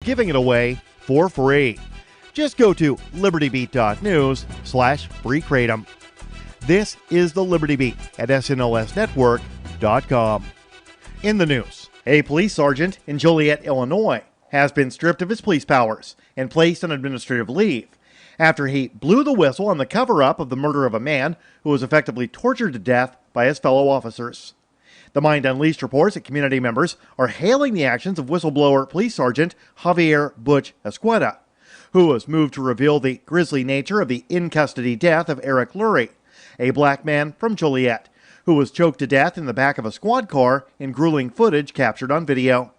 giving it away for free. Just go to libertybeat.news/freekratom. This is the Liberty Beat at snlsnetwork.com. In the news, a police sergeant in Joliet, Illinois, has been stripped of his police powers and placed on administrative leave after he blew the whistle on the cover-up of the murder of a man who was effectively tortured to death by his fellow officers. The Mind Unleashed reports that community members are hailing the actions of whistleblower police sergeant Javier Butch Escueda, who was moved to reveal the grisly nature of the in-custody death of Eric Lurie, a black man from Joliet, who was choked to death in the back of a squad car in grueling footage captured on video.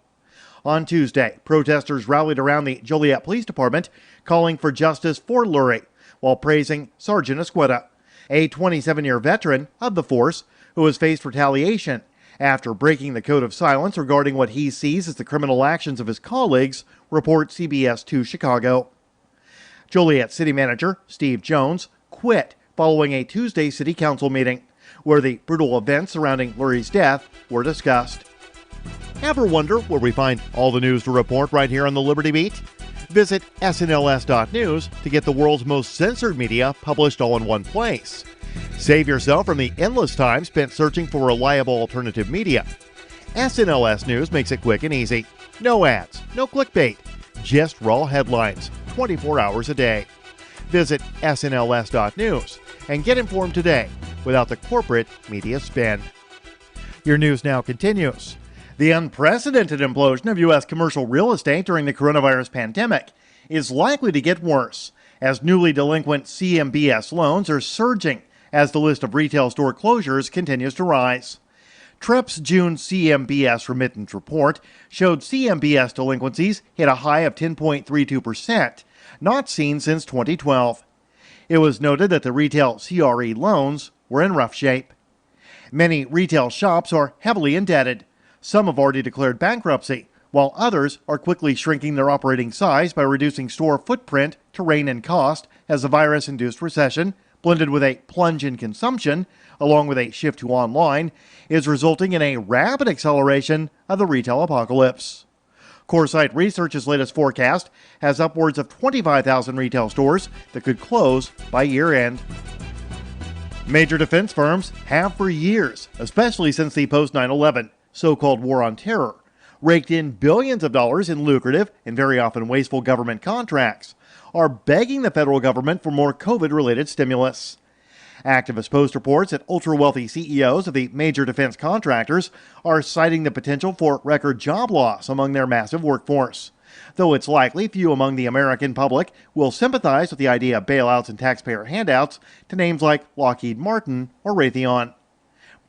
On Tuesday, protesters rallied around the Joliet Police Department, calling for justice for Lurie, while praising Sergeant Escueda, a 27-year veteran of the force who has faced retaliation after breaking the code of silence regarding what he sees as the criminal actions of his colleagues, reports CBS 2 Chicago. Joliet City Manager Steve Jones quit following a Tuesday City Council meeting, where the brutal events surrounding Lurie's death were discussed. Ever wonder where we find all the news to report right here on the Liberty Beat? Visit snls.news to get the world's most censored media published all in one place. Save yourself from the endless time spent searching for reliable alternative media. SNLS News makes it quick and easy. No ads, no clickbait, just raw headlines, 24 hours a day. Visit snls.news and get informed today without the corporate media spin. Your news now continues. The unprecedented implosion of U.S. commercial real estate during the coronavirus pandemic is likely to get worse, as newly delinquent CMBS loans are surging as the list of retail store closures continues to rise. TREP's June CMBS remittance report showed CMBS delinquencies hit a high of 10.32%, not seen since 2012. It was noted that the retail CRE loans were in rough shape. Many retail shops are heavily indebted. Some have already declared bankruptcy, while others are quickly shrinking their operating size by reducing store footprint to rein in cost as the virus-induced recession, blended with a plunge in consumption, along with a shift to online, is resulting in a rapid acceleration of the retail apocalypse. Coresight Research's latest forecast has upwards of 25,000 retail stores that could close by year-end. Major defense firms have for years, especially since the post-9/11 so-called war on terror, raked in billions of dollars in lucrative and very often wasteful government contracts, are begging the federal government for more COVID-related stimulus. Activist Post reports that ultra-wealthy CEOs of the major defense contractors are citing the potential for record job loss among their massive workforce, though it's likely few among the American public will sympathize with the idea of bailouts and taxpayer handouts to names like Lockheed Martin or Raytheon.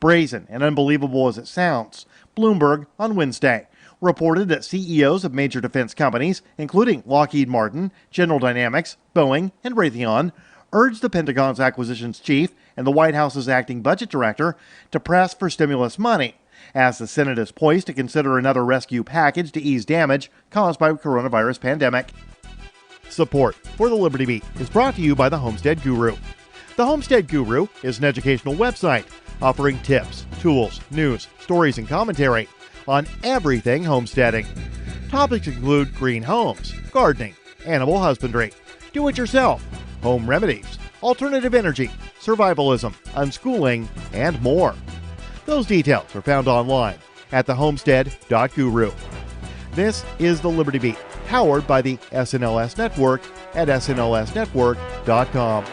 Brazen and unbelievable as it sounds, Bloomberg on Wednesday reported that CEOs of major defense companies, including Lockheed Martin, General Dynamics, Boeing, and Raytheon, urged the Pentagon's acquisitions chief and the White House's acting budget director to press for stimulus money, as the Senate is poised to consider another rescue package to ease damage caused by the coronavirus pandemic. Support for the Liberty Beat is brought to you by the Homestead Guru. The Homestead Guru is an educational website offering tips, tools, news, stories, and commentary on everything homesteading. Topics include green homes, gardening, animal husbandry, do-it-yourself, home remedies, alternative energy, survivalism, unschooling, and more. Those details are found online at thehomestead.guru. This is the Liberty Beat, powered by the SNLS Network at snlsnetwork.com.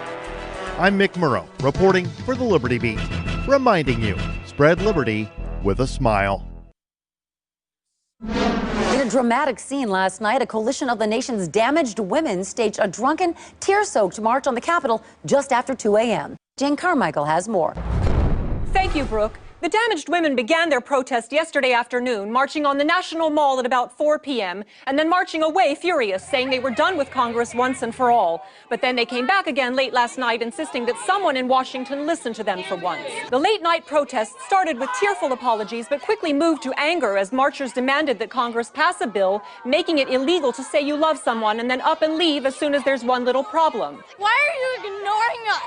I'm Mick Murrow, reporting for the Liberty Beat, reminding you, spread liberty with a smile. In a dramatic scene last night, a coalition of the nation's damaged women staged a drunken, tear-soaked march on the Capitol just after 2 a.m. Jane Carmichael has more. Thank you, Brooke. The damaged women began their protest yesterday afternoon, marching on the National Mall at about 4 p.m., and then marching away furious, saying they were done with Congress once and for all. But then they came back again late last night, insisting that someone in Washington listen to them for once. The late-night protests started with tearful apologies, but quickly moved to anger as marchers demanded that Congress pass a bill making it illegal to say you love someone and then up and leave as soon as there's one little problem. Why are you ignoring us?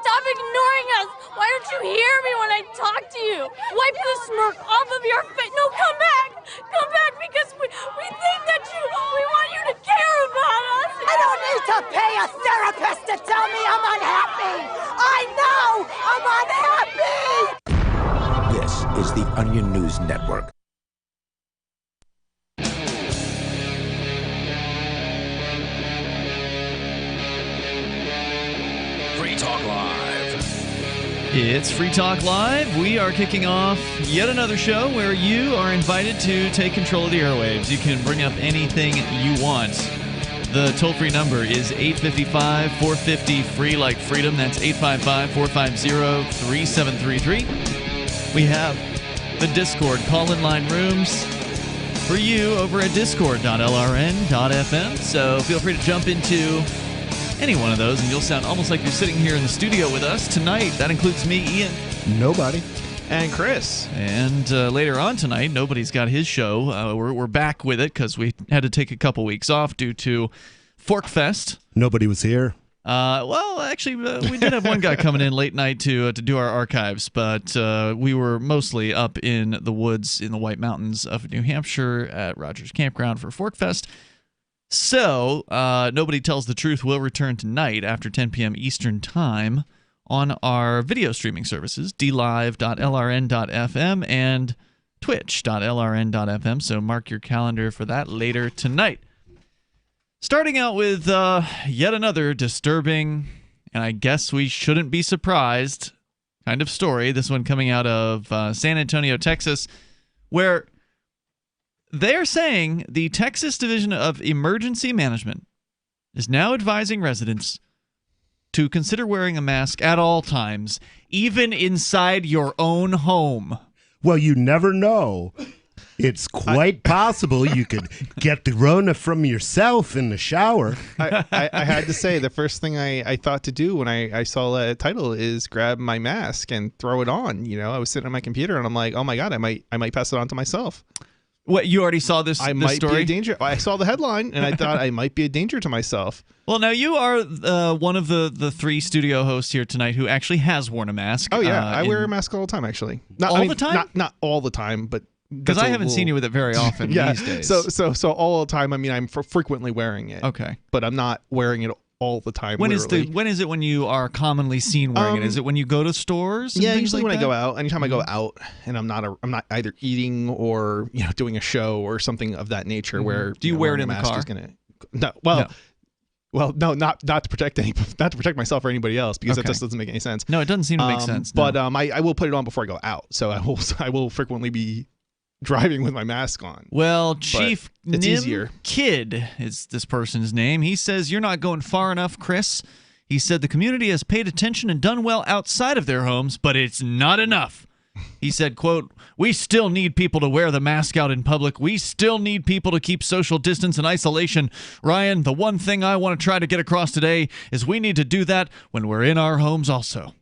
Stop ignoring us! Why don't you hear me when I talk to you? Wipe the smirk off of your face. No, come back! Come back, because we think that we want you News Network. Free Talk Live. It's Free Talk Live. We are kicking off yet another show where you are invited to take control of the airwaves. You can bring up anything you want. The toll-free number is 855-450-FREE like freedom. That's 855-450-3733. We have the Discord call-in line rooms for you over at discord.lrn.fm. So feel free to jump into any one of those, and you'll sound almost like you're sitting here in the studio with us tonight. That includes me, Ian. Nobody. And Chris. And later on tonight, Nobody's got his show. We're back with it because we had to take a couple weeks off due to Fork Fest. Nobody was here. Well, actually, we did have one guy coming in late night to do our archives, but we were mostly up in the woods in the White Mountains of New Hampshire at Rogers Campground for Fork Fest. So, Nobody Tells the Truth will return tonight after 10 p.m. Eastern Time on our video streaming services, dlive.lrn.fm and twitch.lrn.fm. So mark your calendar for that later tonight. Starting out with yet another disturbing, and I guess we shouldn't be surprised, kind of story. This one coming out of San Antonio, Texas, where they're saying the Texas Division of Emergency Management is now advising residents to consider wearing a mask at all times, even inside your own home. Well, you never know. It's quite possible you could get the Rona from yourself in the shower. I had to say, the first thing I thought to do when I saw that title is grab my mask and throw it on. You know, I was sitting on my computer and I'm like, oh my God, I might pass it on to myself. What, you already saw this I this might story? be a danger. I saw the headline and I thought I might be a danger to myself. Well, now you are one of the three studio hosts here tonight who actually has worn a mask. Oh yeah, I wear a mask all the time actually. The time? Not all the time, but because I haven't seen you with it very often these days. So all the time. I mean, I'm frequently wearing it. Okay, but I'm not wearing it all the time. When is it when you are commonly seen wearing it? Is it when you go to stores? Yeah, usually when I go out. Anytime I go out and I'm not either eating or doing a show or something of that nature. Where do you wear it in the car? No, not to protect myself or anybody else, because that just doesn't make any sense. No, it doesn't seem to make sense. No. But I will put it on before I go out, so I will frequently be driving with my mask on. Well, Chief it's Nim easier. Kidd is this person's name. He says, "You're not going far enough, Chris." He said the community has paid attention and done well outside of their homes, but it's not enough. He said, quote, "We still need people to wear the mask out in public. We still need people to keep social distance and isolation. Ryan, the one thing I want to try to get across today is we need to do that when we're in our homes also.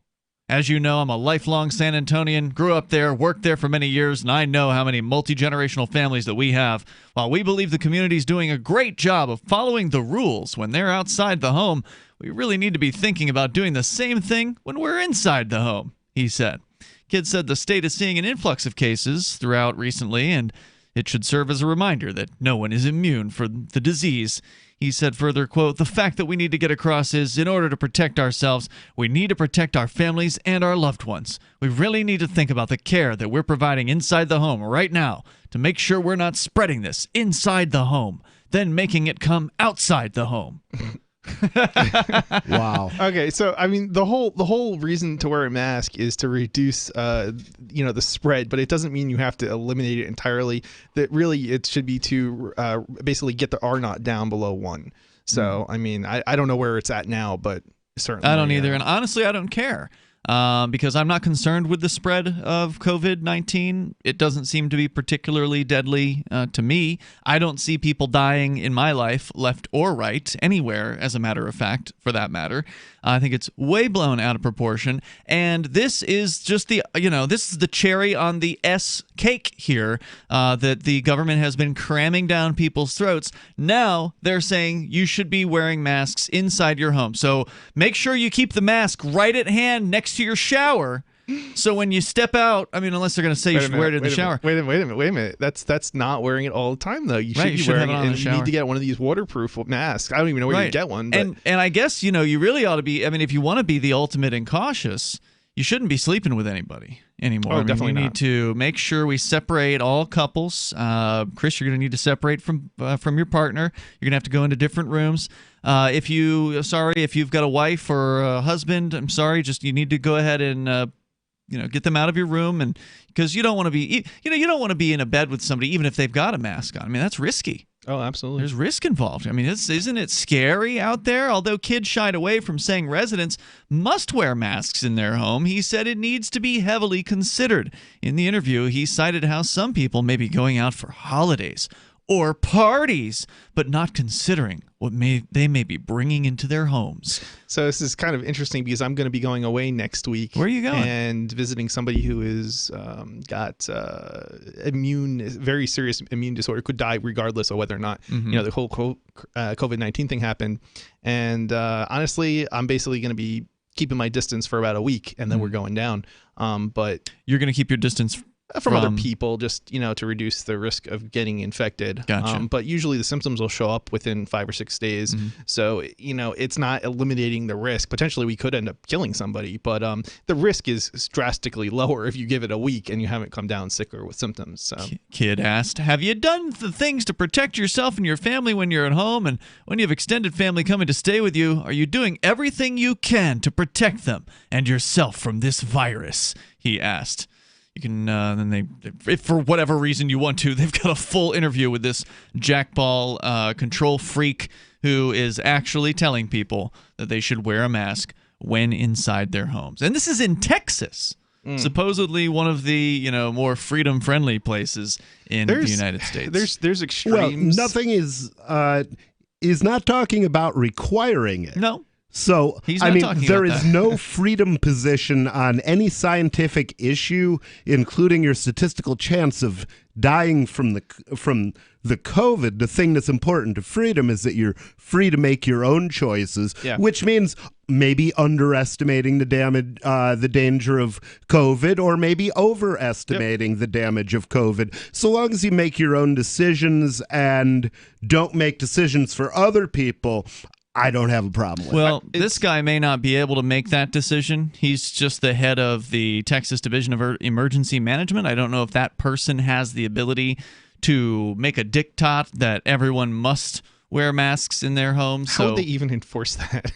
As you know, I'm a lifelong San Antonian, grew up there, worked there for many years, and I know how many multi-generational families that we have. While we believe the community is doing a great job of following the rules when they're outside the home, we really need to be thinking about doing the same thing when we're inside the home," he said. Kidd said the state is seeing an influx of cases throughout recently, and it should serve as a reminder that no one is immune from the disease. He said further, quote, "The fact that we need to get across is, in order to protect ourselves, we need to protect our families and our loved ones. We really need to think about the care that we're providing inside the home right now to make sure we're not spreading this inside the home, then making it come outside the home." Wow. Okay, so I mean, the whole reason to wear a mask is to reduce the spread, but it doesn't mean you have to eliminate it entirely. That really it should be to basically get the R naught down below 1. So I mean, I don't know where it's at now, but certainly I don't either, and honestly, I don't care. Because I'm not concerned with the spread of COVID-19. It doesn't seem to be particularly deadly to me. I don't see people dying in my life, left or right, anywhere, as a matter of fact, for that matter. I think it's way blown out of proportion. And this is just this is the cherry on the S cake here that the government has been cramming down people's throats. Now they're saying you should be wearing masks inside your home. So make sure you keep the mask right at hand next to your shower. So when you step out, I mean, unless they're going to say you should wear it in the shower. Wait a minute. That's not wearing it all the time, though. You should be wearing it, and you need to get one of these waterproof masks. I don't even know where you get one. But. And I guess, you really ought to be, I mean, if you want to be the ultimate and cautious, you shouldn't be sleeping with anybody anymore. Oh, definitely we not. need to make sure we separate all couples. Chris, you're going to need to separate from your partner. You're going to have to go into different rooms. If you've got a wife or a husband, I'm sorry, just you need to go ahead and get them out of your room, and because you don't want to be in a bed with somebody even if they've got a mask on. I mean, that's risky. Oh, absolutely. There's risk involved. I mean, isn't it scary out there? Although kids shied away from saying residents must wear masks in their home, he said it needs to be heavily considered. In the interview, he cited how some people may be going out for holidays or parties, but not considering what they may be bringing into their homes. So this is kind of interesting because I'm going to be going away next week. Where are you going? And visiting somebody who is got very serious immune disorder, could die regardless of whether or not the whole COVID-19 thing happened. And honestly, I'm basically going to be keeping my distance for about a week, and then we're going down. But you're going to keep your distance from other people, just to reduce the risk of getting infected. Gotcha. But usually the symptoms will show up within 5 or 6 days. So it's not eliminating the risk. Potentially we could end up killing somebody, but the risk is drastically lower if you give it a week and you haven't come down sicker with symptoms. So. Kid asked, have you done the things to protect yourself and your family when you're at home, and when you have extended family coming to stay with you, are you doing everything you can to protect them and yourself from this virus? He asked. You can if for whatever reason you want to, they've got a full interview with this jackball control freak who is actually telling people that they should wear a mask when inside their homes. And this is in Texas, supposedly one of the more freedom-friendly places in the United States. There's extremes. Well, nothing is not talking about requiring it. No. So, there is that. no freedom position on any scientific issue, including your statistical chance of dying from the COVID. The thing that's important to freedom is that you're free to make your own choices, which means maybe underestimating the danger of COVID, or maybe overestimating the damage of COVID. So long as you make your own decisions and don't make decisions for other people, I don't have a problem with it. Well, this guy may not be able to make that decision. He's just the head of the Texas Division of Emergency Management. I don't know if that person has the ability to make a diktat that everyone must wear masks in their homes. How would they even enforce that?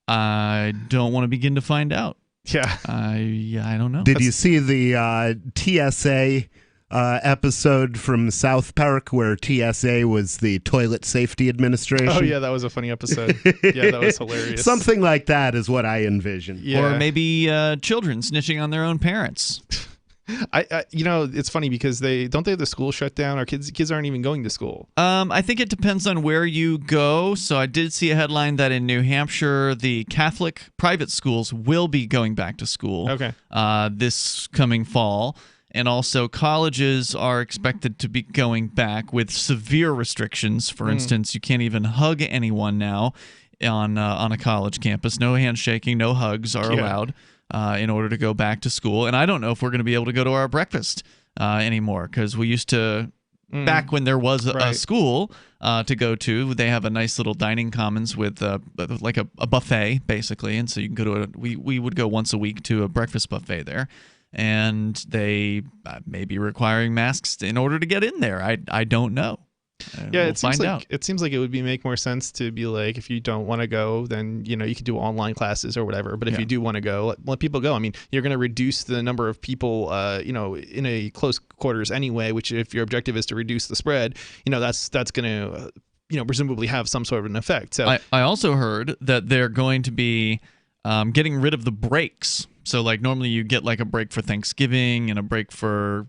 I don't want to begin to find out. Yeah. I don't know. Did you see the TSA episode from South Park where TSA was the Toilet Safety Administration? Oh, yeah, that was a funny episode. Yeah, that was hilarious. Something like that is what I envision. Yeah. Or maybe children snitching on their own parents. It's funny because they have the school shut down. Our kids aren't even going to school. I think it depends on where you go. So I did see a headline that in New Hampshire, the Catholic private schools will be going back to school. Okay. This coming fall. And also colleges are expected to be going back with severe restrictions. For instance, you can't even hug anyone now on a college campus. No handshaking, no hugs are allowed in order to go back to school. And I don't know if we're going to be able to go to our breakfast anymore, because we used to, back when there was a school to go to, they have a nice little dining commons with like a buffet, basically. And so you can go to we would go once a week to a breakfast buffet there. And they may be requiring masks in order to get in there. I don't know. It seems like it would make more sense to be like, if you don't want to go, then you could do online classes or whatever. But if you do want to go, let people go. I mean, you're going to reduce the number of people, in a close quarters anyway. Which, if your objective is to reduce the spread, that's going to presumably have some sort of an effect. So I also heard that they're going to be getting rid of the breaks. So like normally you get like a break for Thanksgiving and a break for,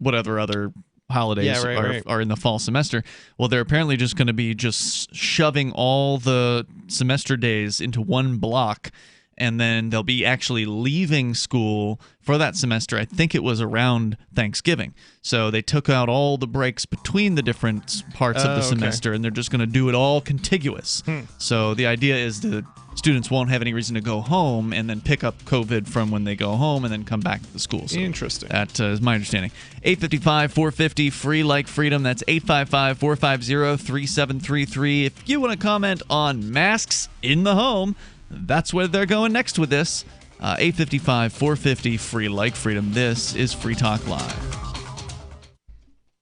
whatever other holidays are in the fall semester. Well, they're apparently just going to be just shoving all the semester days into one block, and then they'll be actually leaving school for that semester. I think it was around Thanksgiving. So they took out all the breaks between the different parts of the semester, and they're just going to do it all contiguous. So the idea is the students won't have any reason to go home and then pick up COVID from when they go home and then come back to the school. So interesting. That is my understanding. 855-450, free like freedom. That's 855-450-3733. If you want to comment on masks in the home, that's where they're going next with this. 855 450 free like freedom. This is Free Talk Live.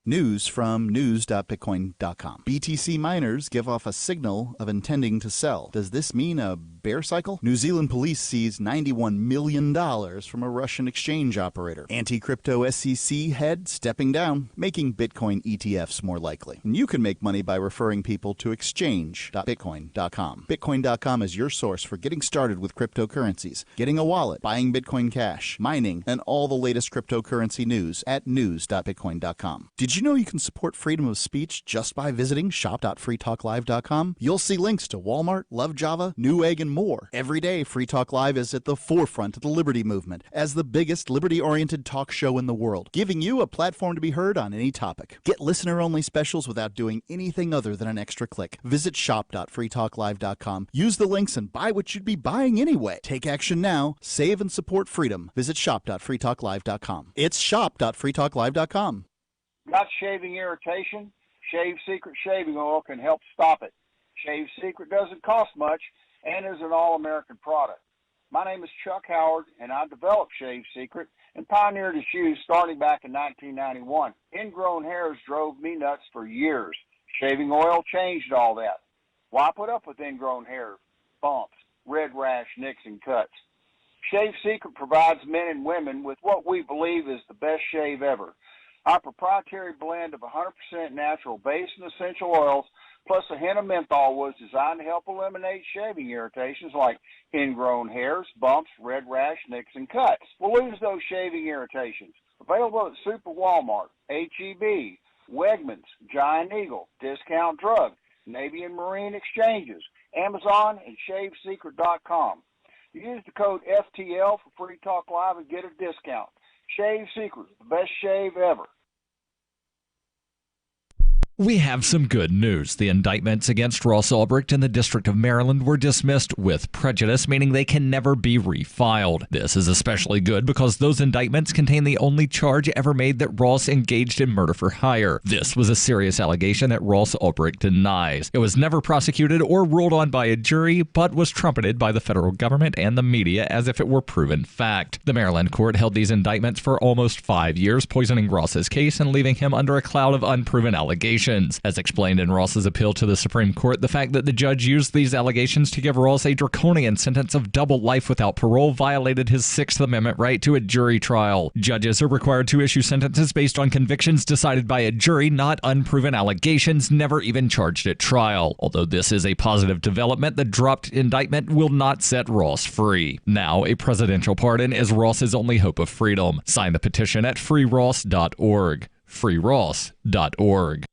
News from news.bitcoin.com. BTC miners give off a signal of intending to sell. Does this mean a bear cycle? New Zealand police seize $91 million from a Russian exchange operator. Anti-crypto SEC head stepping down, making Bitcoin ETFs more likely. And you can make money by referring people to exchange.bitcoin.com. Bitcoin.com is your source for getting started with cryptocurrencies, getting a wallet, buying Bitcoin Cash, mining, and all the latest cryptocurrency news at news.bitcoin.com. Did you know you can support freedom of speech just by visiting shop.freetalklive.com? You'll see links to Walmart, Love Java, Newegg, and more. Every day, Free Talk Live is at the forefront of the liberty movement as the biggest liberty-oriented talk show in the world, giving you a platform to be heard on any topic. Get listener-only specials without doing anything other than an extra click. Visit shop.freetalklive.com. Use the links and buy what you'd be buying anyway. Take action now. Save and support freedom. Visit shop.freetalklive.com. It's shop.freetalklive.com. Got shaving irritation? Shave Secret shaving oil can help stop it. Shave Secret doesn't cost much and is an all-American product. My name is Chuck Howard, and I developed Shave Secret and pioneered its use starting back in 1991. Ingrown hairs drove me nuts for years. Shaving oil changed all that. Why put up with ingrown hair, bumps, red rash, nicks, and cuts? Shave Secret provides men and women with what we believe is the best shave ever. Our proprietary blend of 100% natural base and essential oils plus a hint of menthol was designed to help eliminate shaving irritations like ingrown hairs, bumps, red rash, nicks, and cuts. We'll lose those shaving irritations. Available at Super Walmart, H-E-B, Wegmans, Giant Eagle, Discount Drug, Navy and Marine Exchanges, Amazon, and ShaveSecret.com. Use the code FTL for Free Talk Live and get a discount. Shave Secret, the best shave ever. We have some good news. The indictments against Ross Ulbricht in the District of Maryland were dismissed with prejudice, meaning they can never be refiled. This is especially good because those indictments contain the only charge ever made that Ross engaged in murder for hire. This was a serious allegation that Ross Ulbricht denies. It was never prosecuted or ruled on by a jury, but was trumpeted by the federal government and the media as if it were proven fact. The Maryland court held these indictments for almost 5 years, poisoning Ross's case and leaving him under a cloud of unproven allegations. As explained in Ross's appeal to the Supreme Court, the fact that the judge used these allegations to give Ross a draconian sentence of double life without parole violated his Sixth Amendment right to a jury trial. Judges are required to issue sentences based on convictions decided by a jury, not unproven allegations never even charged at trial. Although this is a positive development, the dropped indictment will not set Ross free. Now, a presidential pardon is Ross's only hope of freedom. Sign the petition at freeross.org. freeross.org.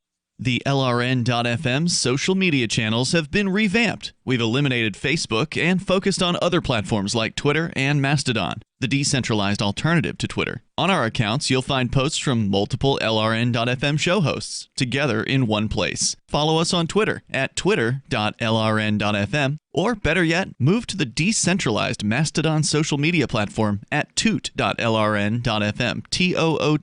The LRN.FM social media channels have been revamped. We've eliminated Facebook and focused on other platforms like Twitter and Mastodon, the decentralized alternative to Twitter. On our accounts, you'll find posts from multiple LRN.FM show hosts together in one place. Follow us on Twitter at twitter.lrn.fm, or better yet, move to the decentralized Mastodon social media platform at toot.lrn.fm, toot.lrn.fm.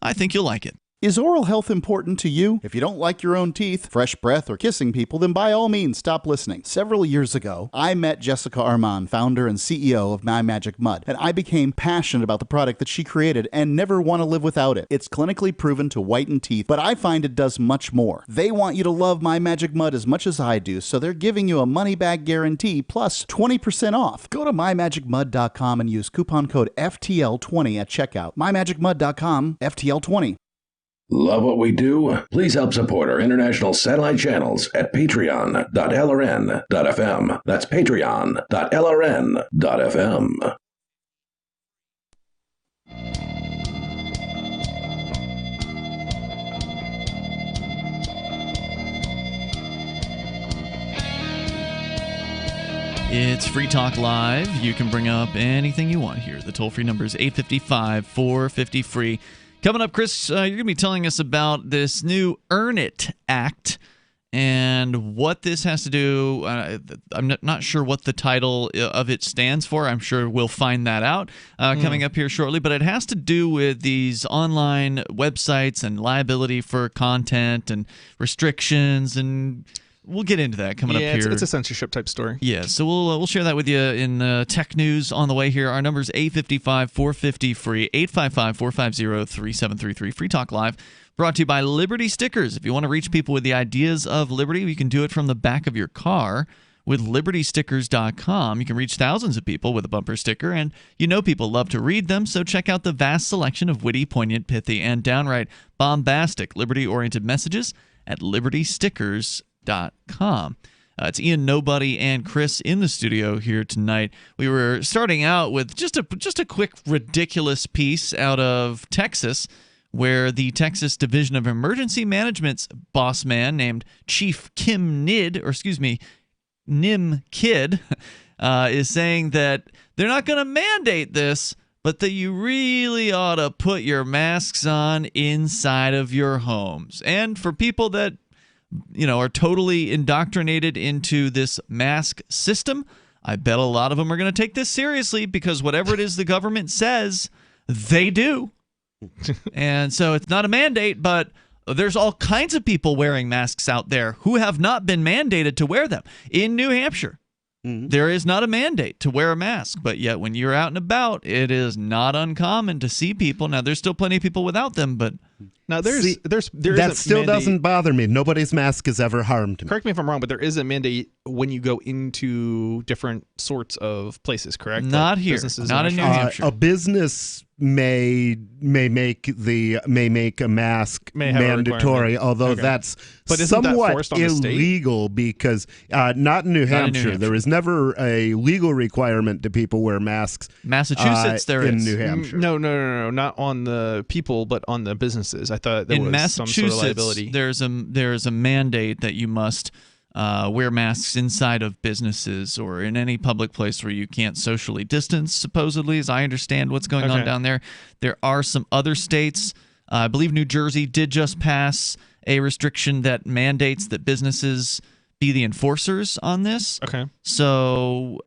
I think you'll like it. Is oral health important to you? If you don't like your own teeth, fresh breath, or kissing people, then by all means stop listening. Several years ago, I met Jessica Armand, founder and CEO of My Magic Mud, and I became passionate about the product that she created and never want to live without it. It's clinically proven to whiten teeth, but I find it does much more. They want you to love My Magic Mud as much as I do, so they're giving you a money-back guarantee plus 20% off. Go to mymagicmud.com and use coupon code FTL20 at checkout. mymagicmud.com, FTL20. Love what we do? Please help support our international satellite channels at patreon.lrn.fm. That's patreon.lrn.fm. It's Free Talk Live. You can bring up anything you want here. The toll-free number is 855-450-FREE. Coming up, Chris, you're going to be telling us about this new Earn It Act and what this has to do. I'm not sure what the title of it stands for. I'm sure we'll find that out coming up here shortly. But it has to do with these online websites and liability for content and restrictions and we'll get into that coming up here. It's a censorship type story. Yeah, so we'll share that with you in tech news on the way here. Our number is 855-450-FREE, 855-450-3733, Free Talk Live, brought to you by Liberty Stickers. If you want to reach people with the ideas of liberty, you can do it from the back of your car with libertystickers.com. You can reach thousands of people with a bumper sticker, and people love to read them, so check out the vast selection of witty, poignant, pithy, and downright bombastic liberty-oriented messages at libertystickers.com. It's Ian, Nobody, and Chris in the studio here tonight. We were starting out with just a quick ridiculous piece out of Texas, where the Texas Division of Emergency Management's boss man named Chief Nim Kid is saying that they're not going to mandate this, but that you really ought to put your masks on inside of your homes. And for people that are totally indoctrinated into this mask system, I bet a lot of them are going to take this seriously, because whatever it is the government says, they do. And so it's not a mandate, but there's all kinds of people wearing masks out there who have not been mandated to wear them. In New Hampshire, there is not a mandate to wear a mask, but yet when you're out and about, it is not uncommon to see people. Now, there's still plenty of people without them, but now that still doesn't bother me. Nobody's mask has ever harmed me. Correct me if I'm wrong, but there is a mandate when you go into different sorts of places, correct? Not here. Not in New Hampshire. A business may make a mask mandatory, although that's somewhat illegal, because not in New Hampshire. There is never a legal requirement to people wear masks. Massachusetts, there in is. New Hampshire. No, not on the people, but on the businesses. I thought there was some sort of liability. There's a mandate that you must wear masks inside of businesses or in any public place where you can't socially distance, supposedly, as I understand what's going on down there. There are some other states. I believe New Jersey did just pass a restriction that mandates that businesses be the enforcers on this. Okay. So,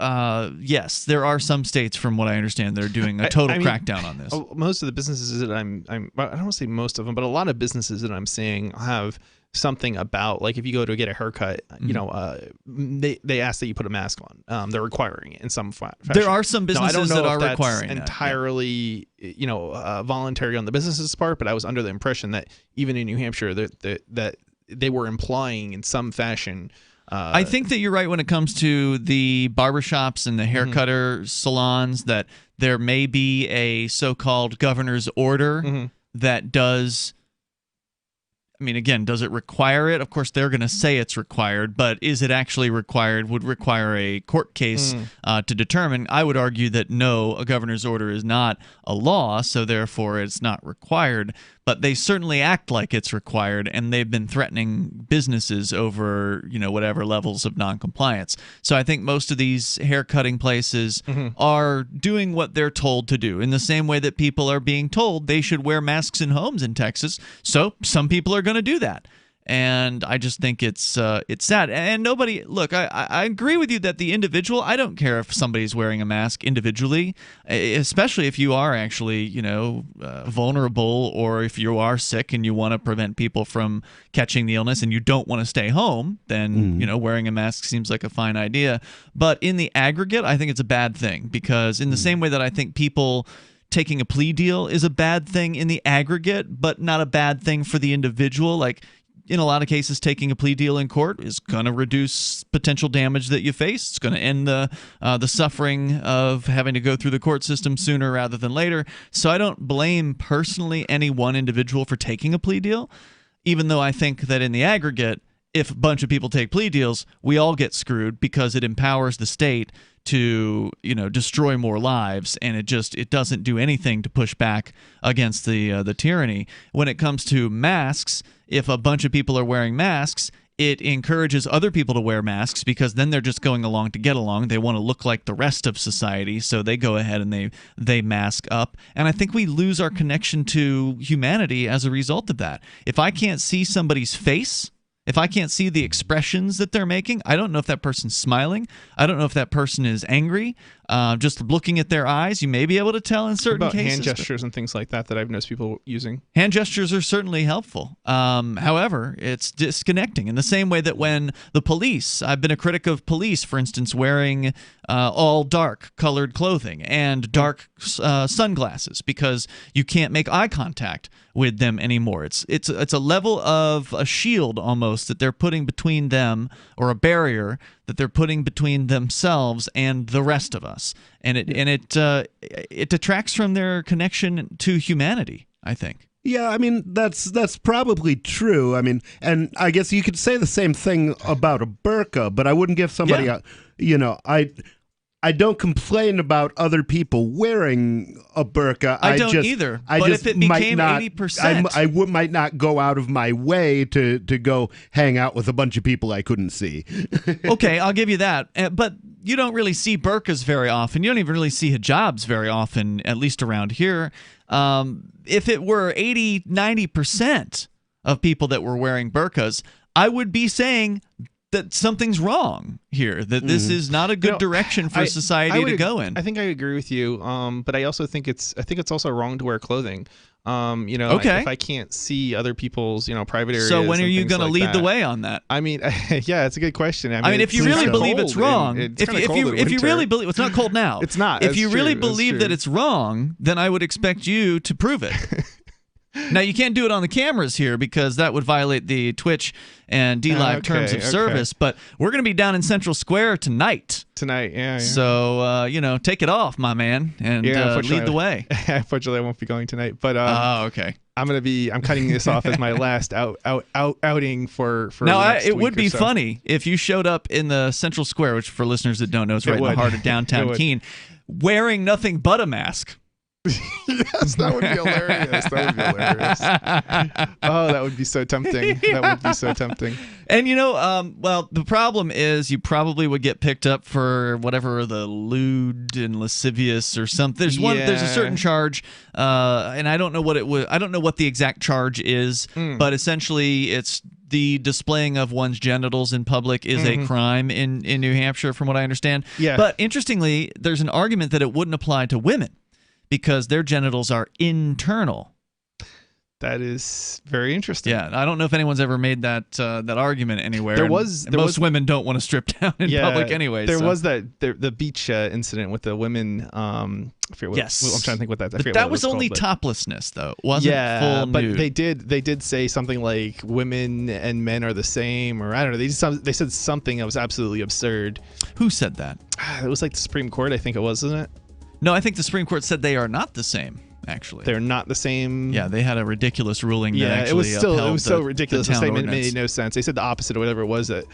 yes, there are some states, from what I understand, that are doing a total crackdown on this. Most of the businesses that I don't want to say most of them, but a lot of businesses that I'm seeing have something about, like, if you go to get a haircut, they ask that you put a mask on. They're requiring it in some fashion. There are some businesses that are that's requiring entirely, voluntary on the business's part, but I was under the impression that even in New Hampshire that they were implying in some fashion. I think that you're right when it comes to the barbershops and the haircutter salons, that there may be a so-called governor's order that does. I mean, again, does it require it? Of course, they're going to say it's required, but is it actually required? Would require a court case to determine. I would argue that no, a governor's order is not a law, so therefore it's not required. But they certainly act like it's required, and they've been threatening businesses over, whatever levels of noncompliance. So I think most of these haircutting places are doing what they're told to do, in the same way that people are being told they should wear masks in homes in Texas. So some people are going to do that. And I just think it's sad. And nobody, look, I agree with you that the individual, I don't care if somebody's wearing a mask individually, especially if you are actually, vulnerable, or if you are sick and you want to prevent people from catching the illness and you don't want to stay home, then, wearing a mask seems like a fine idea. But in the aggregate, I think it's a bad thing, because in the same way that I think people taking a plea deal is a bad thing in the aggregate, but not a bad thing for the individual, like, in a lot of cases, taking a plea deal in court is going to reduce potential damage that you face. It's going to end the suffering of having to go through the court system sooner rather than later. So I don't blame personally any one individual for taking a plea deal, even though I think that in the aggregate, if a bunch of people take plea deals, we all get screwed, because it empowers the state to destroy more lives, and it doesn't do anything to push back against the tyranny. When it comes to masks, if a bunch of people are wearing masks, it encourages other people to wear masks, because then they're just going along to get along. They want to look like the rest of society, so they go ahead and they mask up. And I think we lose our connection to humanity as a result of that. If I can't see somebody's face, if I can't see the expressions that they're making, I don't know if that person's smiling. I don't know if that person is angry. Just looking at their eyes, you may be able to tell in certain about cases. hand gestures and things like that I've noticed people using. Hand gestures are certainly helpful. However, it's disconnecting in the same way that when the police, I've been a critic of police, for instance, wearing all dark colored clothing and dark sunglasses because you can't make eye contact with them anymore. It's a level of a shield almost that they're putting between them, or a barrier that they're putting between themselves and the rest of us, and it detracts from their connection to humanity, I think. Yeah, I mean, that's probably true. I mean, and I guess you could say the same thing about a burqa, but I wouldn't give somebody I don't complain about other people wearing a burqa. I don't either. But if it became 80%, I might not go out of my way to go hang out with a bunch of people I couldn't see. Okay, I'll give you that. But you don't really see burqas very often. You don't even really see hijabs very often, at least around here. If it were 80, 90% of people that were wearing burqas, I would be saying that something's wrong here, that this is not a good direction for society to go in. I think I agree with you, but I also think it's also wrong to wear clothing. Okay. If I can't see other people's, private areas. So when are you going to lead that. the way on that? I mean, yeah, it's a good question. I mean if you really believe it's wrong, if you really believe, it's not cold now. It's not. If you really believe that it's wrong, then I would expect you to prove it. Now, you can't do it on the cameras here because that would violate the Twitch and DLive terms of service, but we're going to be down in Central Square tonight. Yeah. So, take it off, my man, and lead the way. Unfortunately, I won't be going tonight, but okay. I'm cutting this off as my last outing for now. The next it would week be or so. Funny if you showed up in the Central Square, which for listeners that don't know is right in the heart of downtown Keene, wearing nothing but a mask. Yes, that would be hilarious. Oh, that would be so tempting. And the problem is you probably would get picked up for whatever the lewd and lascivious or something. There's a certain charge, and I don't know what it would. I don't know what the exact charge is, but essentially it's the displaying of one's genitals in public is a crime in New Hampshire, from what I understand. Yeah. But interestingly, there's an argument that it wouldn't apply to women, because their genitals are internal. That is very interesting. Yeah, I don't know if anyone's ever made that argument anywhere. Most women don't want to strip down in public anyway. There was the beach incident with the women. I forget yes, I'm trying to think what that. But that was only toplessness, though. It wasn't full nude. But they did say something like women and men are the same, or I don't know. They said something that was absolutely absurd. Who said that? It was like the Supreme Court, I think it was, isn't it? No, I think the Supreme Court said they are not the same. Actually, they're not the same. Yeah, they had a ridiculous ruling. Yeah, that actually it was so ridiculous. The statement ordinance made no sense. They said the opposite or whatever it was that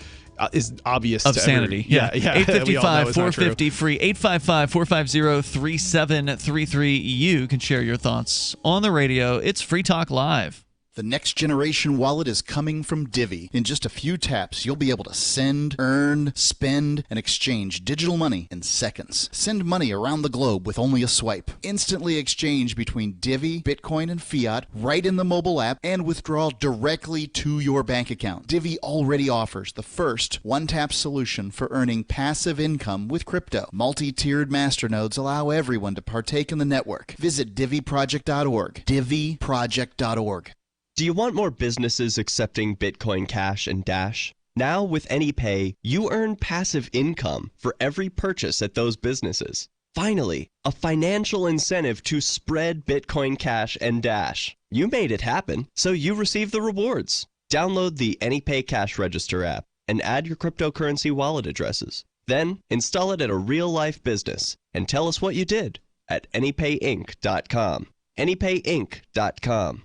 is obvious of to sanity. Yeah. 855-450 free. 855-450-3733. You can share your thoughts on the radio. It's Free Talk Live. The next generation wallet is coming from Divvy. In just a few taps, you'll be able to send, earn, spend, and exchange digital money in seconds. Send money around the globe with only a swipe. Instantly exchange between Divvy, Bitcoin, and fiat right in the mobile app, and withdraw directly to your bank account. Divvy already offers the first one-tap solution for earning passive income with crypto. Multi-tiered masternodes allow everyone to partake in the network. Visit DivvyProject.org. DivvyProject.org. Do you want more businesses accepting Bitcoin Cash and Dash? Now with AnyPay, you earn passive income for every purchase at those businesses. Finally, a financial incentive to spread Bitcoin Cash and Dash. You made it happen, so you receive the rewards. Download the AnyPay Cash Register app and add your cryptocurrency wallet addresses. Then install it at a real-life business and tell us what you did at AnyPayInc.com. AnyPayInc.com.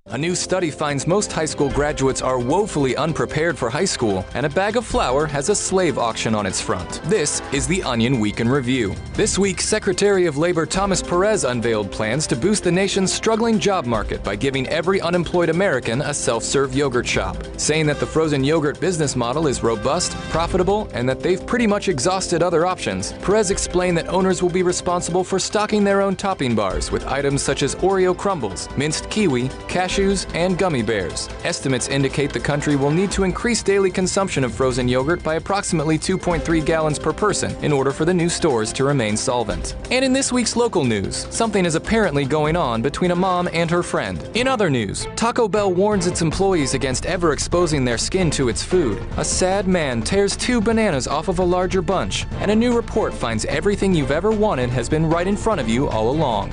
A new study finds most high school graduates are woefully unprepared for high school, and a bag of flour has a slave auction on its front. This is the Onion Week in Review. This week, Secretary of Labor Thomas Perez unveiled plans to boost the nation's struggling job market by giving every unemployed American a self-serve yogurt shop, saying that the frozen yogurt business model is robust, profitable, and that they've pretty much exhausted other options. Perez explained that owners will be responsible for stocking their own topping bars with items such as Oreo crumbles, minced kiwi, cashew chews, and gummy bears. Estimates indicate the country will need to increase daily consumption of frozen yogurt by approximately 2.3 gallons per person in order for the new stores to remain solvent. And in this week's local news, something is apparently going on between a mom and her friend. In other news, Taco Bell warns its employees against ever exposing their skin to its food. A sad man tears 2 bananas off of a larger bunch, and a new report finds everything you've ever wanted has been right in front of you all along.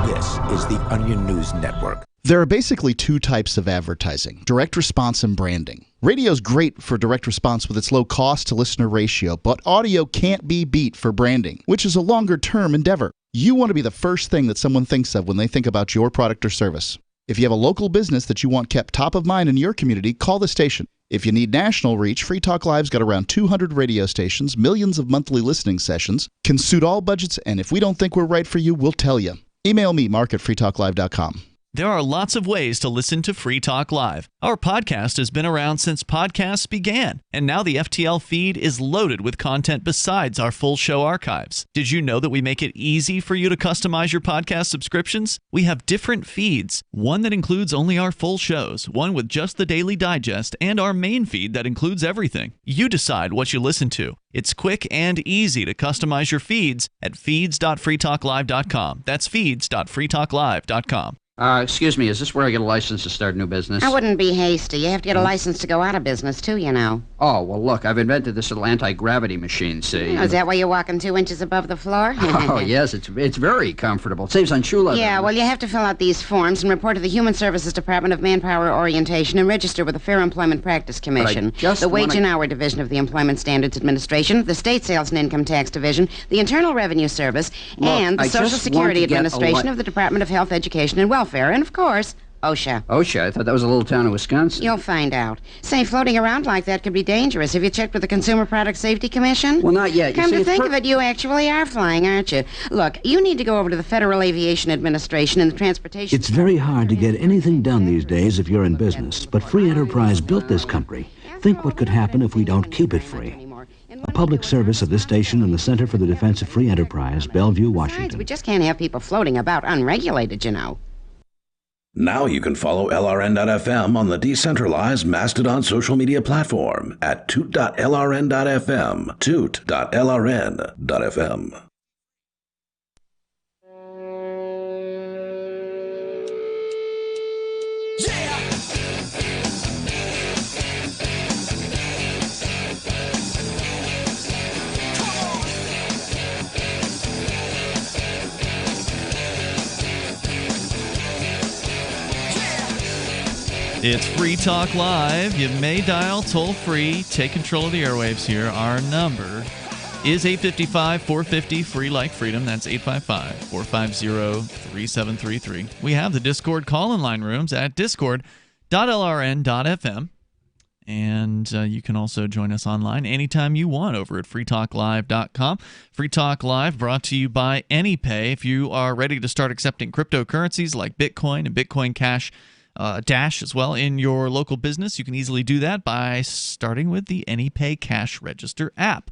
This is the Onion News Network. There are basically 2 types of advertising: direct response and branding. Radio's great for direct response with its low cost to listener ratio, but audio can't be beat for branding, which is a longer term endeavor. You want to be the first thing that someone thinks of when they think about your product or service. If you have a local business that you want kept top of mind in your community, call the station. If you need national reach, Free Talk Live's got around 200 radio stations, millions of monthly listening sessions, can suit all budgets, and if we don't think we're right for you, we'll tell you. Email me, mark@freetalklive.com. There are lots of ways to listen to Free Talk Live. Our podcast has been around since podcasts began, and now the FTL feed is loaded with content besides our full show archives. Did you know that we make it easy for you to customize your podcast subscriptions? We have different feeds, one that includes only our full shows, one with just the Daily Digest, and our main feed that includes everything. You decide what you listen to. It's quick and easy to customize your feeds at feeds.freetalklive.com. That's feeds.freetalklive.com. Excuse me, is this where I get a license to start a new business? I wouldn't be hasty. You have to get a license to go out of business, too, you know. Oh, well, look, I've invented this little anti-gravity machine, see? Oh, is that why you're walking 2 inches above the floor? Oh, yes, it's very comfortable. It saves on shoe leather. Yeah, well, you have to fill out these forms and report to the Human Services Department of Manpower Orientation and register with the Fair Employment Practice Commission, the Wage and Hour Division of the Employment Standards Administration, the State Sales and Income Tax Division, the Internal Revenue Service, and the Social Security Administration of the Department of Health, Education, and Welfare, and, of course, OSHA. OSHA? I thought that was a little town in Wisconsin. You'll find out. Say, floating around like that could be dangerous. Have you checked with the Consumer Product Safety Commission? Well, not yet. Come to think of it, you actually are flying, aren't you? Look, you need to go over to the Federal Aviation Administration and the Transportation... It's very hard to get anything done these days if you're in business, but free enterprise built this country. Think what could happen if we don't keep it free. A public service of this station and the Center for the Defense of Free Enterprise, Bellevue, Washington. Besides, we just can't have people floating about unregulated, you know. Now you can follow LRN.FM on the decentralized Mastodon social media platform at toot.lrn.fm, toot.lrn.fm. It's Free Talk Live. You may dial toll-free. Take control of the airwaves here. Our number is 855-450-FREE like freedom. That's 855-450-3733. We have the Discord call-in line rooms at discord.lrn.fm. And you can also join us online anytime you want over at freetalklive.com. Free Talk Live brought to you by AnyPay. If you are ready to start accepting cryptocurrencies like Bitcoin and Bitcoin Cash, Dash as well in your local business, you can easily do that by starting with the AnyPay Cash Register app.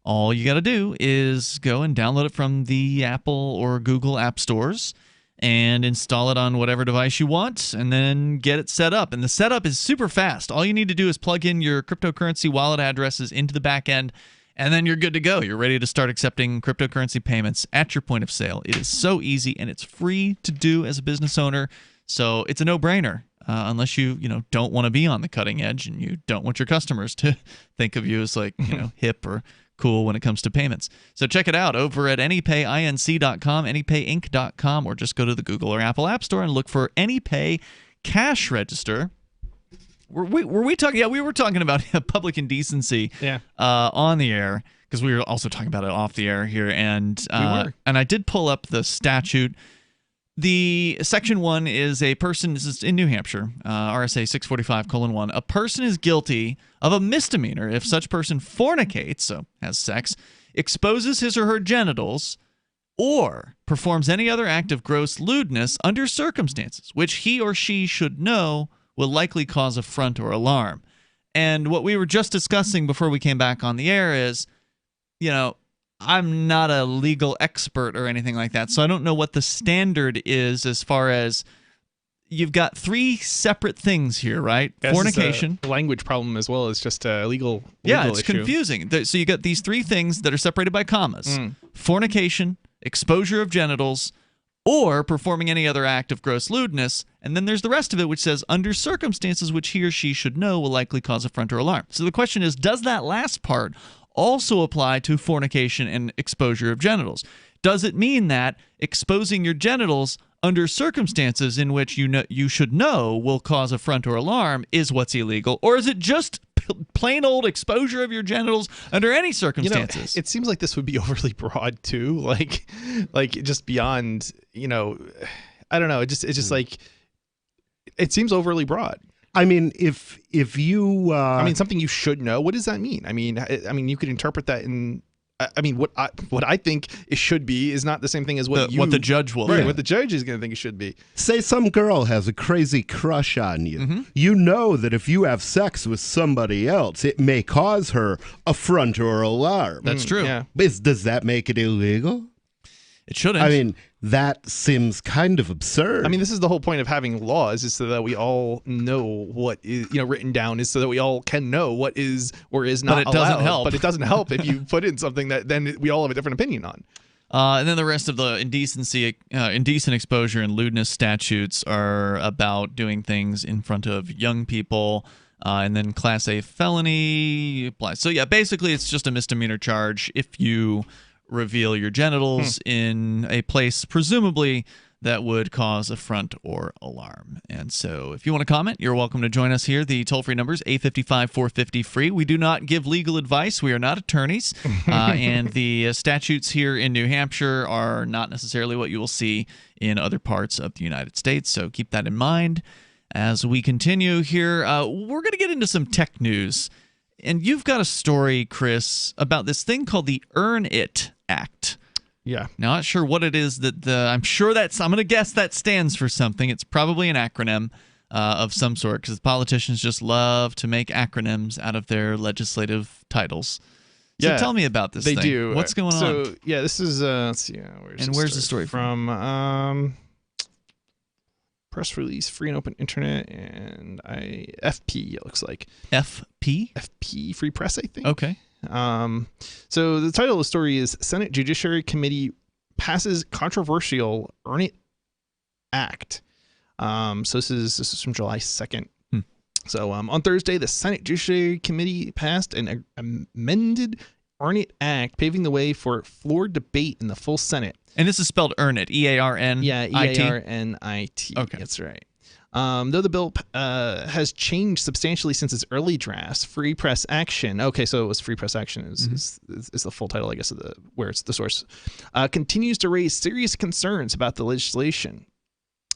All you got to do is go and download it from the Apple or Google app stores and install it on whatever device you want and then get it set up. And the setup is super fast. All you need to do is plug in your cryptocurrency wallet addresses into the back end, and then you're good to go. You're ready to start accepting cryptocurrency payments at your point of sale. It is so easy, and it's free to do as a business owner. So it's a no-brainer, unless you don't want to be on the cutting edge and you don't want your customers to think of you as hip or cool when it comes to payments. So check it out over at anypayinc.com, anypayinc.com, or just go to the Google or Apple App Store and look for AnyPay Cash Register. Were we talking? Yeah, we were talking about public indecency on the air, because we were also talking about it off the air here, and I did pull up the statute. The Section 1 is a person, this is in New Hampshire, RSA 645:1. A person is guilty of a misdemeanor if such person fornicates, so has sex, exposes his or her genitals, or performs any other act of gross lewdness under circumstances which he or she should know will likely cause affront or alarm. And what we were just discussing before we came back on the air is, I'm not a legal expert or anything like that, so I don't know what the standard is as far as you've got three separate things here, right? Yeah, Fornication. A language problem as well as just a legal Yeah, it's issue. confusing. So you got these three things that are separated by commas. Fornication, exposure of genitals, or performing any other act of gross lewdness. And then there's the rest of it, which says, under circumstances which he or she should know will likely cause affront or alarm. So the question is, does that last part also apply to fornication and exposure of genitals? Does it mean that exposing your genitals under circumstances in which you should know will cause affront or alarm is what's illegal? Or is it just plain old exposure of your genitals under any circumstances? It seems like this would be overly broad too, like just beyond, I don't know. It's just like, it seems overly broad. I mean, if you, something you should know. What does that mean? I mean, you could interpret that in. I mean, what I think it should be is not the same thing as what the judge will. Right, what the judge is going to think it should be. Say some girl has a crazy crush on you. You know that if you have sex with somebody else, it may cause her affront or alarm. That's true. Yeah. Does that make it illegal? It shouldn't. I mean, that seems kind of absurd. I mean, this is the whole point of having laws, is so that we all know what is, written down, is so that we all can know what is or is not allowed. But it doesn't help. But it doesn't help if you put in something that then we all have a different opinion on. And then the rest of the indecent exposure and lewdness statutes are about doing things in front of young people. And then Class A felony applies. So yeah, basically it's just a misdemeanor charge if you reveal your genitals in a place presumably that would cause affront or alarm. And so if you want to comment, you're welcome to join us here. The toll-free number is 855-450-FREE. We do not give legal advice. We are not attorneys. And the statutes here in New Hampshire are not necessarily what you will see in other parts of the United States. So keep that in mind as we continue here. We're going to get into some tech news. And you've got a story, Chris, about this thing called the Earn It Act. Yeah. Now, not sure what it is that I'm going to guess that stands for something. It's probably an acronym of some sort, because politicians just love to make acronyms out of their legislative titles. So tell me about this thing. They do. What's going on? So, yeah, this is, let's see, where's the story from? Press release, free and open internet, and FP, it looks like. FP? FP, Free Press, I think. Okay. So the title of the story is Senate Judiciary Committee passes controversial Earn It Act. So this is from July 2nd. So on Thursday, the Senate Judiciary Committee passed an amended Earn It Act, paving the way for floor debate in the full Senate. And this is spelled Earn It, E-A-R-N-I-T? Yeah, E-A-R-N-I-T. Okay. That's right. Though the bill has changed substantially since its early drafts, Free Press Action. Okay, so it was Free Press Action is the full title, I guess, of where it's the source. Continues to raise serious concerns about the legislation.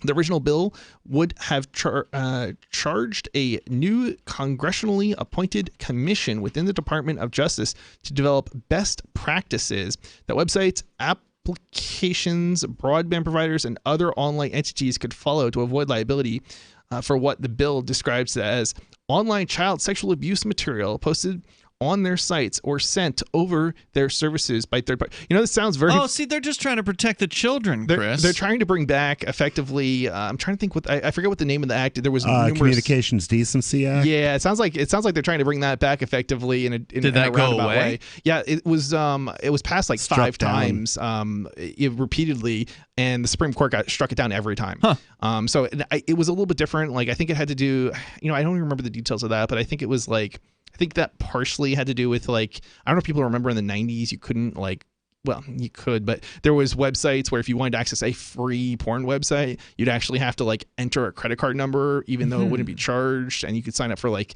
The original bill would have charged a new congressionally appointed commission within the Department of Justice to develop best practices that websites, applications, broadband providers, and other online entities could follow to avoid liability for what the bill describes as online child sexual abuse material posted on their sites or sent over their services by third parties. This sounds very... Oh, see, they're just trying to protect the children, Chris. They're trying to bring back, effectively, I'm trying to think I forget what the name of the act. There was numerous... Communications Decency Act? Yeah, it sounds like they're trying to bring that back effectively in a roundabout way. Yeah, it was passed like five times repeatedly, and the Supreme Court struck it down every time. So it was a little bit different. Like, I think it had to do, I don't even remember the details of that, but I think it was like, I think that partially had to do with, like, I don't know if people remember in the 90s, you couldn't, like, well, you could, but there was websites where if you wanted to access a free porn website, you'd actually have to, like, enter a credit card number, even though it wouldn't be charged. And you could sign up for like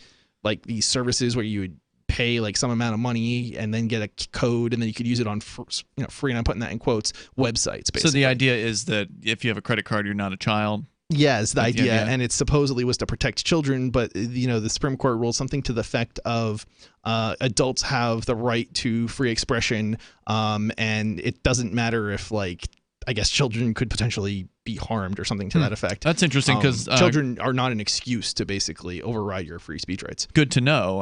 these services where you would pay like some amount of money and then get a code, and then you could use it on free, and I'm putting that in quotes, websites, basically. So the idea is that if you have a credit card, you're not a child. Yeah, it's the idea, and it supposedly was to protect children, but the Supreme Court ruled something to the effect of adults have the right to free expression, and it doesn't matter if, like, I guess children could potentially be harmed or something to that effect. That's interesting because children are not an excuse to basically override your free speech rights. Good to know.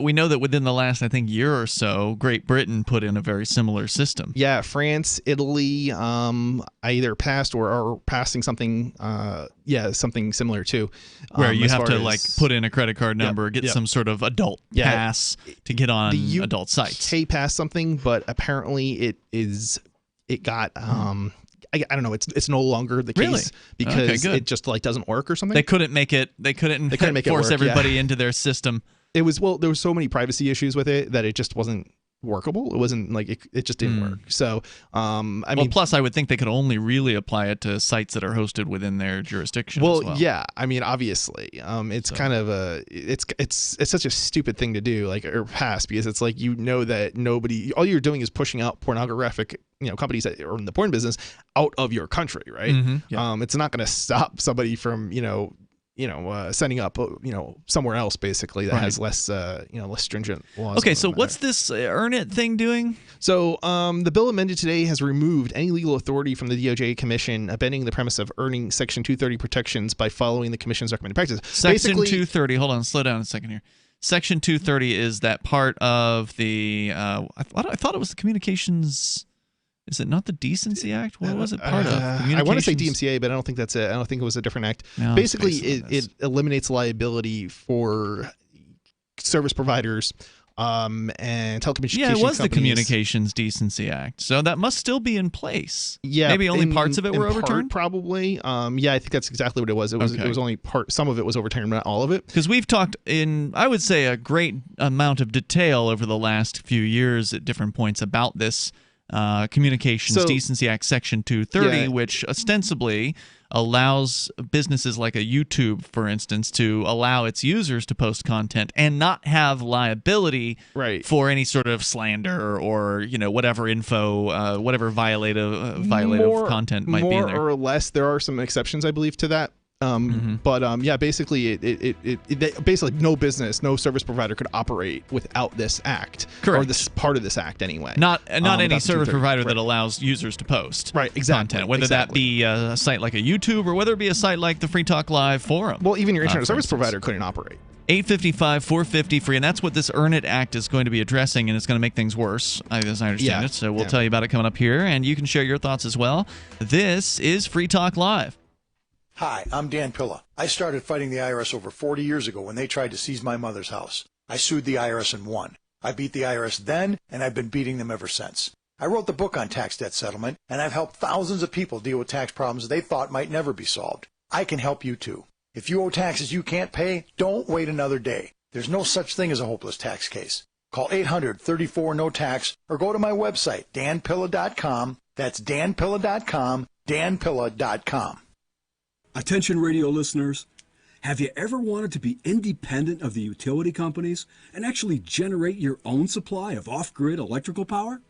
We know that within the last, I think, year or so, Great Britain put in a very similar system. Yeah, France, Italy, either passed or are passing something. Something similar too, where you have to like put in a credit card number, get some sort of adult pass to get on adult sites. UK passed something, but apparently it got I don't know. It's no longer the case because it just like doesn't work or something. They couldn't make it. They couldn't force everybody into their system. It was there was so many privacy issues with it that it just wasn't workable. It wasn't like it just didn't work. So I mean, plus I would think they could only really apply it to sites that are hosted within their jurisdiction. Well, as well. Yeah. I mean, obviously, it's kind of it's such a stupid thing to do, like or pass, because it's like that all you're doing is pushing out pornographic companies that are in the porn business out of your country, right? Mm-hmm. Yeah. It's not going to stop somebody from setting up somewhere else basically that has less less stringent laws. Okay, so what's this Earn It thing doing? So the bill amended today has removed any legal authority from the DOJ Commission, abandoning the premise of earning Section 230 protections by following the Commission's recommended practice. Section 230. Hold on, slow down a second here. Section 230 is that part of the. I thought it was the Communications. Is it not the Decency Act? What was it part of? I want to say DMCA, but I don't think that's it. I don't think it was a different act. No, basically, it eliminates liability for service providers and telecommunications Yeah, it was companies. the Communications Decency Act. So that must still be in place. Yeah, maybe only parts of it were overturned? Probably. Yeah, I think that's exactly what it was. It was only some of it was overturned, not all of it. Because we've talked in, I would say, a great amount of detail over the last few years at different points about this Communications Decency Act Section 230, which ostensibly allows businesses like a YouTube, for instance, to allow its users to post content and not have liability for any sort of slander or whatever info, whatever violative content might be in there. More or less, there are some exceptions, I believe, to that. But basically, basically no business, no service provider could operate without this act, correct, or this part of this act anyway. Not any service provider that allows users to post content, whether that be a site like a YouTube or whether it be a site like the Free Talk Live forum. Well, even your internet service provider couldn't operate. 855-450 free, and that's what this Earn It Act is going to be addressing, and it's going to make things worse, as I understand it. So we'll tell you about it coming up here, and you can share your thoughts as well. This is Free Talk Live. Hi, I'm Dan Pilla. I started fighting the IRS over 40 years ago when they tried to seize my mother's house. I sued the IRS and won. I beat the IRS then, and I've been beating them ever since. I wrote the book on tax debt settlement, and I've helped thousands of people deal with tax problems they thought might never be solved. I can help you too. If you owe taxes you can't pay, don't wait another day. There's no such thing as a hopeless tax case. Call 800-34-NO-TAX or go to my website, danpilla.com. That's danpilla.com, danpilla.com. Attention radio listeners, have you ever wanted to be independent of the utility companies and actually generate your own supply of off-grid electrical power?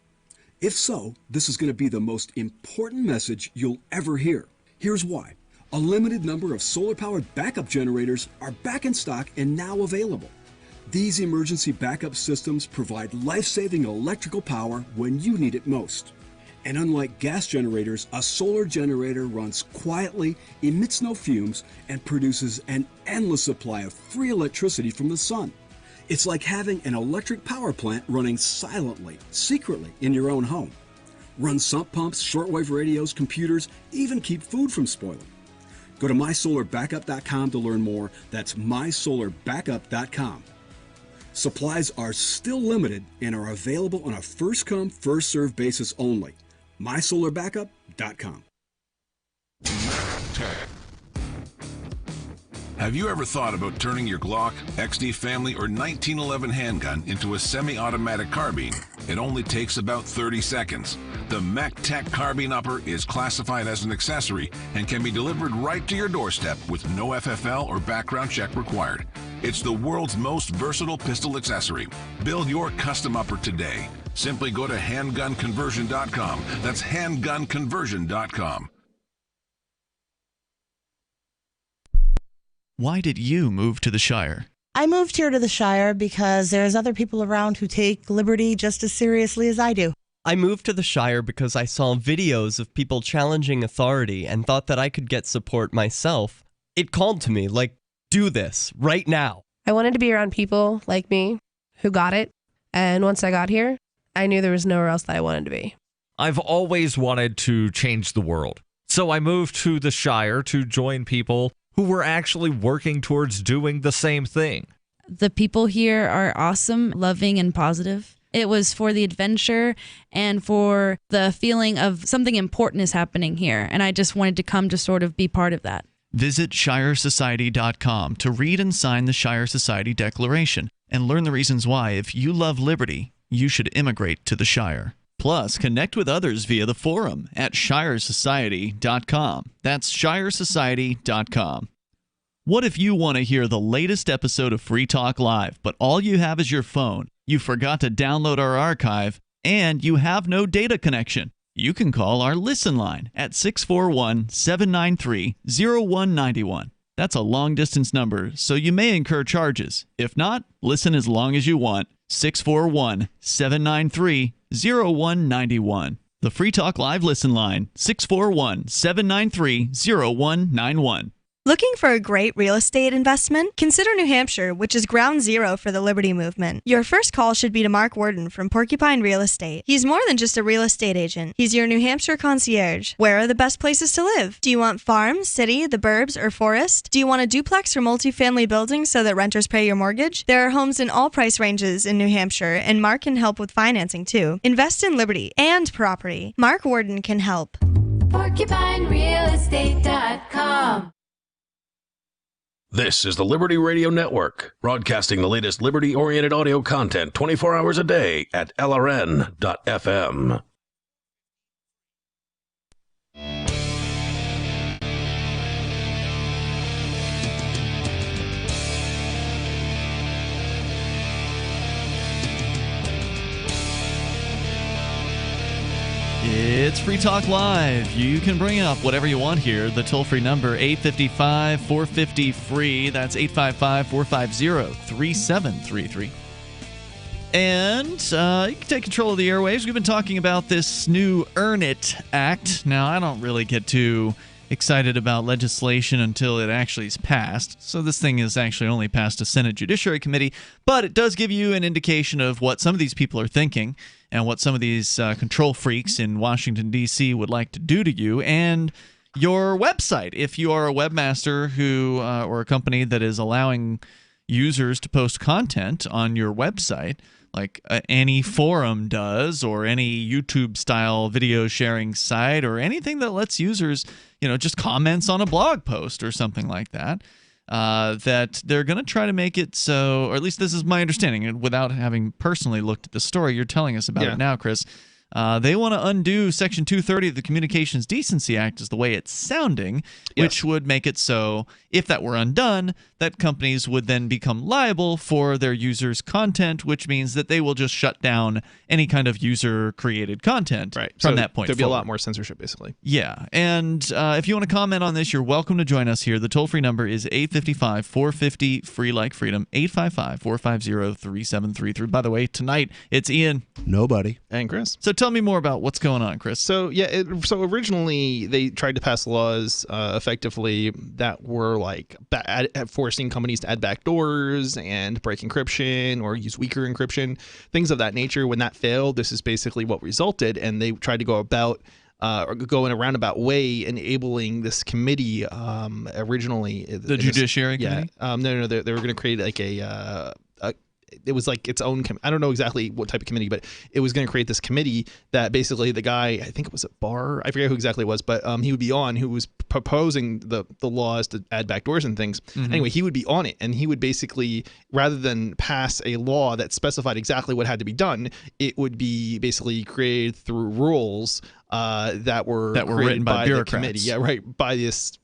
If so, this is going to be the most important message you'll ever hear. Here's why. A limited number of solar-powered backup generators are back in stock and now available. These emergency backup systems provide life-saving electrical power when you need it most. And unlike gas generators, a solar generator runs quietly, emits no fumes, and produces an endless supply of free electricity from the sun. It's like having an electric power plant running silently, secretly in your own home. Run sump pumps, shortwave radios, computers, even keep food from spoiling. Go to mysolarbackup.com to learn more. That's mysolarbackup.com. Supplies are still limited and are available on a first-come, first-served basis only. mysolarbackup.com. Have you ever thought about turning your Glock, XD Family, or 1911 handgun into a semi-automatic carbine? It only takes about 30 seconds. The MacTech Carbine Upper is classified as an accessory and can be delivered right to your doorstep with no FFL or background check required. It's the world's most versatile pistol accessory. Build your custom upper today. Simply go to handgunconversion.com. That's handgunconversion.com. Why did you move to the Shire? I moved here to the Shire because there's other people around who take liberty just as seriously as I do. I moved to the Shire because I saw videos of people challenging authority and thought that I could get support myself. It called to me, like, do this right now. I wanted to be around people like me who got it. And once I got here, I knew there was nowhere else that I wanted to be. I've always wanted to change the world. So I moved to the Shire to join people who were actually working towards doing the same thing. The people here are awesome, loving, and positive. It was for the adventure and for the feeling of something important is happening here. And I just wanted to come to sort of be part of that. Visit ShireSociety.com to read and sign the Shire Society Declaration and learn the reasons why, if you love liberty, you should immigrate to the Shire. Plus, connect with others via the forum at ShireSociety.com. That's ShireSociety.com. What if you want to hear the latest episode of Free Talk Live, but all you have is your phone, you forgot to download our archive, and you have no data connection? You can call our Listen line at 641-793-0191. That's a long-distance number, so you may incur charges. If not, listen as long as you want. 641-793-0191. The Free Talk Live Listen line, 641-793-0191. Looking for a great real estate investment? Consider New Hampshire, which is ground zero for the Liberty Movement. Your first call should be to Mark Worden from Porcupine Real Estate. He's more than just a real estate agent. He's your New Hampshire concierge. Where are the best places to live? Do you want farm, city, the burbs, or forest? Do you want a duplex or multifamily building so that renters pay your mortgage? There are homes in all price ranges in New Hampshire, and Mark can help with financing too. Invest in liberty and property. Mark Worden can help. PorcupineRealEstate.com. This is the Liberty Radio Network, broadcasting the latest liberty-oriented audio content 24 hours a day at LRN.FM. It's Free Talk Live. You can bring up whatever you want here. The toll-free number, 855-450-FREE. That's 855-450-3733. And you can take control of the airwaves. We've been talking about this new Earn It Act. Now, I don't really get too excited about legislation until it actually is passed. So this thing is actually only passed a Senate Judiciary Committee, but it does give you an indication of what some of these people are thinking and what some of these control freaks in Washington, D.C. would like to do to you and your website. If you are a webmaster who or a company that is allowing users to post content on your website, like any forum does, or any YouTube-style video sharing site, or anything that lets users, just comments on a blog post or something like that, that they're going to try to make it so, or at least this is my understanding, and without having personally looked at the story, you're telling us about it now, Chris. They want to undo Section 230 of the Communications Decency Act is the way it's sounding, which would make it so, if that were undone, that companies would then become liable for their users' content, which means that they will just shut down any kind of user-created content from that point There'd forward. be a lot more censorship, basically. Yeah, and if you want to comment on this, you're welcome to join us here. The toll-free number is 855-450-FREE like freedom, 855-450-3733. By the way, tonight, it's Ian. Nobody. And Chris. So tell me more about what's going on, Chris. So so originally they tried to pass laws effectively that were like forcing companies to add backdoors and break encryption or use weaker encryption, things of that nature. When that failed, this is basically what resulted, and they tried to go about or go in a roundabout way, enabling this committee. Originally, the Judiciary Committee. No, they were going to create like it was like its own. I don't know exactly what type of committee, but it was going to create this committee that basically the guy, I think it was a Barr, I forget who exactly it was, but he would be on, who was proposing the laws to add backdoors and things. Mm-hmm. Anyway, he would be on it, and he would basically, rather than pass a law that specified exactly what had to be done, it would be basically created through rules that were written by bureaucrats. The committee. Yeah, right. By this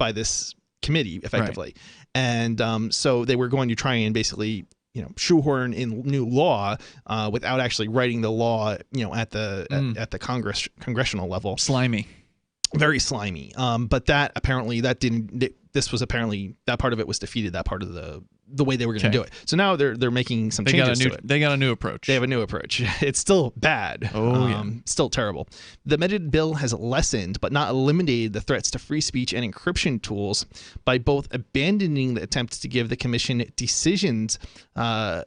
committee, effectively. Right. And so they were going to try and basically shoehorn in new law without actually writing the law, at the congressional level. Slimy. Very slimy. But that apparently that didn't this was apparently that part of it was defeated. That part of the way they were going to do it. So now they're making some changes to it. They got a new approach. They have a new approach. It's still bad. Oh, Still terrible. The amended bill has lessened but not eliminated the threats to free speech and encryption tools by both abandoning the attempt to give the commission decisions the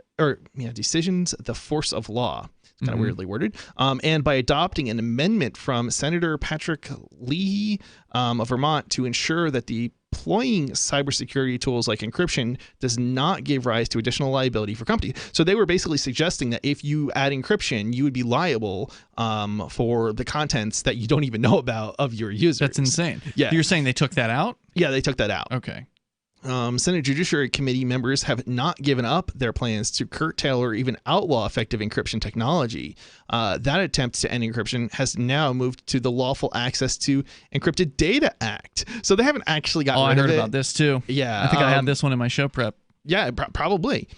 force of law. It's kind of weirdly worded. And by adopting an amendment from Senator Patrick Leahy of Vermont to ensure that deploying cybersecurity tools like encryption does not give rise to additional liability for companies. So they were basically suggesting that if you add encryption, you would be liable for the contents that you don't even know about of your users. That's insane. Yeah. You're saying they took that out? Yeah, they took that out. Okay. Senate Judiciary Committee members have not given up their plans to curtail or even outlaw effective encryption technology. That attempt to end encryption has now moved to the Lawful Access to Encrypted Data Act. So they haven't actually gotten rid of it. I heard about this too. Yeah. I think I had this one in my show prep. Yeah, probably,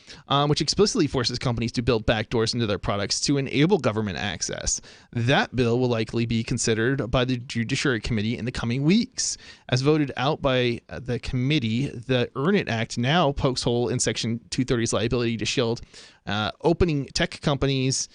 which explicitly forces companies to build backdoors into their products to enable government access. That bill will likely be considered by the Judiciary Committee in the coming weeks. As voted out by the committee, the Earn It Act now pokes hole in Section 230's liability to shield opening tech companies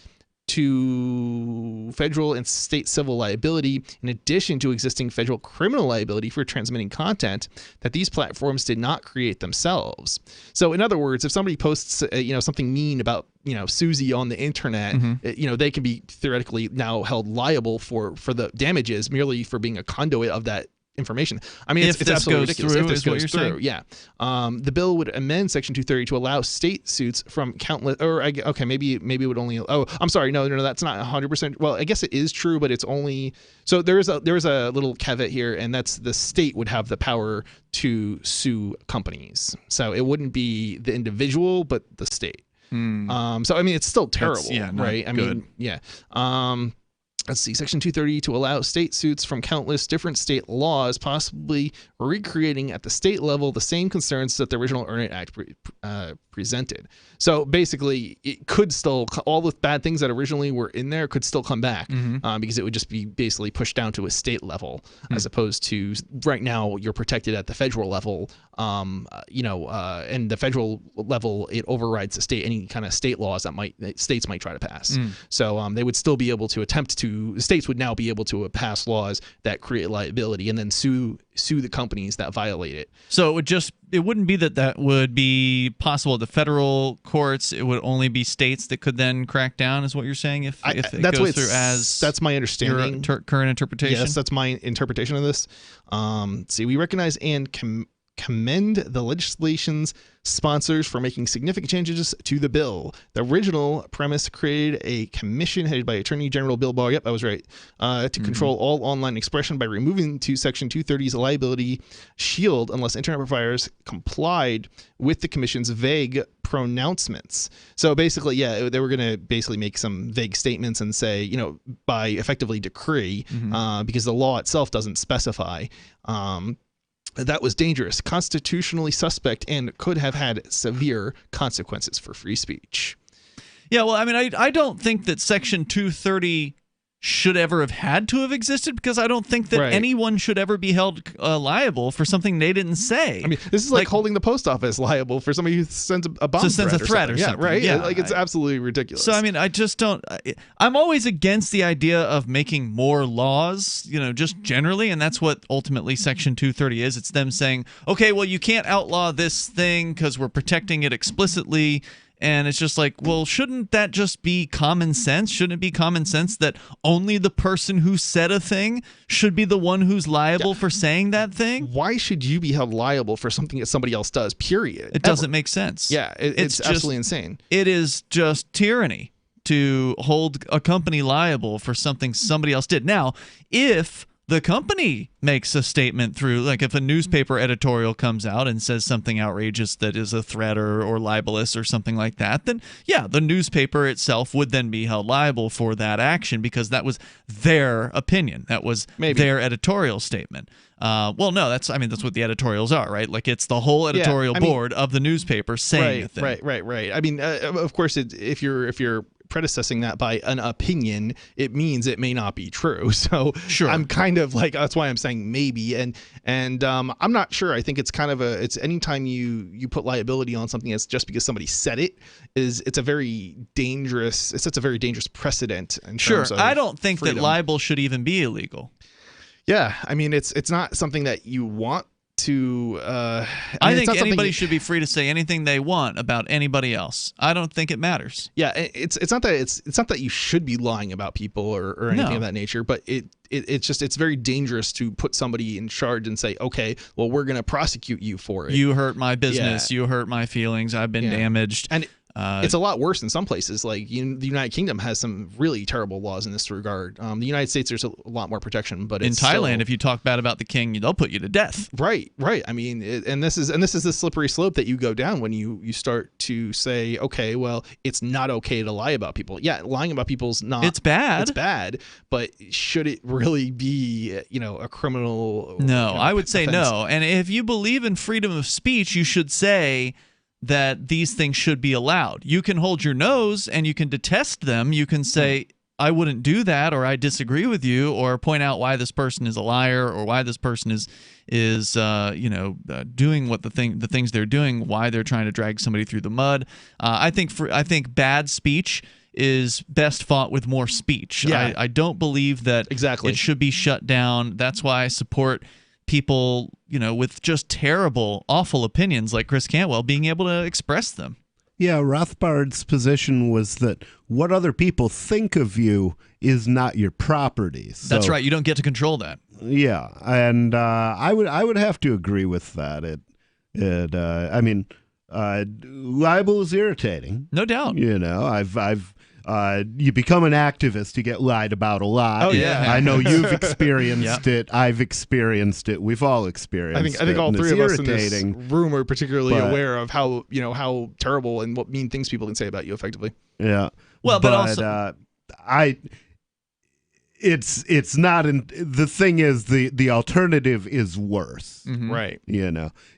to federal and state civil liability, in addition to existing federal criminal liability for transmitting content that these platforms did not create themselves. So, in other words, if somebody posts, something mean about, Susie on the internet, they can be theoretically now held liable for the damages merely for being a conduit of that information. I mean, it's absolutely ridiculous. If this goes through, yeah. The bill would amend Section 230 to allow state suits from countless, maybe it would only. Oh, I'm sorry, no, that's not 100%. Well, I guess it is true, but it's only. So there is a little caveat here, and that's the state would have the power to sue companies. So it wouldn't be the individual, but the state. So I mean, it's still terrible, right? I mean, yeah. Let's see, Section 230 to allow state suits from countless different state laws, possibly recreating at the state level the same concerns that the original Earn It Act presented. So basically, it could still, all the bad things that originally were in there could still come back because it would just be basically pushed down to a state level as opposed to right now you're protected at the federal level, and the federal level, it overrides the state, any kind of state laws that states might try to pass. So they would still be able to states would now be able to pass laws that create liability and then sue the companies that violate it. So it wouldn't be that would be possible at the federal courts. It would only be states that could then crack down, is what you're saying, if it goes through as that's my understanding. Your current interpretation? Yes, that's my interpretation of this. See, we recognize and commend the legislation's sponsors for making significant changes to the bill. The original premise created a commission headed by Attorney General Bill Barr, I was right, to control all online expression by removing Section 230's liability shield unless internet providers complied with the commission's vague pronouncements. So basically, they were going to basically make some vague statements and say, by effectively decree, because the law itself doesn't specify, that was dangerous, constitutionally suspect, and could have had severe consequences for free speech. Yeah, well, I mean, I don't think that Section 230 should ever have had to have existed, because I don't think that anyone should ever be held liable for something they didn't say. I mean, this is like holding the post office liable for somebody who sends a bomb threat or something. Yeah, right? Yeah, like it's absolutely ridiculous. So, I mean, I just don't... I'm always against the idea of making more laws, just generally, and that's what ultimately Section 230 is. It's them saying, okay, well, you can't outlaw this thing because we're protecting it explicitly. And it's just like, well, shouldn't that just be common sense? Shouldn't it be common sense that only the person who said a thing should be the one who's liable for saying that thing? Why should you be held liable for something that somebody else does, period? It doesn't make sense. Yeah, it's absolutely insane. It is just tyranny to hold a company liable for something somebody else did. Now, if the company makes a statement through, like if a newspaper editorial comes out and says something outrageous that is a threat or libelous or something like that, then yeah, the newspaper itself would then be held liable for that action because that was their opinion. That was their editorial statement. Well, no, that's what the editorials are, right? Like it's the whole editorial board of the newspaper saying a thing. Right. I mean, of course, if you're predecessing that by an opinion, it means it may not be true. So sure. I'm kind of like, that's why I'm saying maybe. And I'm not sure. I think it's kind of it's anytime you put liability on something that's just because somebody said it, it's a very dangerous, it sets a very dangerous precedent in terms of I don't think freedom. that libel should even be illegal. Yeah, I mean, it's not something that you want to. I think anybody should be free to say anything they want about anybody else. I don't think it matters. Yeah, it's not that you should be lying about people or anything of that nature, but it's very dangerous to put somebody in charge and say, okay, well, we're going to prosecute you for it. You hurt my business. You hurt my feelings. I've been damaged. And it's a lot worse in some places. Like the United Kingdom has some really terrible laws in this regard. The United States, there's a lot more protection, but in Thailand, if you talk bad about the king, they'll put you to death. Right. I mean, and this is the slippery slope that you go down when you start to say, okay, well, it's not okay to lie about people. Yeah, lying about people's not. It's bad. It's bad, but should it really be, a criminal? No, I would say no. And if you believe in freedom of speech, you should say that these things should be allowed. You can hold your nose and you can detest them. You can say, I wouldn't do that, or I disagree with you, or point out why this person is a liar, or why this person is doing what the things they're doing, why they're trying to drag somebody through the mud. I think bad speech is best fought with more speech. Yeah. I don't believe that it should be shut down. That's why I support people, with just terrible, awful opinions like Chris Cantwell being able to express them. Yeah, Rothbard's position was that what other people think of you is not your property. So, that's right. You don't get to control that. Yeah, and I would have to agree with that. Libel is irritating. No doubt. You become an activist, you get lied about a lot. Oh yeah, I know you've experienced it. I've experienced it. We've all experienced it. I think all three of us in this irritating. room are particularly aware of how terrible and what mean things people can say about you effectively. Yeah. Well, but also it's not the thing is the alternative is worse. Mm-hmm. Right.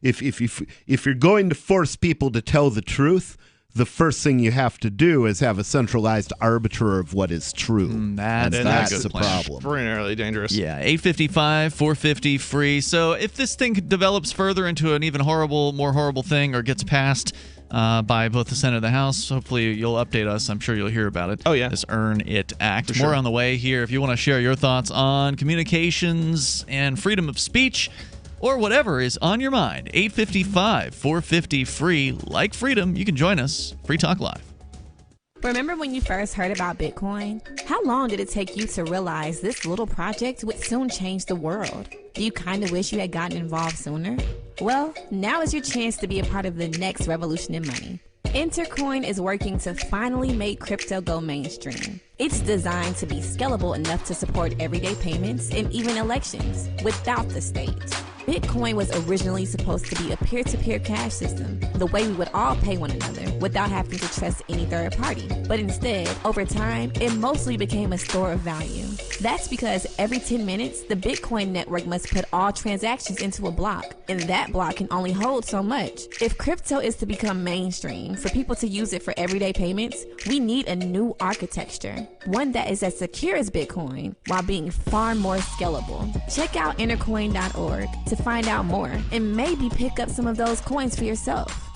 If you're going to force people to tell the truth, the first thing you have to do is have a centralized arbiter of what is true. That's a problem. Extraordinarily dangerous. Yeah, 855-450 free. So if this thing develops further into an even more horrible thing, or gets passed by both the Senate and the House, hopefully you'll update us. I'm sure you'll hear about it. Oh, yeah. This Earn It Act. For More sure. on the way here. If you want to share your thoughts on communications and freedom of speech, or whatever is on your mind, 855-450 free. Like freedom, you can join us. Free Talk Live. Remember when you first heard about Bitcoin? How long did it take you to realize this little project would soon change the world? Do you kind of wish you had gotten involved sooner? Well, now is your chance to be a part of the next revolution in money. Intercoin is working to finally make crypto go mainstream. It's designed to be scalable enough to support everyday payments and even elections without the state. Bitcoin was originally supposed to be a peer-to-peer cash system, the way we would all pay one another without having to trust any third party. But instead, over time, it mostly became a store of value. That's because every 10 minutes, the Bitcoin network must put all transactions into a block, and that block can only hold so much. If crypto is to become mainstream, for people to use it for everyday payments, we need a new architecture, one that is as secure as Bitcoin while being far more scalable. Check out intercoin.org to find out more and maybe pick up some of those coins for yourself.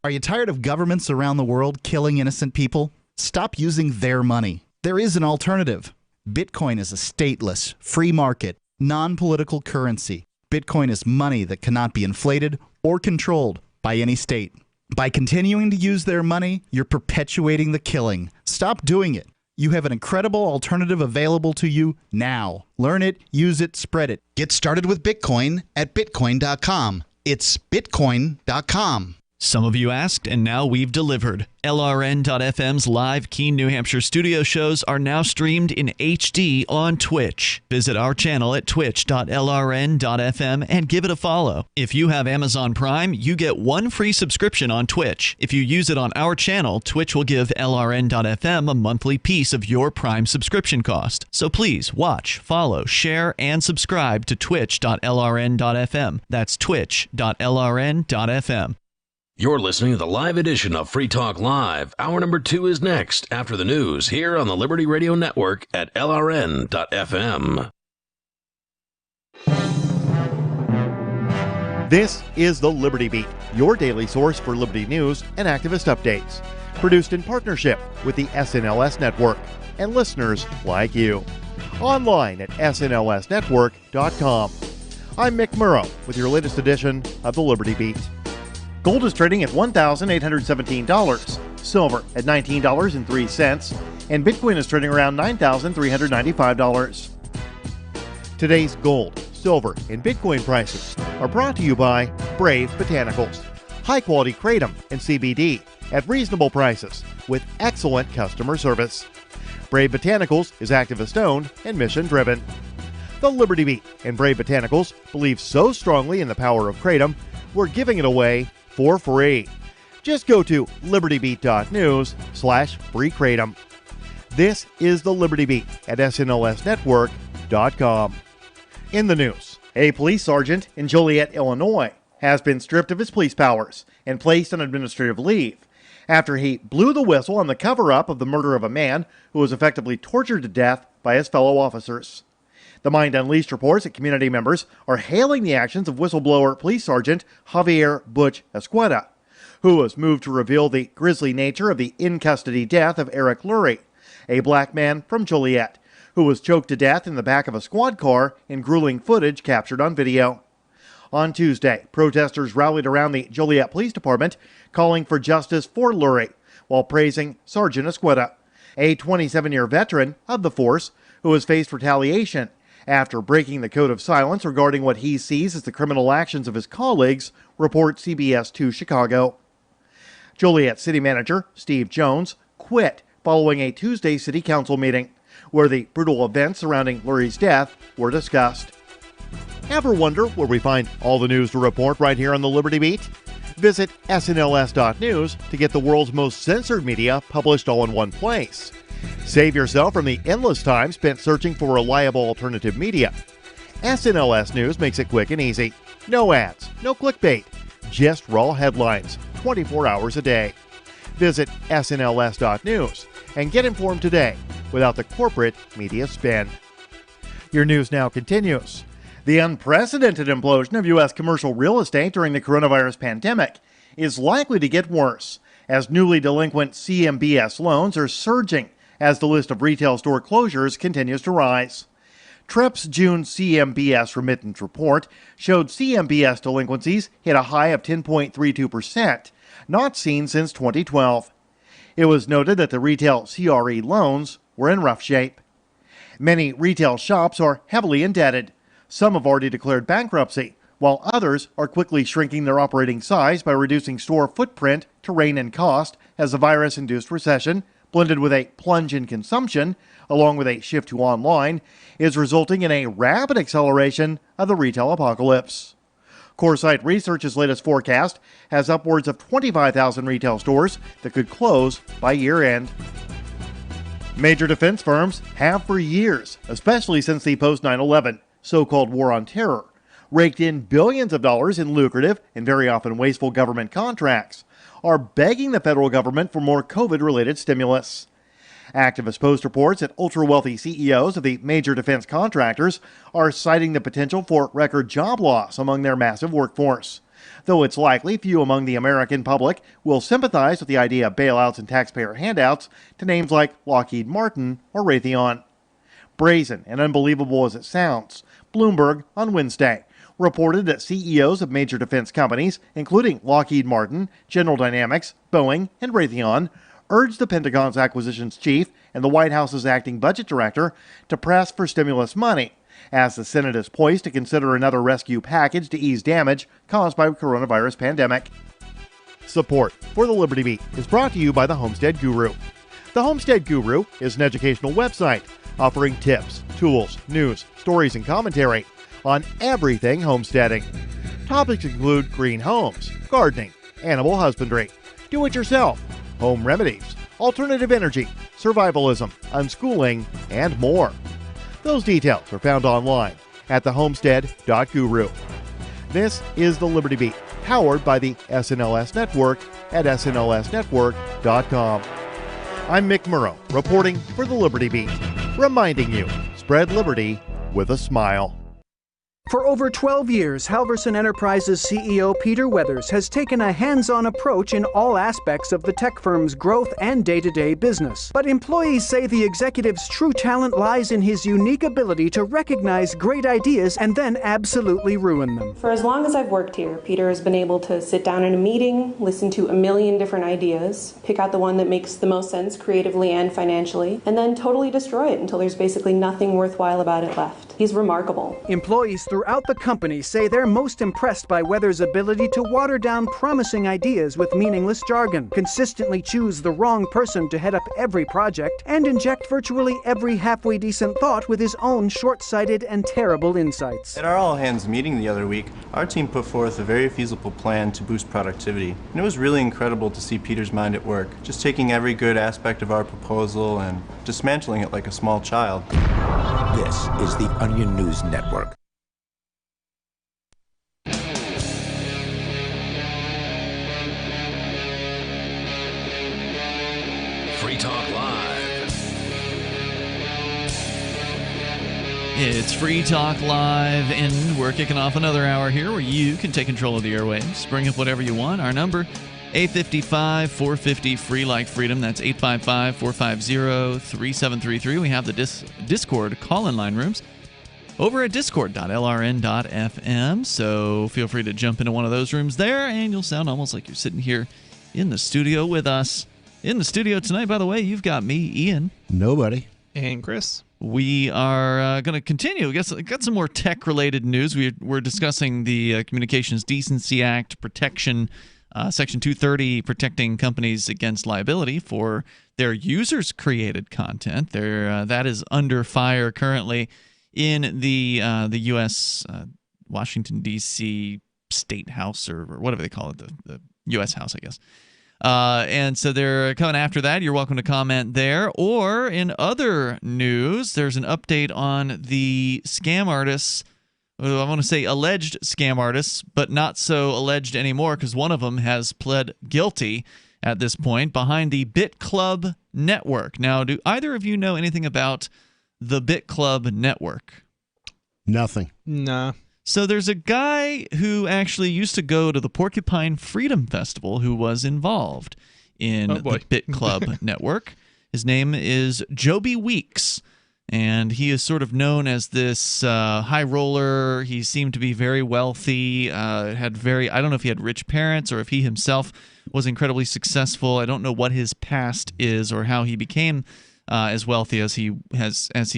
Are you tired of governments around the world killing innocent people? Stop using their money. There is an alternative. Bitcoin is a stateless, free market, non-political currency. Bitcoin is money that cannot be inflated or controlled by any state. By continuing to use their money, you're perpetuating the killing. Stop doing it. You have an incredible alternative available to you now. Learn it, use it, spread it. Get started with Bitcoin at Bitcoin.com. It's Bitcoin.com. Some of you asked, and now we've delivered. LRN.FM's live Keene, New Hampshire studio shows are now streamed in HD on Twitch. Visit our channel at twitch.lrn.fm and give it a follow. If you have Amazon Prime, you get one free subscription on Twitch. If you use it on our channel, Twitch will give LRN.FM a monthly piece of your Prime subscription cost. So please watch, follow, share, and subscribe to twitch.lrn.fm. That's twitch.lrn.fm. You're listening to the live edition of Free Talk Live. Hour number 2 is next after the news here on the Liberty Radio Network at LRN.FM. This is the Liberty Beat, your daily source for liberty news and activist updates. Produced in partnership with the SNLS Network and listeners like you. Online at snlsnetwork.com. I'm Mick Murrow with your latest edition of the Liberty Beat. Gold is trading at $1,817, silver at $19.03, and Bitcoin is trading around $9,395. Today's gold, silver, and Bitcoin prices are brought to you by Brave Botanicals, high-quality kratom and CBD at reasonable prices with excellent customer service. Brave Botanicals is activist-owned and mission-driven. The Liberty Beat and Brave Botanicals believe so strongly in the power of kratom, we're giving it away for free. Just go to libertybeat.news/free kratom. This is the Liberty Beat at snlsnetwork.com. In the news, a police sergeant in Joliet, Illinois, has been stripped of his police powers and placed on administrative leave after he blew the whistle on the cover-up of the murder of a man who was effectively tortured to death by his fellow officers. The Mind Unleashed reports that community members are hailing the actions of whistleblower police sergeant Javier Butch Escueda, who was moved to reveal the grisly nature of the in-custody death of Eric Lurie, a black man from Joliet, who was choked to death in the back of a squad car in grueling footage captured on video. On Tuesday, protesters rallied around the Joliet Police Department, calling for justice for Lurie, while praising Sergeant Escueda, a 27-year veteran of the force who has faced retaliation after breaking the code of silence regarding what he sees as the criminal actions of his colleagues, reports CBS 2 Chicago. Joliet City Manager Steve Jones quit following a Tuesday City Council meeting, where the brutal events surrounding Lurie's death were discussed. Ever wonder where we find all the news to report right here on the Liberty Beat? Visit snls.news to get the world's most censored media published all in one place. Save yourself from the endless time spent searching for reliable alternative media. SNLS News makes it quick and easy. No ads, no clickbait, just raw headlines, 24 hours a day. Visit snls.news and get informed today without the corporate media spin. Your news now continues. The unprecedented implosion of U.S. commercial real estate during the coronavirus pandemic is likely to get worse, as newly delinquent CMBS loans are surging as the list of retail store closures continues to rise. TREP's June CMBS remittance report showed CMBS delinquencies hit a high of 10.32%, not seen since 2012. It was noted that the retail CRE loans were in rough shape. Many retail shops are heavily indebted. Some have already declared bankruptcy, while others are quickly shrinking their operating size by reducing store footprint to rein in cost as the virus-induced recession, blended with a plunge in consumption, along with a shift to online, is resulting in a rapid acceleration of the retail apocalypse. Coresight Research's latest forecast has upwards of 25,000 retail stores that could close by year-end. Major defense firms have for years, especially since the post-9/11 so-called war on terror, raked in billions of dollars in lucrative and very often wasteful government contracts, are begging the federal government for more COVID-related stimulus. Activist Post reports that ultra-wealthy CEOs of the major defense contractors are citing the potential for record job loss among their massive workforce, though it's likely few among the American public will sympathize with the idea of bailouts and taxpayer handouts to names like Lockheed Martin or Raytheon. Brazen and unbelievable as it sounds, Bloomberg on Wednesday reported that CEOs of major defense companies, including Lockheed Martin, General Dynamics, Boeing, and Raytheon, urged the Pentagon's acquisitions chief and the White House's acting budget director to press for stimulus money, as the Senate is poised to consider another rescue package to ease damage caused by the coronavirus pandemic. Support for the Liberty Beat is brought to you by the Homestead Guru. The Homestead Guru is an educational website offering tips, tools, news, stories, and commentary on everything homesteading. Topics include green homes, gardening, animal husbandry, do-it-yourself, home remedies, alternative energy, survivalism, unschooling, and more. Those details are found online at thehomestead.guru. This is the Liberty Beat, powered by the SNLS Network at snlsnetwork.com. I'm Mick Murrow, reporting for the Liberty Beat, reminding you, spread liberty with a smile. For over 12 years, Halverson Enterprises CEO Peter Weathers has taken a hands-on approach in all aspects of the tech firm's growth and day-to-day business. But employees say the executive's true talent lies in his unique ability to recognize great ideas and then absolutely ruin them. For as long as I've worked here, Peter has been able to sit down in a meeting, listen to a million different ideas, pick out the one that makes the most sense creatively and financially, and then totally destroy it until there's basically nothing worthwhile about it left. He's remarkable. Employees throughout the company say they're most impressed by Weathers' ability to water down promising ideas with meaningless jargon, consistently choose the wrong person to head up every project, and inject virtually every halfway decent thought with his own short-sighted and terrible insights. At our all-hands meeting the other week, our team put forth a very feasible plan to boost productivity. And it was really incredible to see Peter's mind at work, just taking every good aspect of our proposal and dismantling it like a small child. This is the Onion News Network. Free Talk Live. It's Free Talk Live, and we're kicking off another hour here where you can take control of the airwaves. Bring up whatever you want. Our number, 855-450 free like freedom. That's 855-450-3733. We have the Discord call-in line rooms over at discord.lrn.fm. So feel free to jump into one of those rooms there, and you'll sound almost like you're sitting here in the studio with us. In the studio tonight, by the way, you've got me, Ian. Nobody. And Chris. We are going to continue. Got some more tech-related news. We're discussing the Communications Decency Act protection, Section 230, protecting companies against liability for their users-created content. That is under fire currently in the U.S. Washington, D.C. State House, or whatever they call it, the U.S. House, I guess. And so they're coming after that. You're welcome to comment there. Or in other news, there's an update on the scam artists. I want to say alleged scam artists, but not so alleged anymore because one of them has pled guilty at this point behind the BitClub network. Now, do either of you know anything about the BitClub network? Nothing. Nah. So there's a guy who actually used to go to the Porcupine Freedom Festival who was involved in the BitClub network. His name is Joby Weeks, and he is sort of known as this high roller. He seemed to be very wealthy, I don't know if he had rich parents or if he himself was incredibly successful. I don't know what his past is or how he became as wealthy as he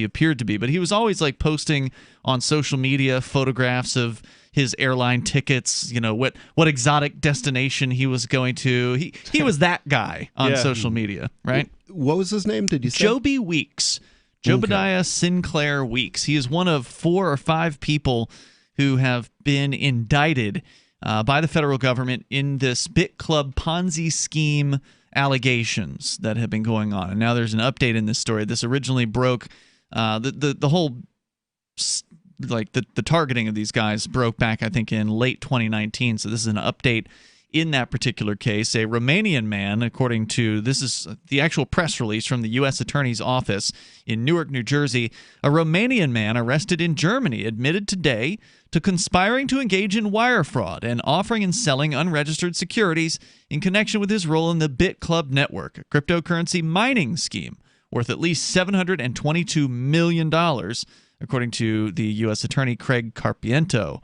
appeared to be, but he was always like posting on social media photographs of his airline tickets, what exotic destination he was going to. He was that guy on social media, right? What was his name? Did you say? Joby Weeks. Jobadiah Sinclair Weeks. He is one of 4 or 5 people who have been indicted by the federal government in this BitClub Ponzi scheme allegations that have been going on. And now there's an update in this story. This originally broke the whole the targeting of these guys broke back, I think, in late 2019. So this is an update in that particular case. A Romanian man, according to this is the actual press release from the U.S. Attorney's Office in Newark, New Jersey, a Romanian man arrested in Germany admitted today to conspiring to engage in wire fraud and offering and selling unregistered securities in connection with his role in the BitClub network, a cryptocurrency mining scheme worth at least $722 million, according to the U.S. Attorney Craig Carpenito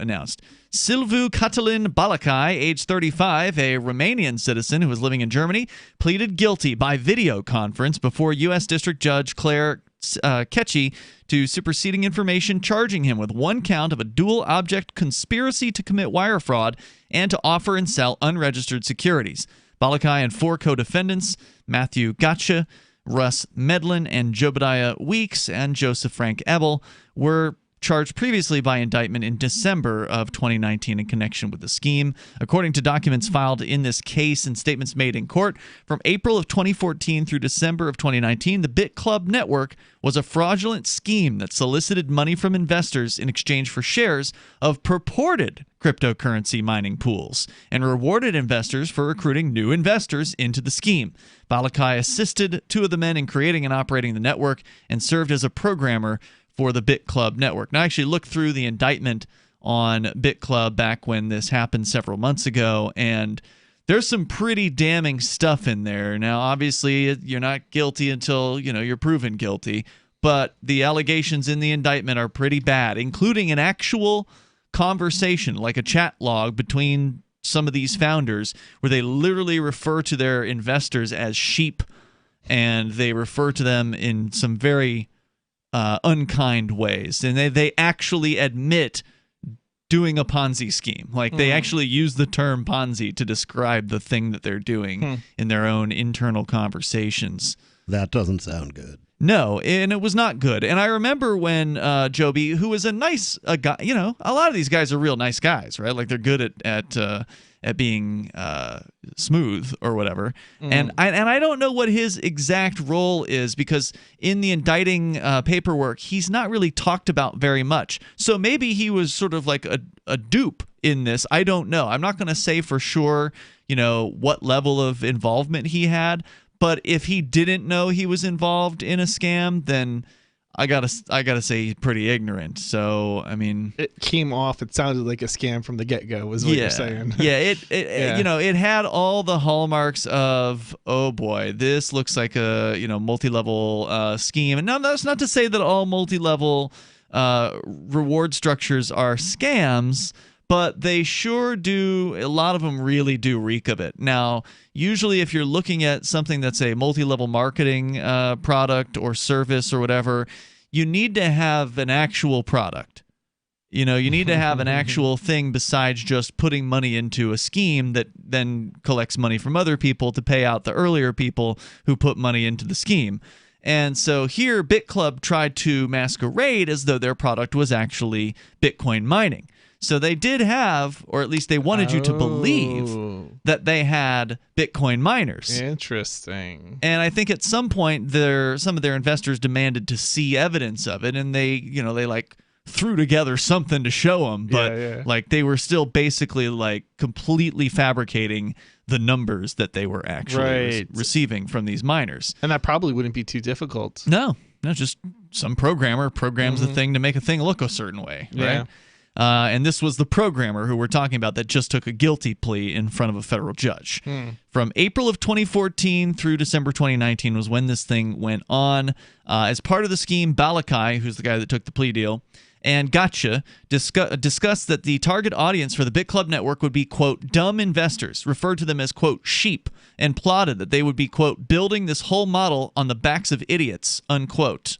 announced. Silviu Cătălin Balakai, age 35, a Romanian citizen who was living in Germany, pleaded guilty by video conference before U.S. District Judge Claire Ketchy to superseding information charging him with 1 count of a dual-object conspiracy to commit wire fraud and to offer and sell unregistered securities. Balakai and 4 co-defendants, Matthew Gotcha, Russ Medlin, and Jobadiah Weeks, and Joseph Frank Ebel, were charged previously by indictment in December of 2019 in connection with the scheme. According to documents filed in this case and statements made in court, from April of 2014 through December of 2019, the BitClub network was a fraudulent scheme that solicited money from investors in exchange for shares of purported cryptocurrency mining pools and rewarded investors for recruiting new investors into the scheme. Balakai assisted two of the men in creating and operating the network and served as a programmer for the BitClub network. Now, I actually looked through the indictment on BitClub back when this happened several months ago, and there's some pretty damning stuff in there. Now, obviously, you're not guilty until, you're proven guilty, but the allegations in the indictment are pretty bad, including an actual conversation, like a chat log between some of these founders, where they literally refer to their investors as sheep, and they refer to them in some very unkind ways, and they actually admit doing a Ponzi scheme. Like, they actually use the term Ponzi to describe the thing that they're doing in their own internal conversations. That doesn't sound good. No, and it was not good. And I remember when Joby, who was a nice guy, a lot of these guys are real nice guys, right? Like, they're good at being smooth or whatever. And I don't know what his exact role is, because in the indicting paperwork, he's not really talked about very much. So maybe he was sort of like a dupe in this. I don't know. I'm not going to say for sure, what level of involvement he had. But if he didn't know he was involved in a scam, then I gotta say he's pretty ignorant. So, I mean, it came off. It sounded like a scam from the get-go, is what you're saying. Yeah, it had all the hallmarks of, oh boy, this looks like a multi-level scheme. And now that's not to say that all multi-level reward structures are scams, but they sure do. A lot of them really do reek of it. Now, usually if you're looking at something that's a multi-level marketing product or service or whatever, you need to have an actual product. You need to have an actual thing besides just putting money into a scheme that then collects money from other people to pay out the earlier people who put money into the scheme. And so here, BitClub tried to masquerade as though their product was actually Bitcoin mining. So they did have, or at least they wanted you to believe that they had Bitcoin miners. Interesting. And I think at some point some of their investors demanded to see evidence of it, and they threw together something to show them, but like they were still basically like completely fabricating the numbers that they were actually receiving from these miners. And that probably wouldn't be too difficult. No, just some programmer programs the thing to make a thing look a certain way, right? Yeah. And this was the programmer who we're talking about that just took a guilty plea in front of a federal judge. From April of 2014 through December 2019 was when this thing went on. As part of the scheme, Balakai, who's the guy that took the plea deal, and Gotcha discussed that the target audience for the BitClub network would be, quote, dumb investors, referred to them as, quote, sheep, and plotted that they would be, quote, building this whole model on the backs of idiots, unquote.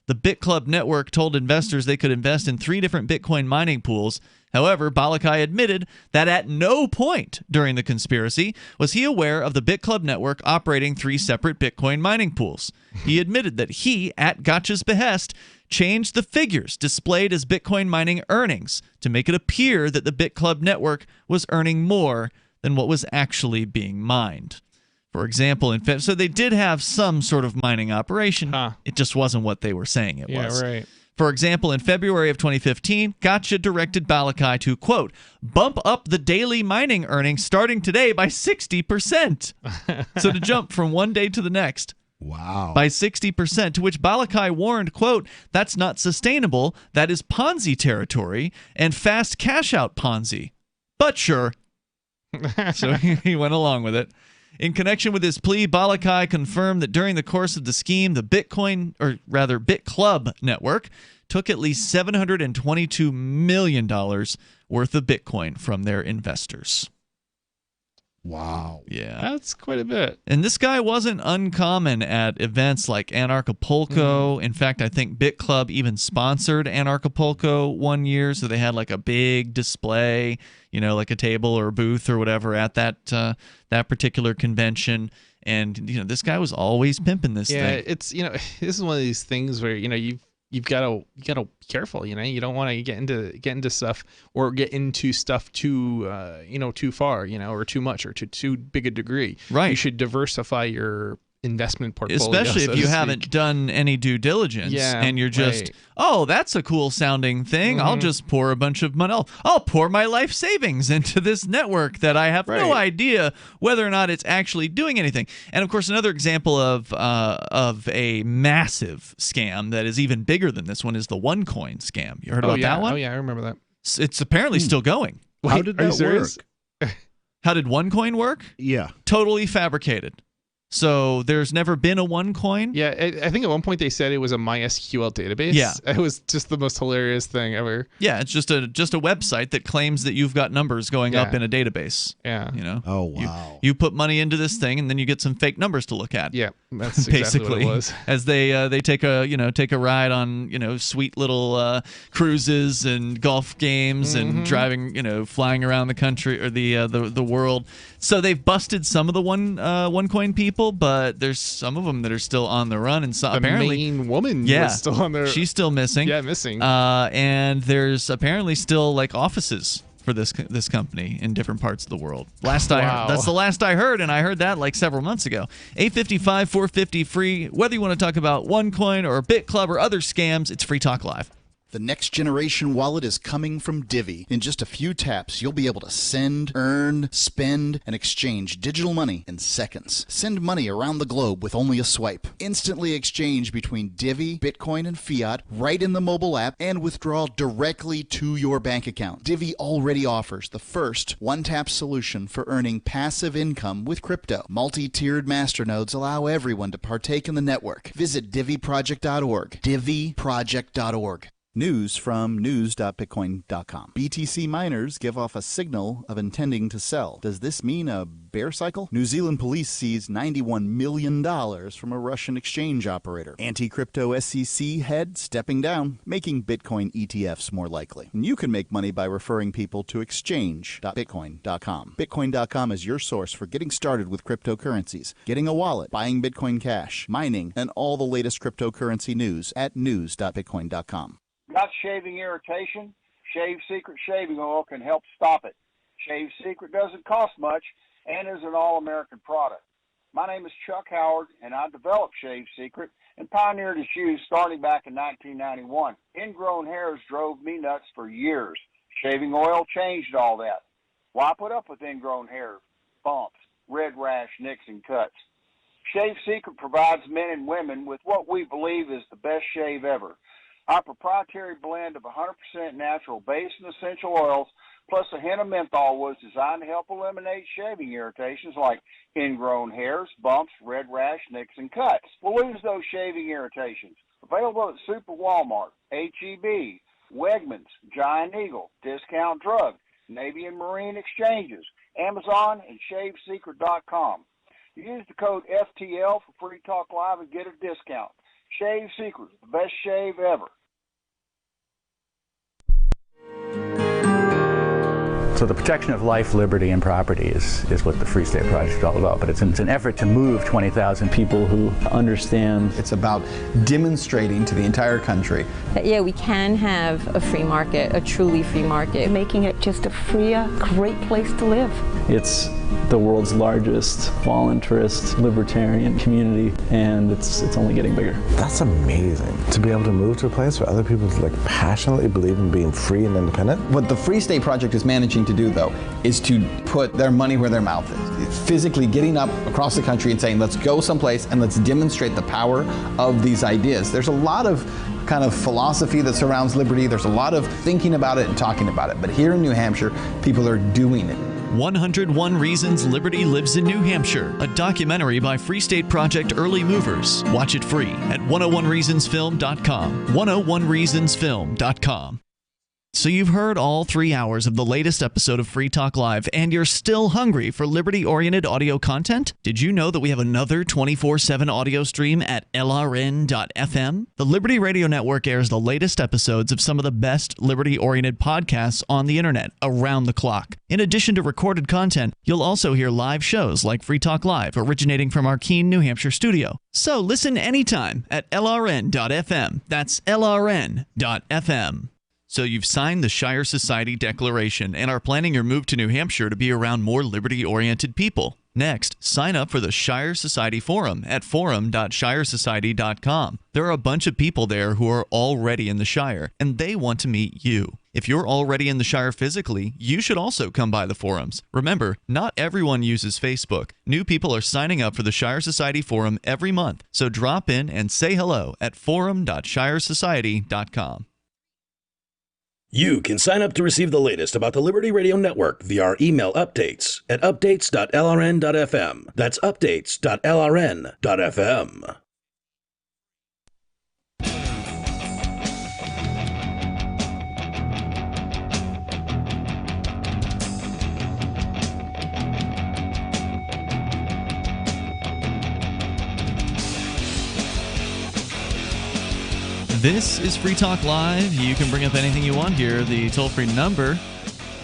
The BitClub network told investors they could invest in 3 different Bitcoin mining pools. However, Balakai admitted that at no point during the conspiracy was he aware of the BitClub network operating 3 separate Bitcoin mining pools. He admitted that he, at Gotcha's behest, changed the figures displayed as Bitcoin mining earnings to make it appear that the BitClub network was earning more than what was actually being mined. For example, so they did have some sort of mining operation. It just wasn't what they were saying it was. Yeah, right. For example, in February of 2015, Gotcha directed Balakai to, quote, bump up the daily mining earnings starting today by 60%. So to jump from one day to the next. Wow. By 60%, to which Balakai warned, quote, that's not sustainable. That is Ponzi territory and fast cash out Ponzi. But sure. So he went along with it. In connection with his plea, Balakai confirmed that during the course of the scheme, the BitClub network took at least $722 million worth of Bitcoin from their investors. Wow. Yeah. That's quite a bit. And this guy wasn't uncommon at events like Anarchapulco. In fact, I think BitClub even sponsored Anarchapulco one year, so they had like a big display, like a table or a booth or whatever at that particular convention. And this guy was always pimping this thing. Yeah, it's this is one of these things where you've you've got to be careful. You don't want to get into stuff or get into stuff too too far, or too much or to too big a degree. Right. You should diversify your investment portfolio, especially if you haven't done any due diligence and you're just, oh, that's a cool sounding thing. I'll just pour a bunch of money. I'll pour my life savings into this network that I have no idea whether or not it's actually doing anything. And of course, another example of a massive scam that is even bigger than this one is the OneCoin scam. You heard about that one? Oh yeah, I remember that. It's apparently still going. How did that work? How did OneCoin work? Yeah. Totally fabricated. So there's never been a OneCoin? Yeah, I think at one point they said it was a MySQL database. Yeah. It was just the most hilarious thing ever. Yeah, it's just a website that claims that you've got numbers going up in a database. Yeah. Oh, wow. You put money into this thing and then you get some fake numbers to look at. Yeah, that's basically exactly what it was. As they take a ride on, sweet little cruises and golf games and driving, flying around the country or the world. So they've busted some of the OneCoin people, but there's some of them that are still on the run, and so the apparently main woman was still on there. She's still missing. Yeah, missing. And there's apparently still like offices for this company in different parts of the world. That's the last I heard, and I heard that like several months ago. 855-450 free. Whether you want to talk about OneCoin or BitClub or other scams, it's Free Talk Live. The next generation wallet is coming from Divvy. In just a few taps, you'll be able to send, earn, spend, and exchange digital money in seconds. Send money around the globe with only a swipe. Instantly exchange between Divvy, Bitcoin, and fiat right in the mobile app and withdraw directly to your bank account. Divvy already offers the first one-tap solution for earning passive income with crypto. Multi-tiered masternodes allow everyone to partake in the network. Visit DivvyProject.org. DivvyProject.org. News from news.bitcoin.com. BTC miners give off a signal of intending to sell. Does this mean a bear cycle? New Zealand police seize $91 million from a Russian exchange operator. Anti-crypto SEC head stepping down, making Bitcoin ETFs more likely. And you can make money by referring people to exchange.bitcoin.com. Bitcoin.com is your source for getting started with cryptocurrencies, getting a wallet, buying Bitcoin Cash, mining, and all the latest cryptocurrency news at news.bitcoin.com. Got shaving irritation? Shave Secret shaving oil can help stop it. Shave Secret doesn't cost much and is an all-American product. My name is Chuck Howard, and I developed Shave Secret and pioneered its use starting back in 1991. Ingrown hairs drove me nuts for years. Shaving oil changed all that. Why put up with ingrown hair, bumps, red rash, nicks, and cuts? Shave Secret provides men and women with what we believe is the best shave ever. Our proprietary blend of 100% natural base and essential oils, plus a hint of menthol, was designed to help eliminate shaving irritations like ingrown hairs, bumps, red rash, nicks, and cuts. We'll lose those shaving irritations. Available at Super Walmart, H-E-B, Wegmans, Giant Eagle, Discount Drug, Navy and Marine Exchanges, Amazon, and ShaveSecret.com. Use the code FTL for Free Talk Live and get a discount. Shave Secret, the best shave ever. So the protection of life, liberty, and property is what the Free State Project is all about. But it's an effort to move 20,000 people who understand. It's about demonstrating to the entire country that, yeah, we can have a free market, a truly free market, making it just a freer, great place to live. It's the world's largest voluntarist libertarian community, and it's only getting bigger. That's amazing, to be able to move to a place where other people passionately believe in being free and independent. What the Free State Project is managing to do, though, is to put their money where their mouth is. It's physically getting up across the country and saying, let's go someplace and let's demonstrate the power of these ideas. There's a lot of kind of philosophy that surrounds liberty. There's a lot of thinking about it and talking about it. But here in New Hampshire, people are doing it. 101 Reasons Liberty Lives in New Hampshire, a documentary by Free State Project early movers. Watch it free at 101reasonsfilm.com. 101reasonsfilm.com. So you've heard all 3 hours of the latest episode of Free Talk Live, and you're still hungry for liberty-oriented audio content? Did you know that we have another 24/7 audio stream at LRN.FM? The Liberty Radio Network airs the latest episodes of some of the best liberty-oriented podcasts on the internet around the clock. In addition to recorded content, you'll also hear live shows like Free Talk Live, originating from our Keene, New Hampshire studio. So listen anytime at LRN.FM. That's LRN.FM. So you've signed the Shire Society Declaration and are planning your move to New Hampshire to be around more liberty-oriented people. Next, sign up for the Shire Society Forum at forum.shiresociety.com. There are a bunch of people there who are already in the Shire, and they want to meet you. If you're already in the Shire physically, you should also come by the forums. Remember, not everyone uses Facebook. New people are signing up for the Shire Society Forum every month, so drop in and say hello at forum.shiresociety.com. You can sign up to receive the latest about the Liberty Radio Network via our email updates at updates.lrn.fm. That's updates.lrn.fm. This is Free Talk Live. You can bring up anything you want here. The toll-free number,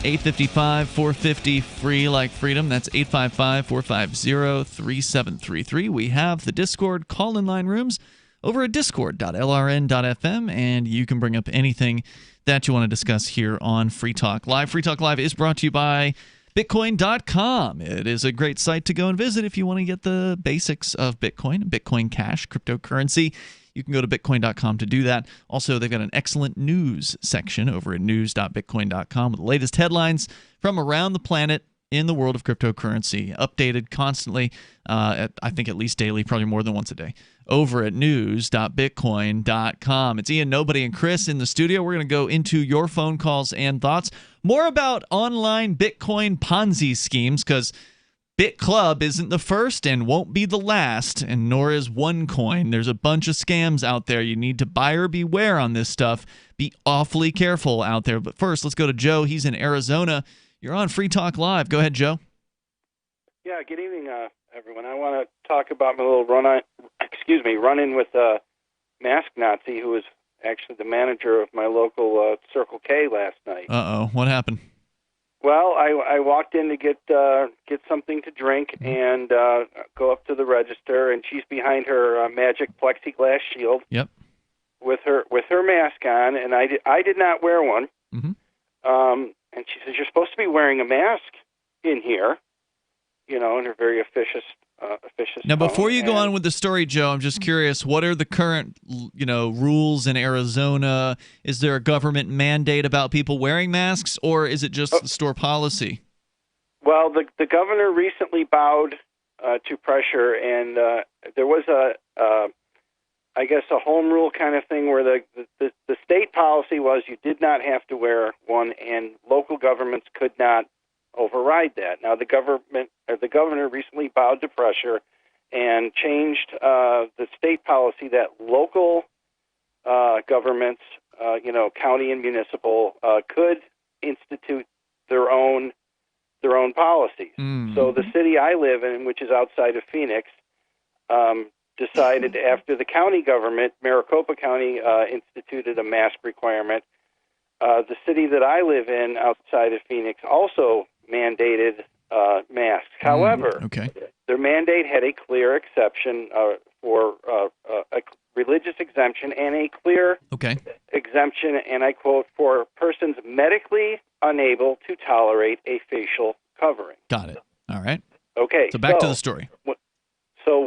855-450-FREE like freedom. That's 855-450-3733. We have the Discord call-in line rooms over at discord.lrn.fm, and you can bring up anything that you want to discuss here on Free Talk Live. Free Talk Live is brought to you by Bitcoin.com. It is a great site to go and visit if you want to get the basics of Bitcoin, Bitcoin Cash, cryptocurrency. You can go to Bitcoin.com to do that. Also, they've got an excellent news section over at news.bitcoin.com with the latest headlines from around the planet in the world of cryptocurrency, updated constantly, I think at least daily, probably more than once a day, over at news.bitcoin.com. It's Ian, Nobody, and Chris in the studio. We're going to go into your phone calls and thoughts, more about online Bitcoin Ponzi schemes, because BitClub isn't the first and won't be the last, and nor is OneCoin. There's a bunch of scams out there. You need to buyer beware on this stuff. Be awfully careful out there. But first, let's go to Joe. He's in Arizona. You're on Free Talk Live. Go ahead, Joe. Yeah, good evening, everyone. I want to talk about my little run-in with Mask Nazi, who was actually the manager of my local Circle K last night. Uh-oh. What happened? Well, I walked in to get something to drink and go up to the register, and she's behind her magic plexiglass shield. Yep. With her mask on, and I did not wear one. Mm-hmm. And she says, "You're supposed to be wearing a mask in here," in her very officious Now, before you go and on with the story, Joe, I'm just curious, what are the current, rules in Arizona? Is there a government mandate about people wearing masks, or is it just the store policy? Well, the governor recently bowed to pressure, and there was a home rule kind of thing where the state policy was you did not have to wear one, and local governments could not override that. Now, the governor recently bowed to pressure and changed the state policy that local governments, county and municipal, could institute their own policies. Mm. So the city I live in, which is outside of Phoenix, decided after the county government, Maricopa County, instituted a mask requirement. The city that I live in outside of Phoenix also mandated masks. However, their mandate had a clear exception for a religious exemption and a clear exemption, and I quote, for persons medically unable to tolerate a facial covering. Got it. All right. Okay. So back to the story. So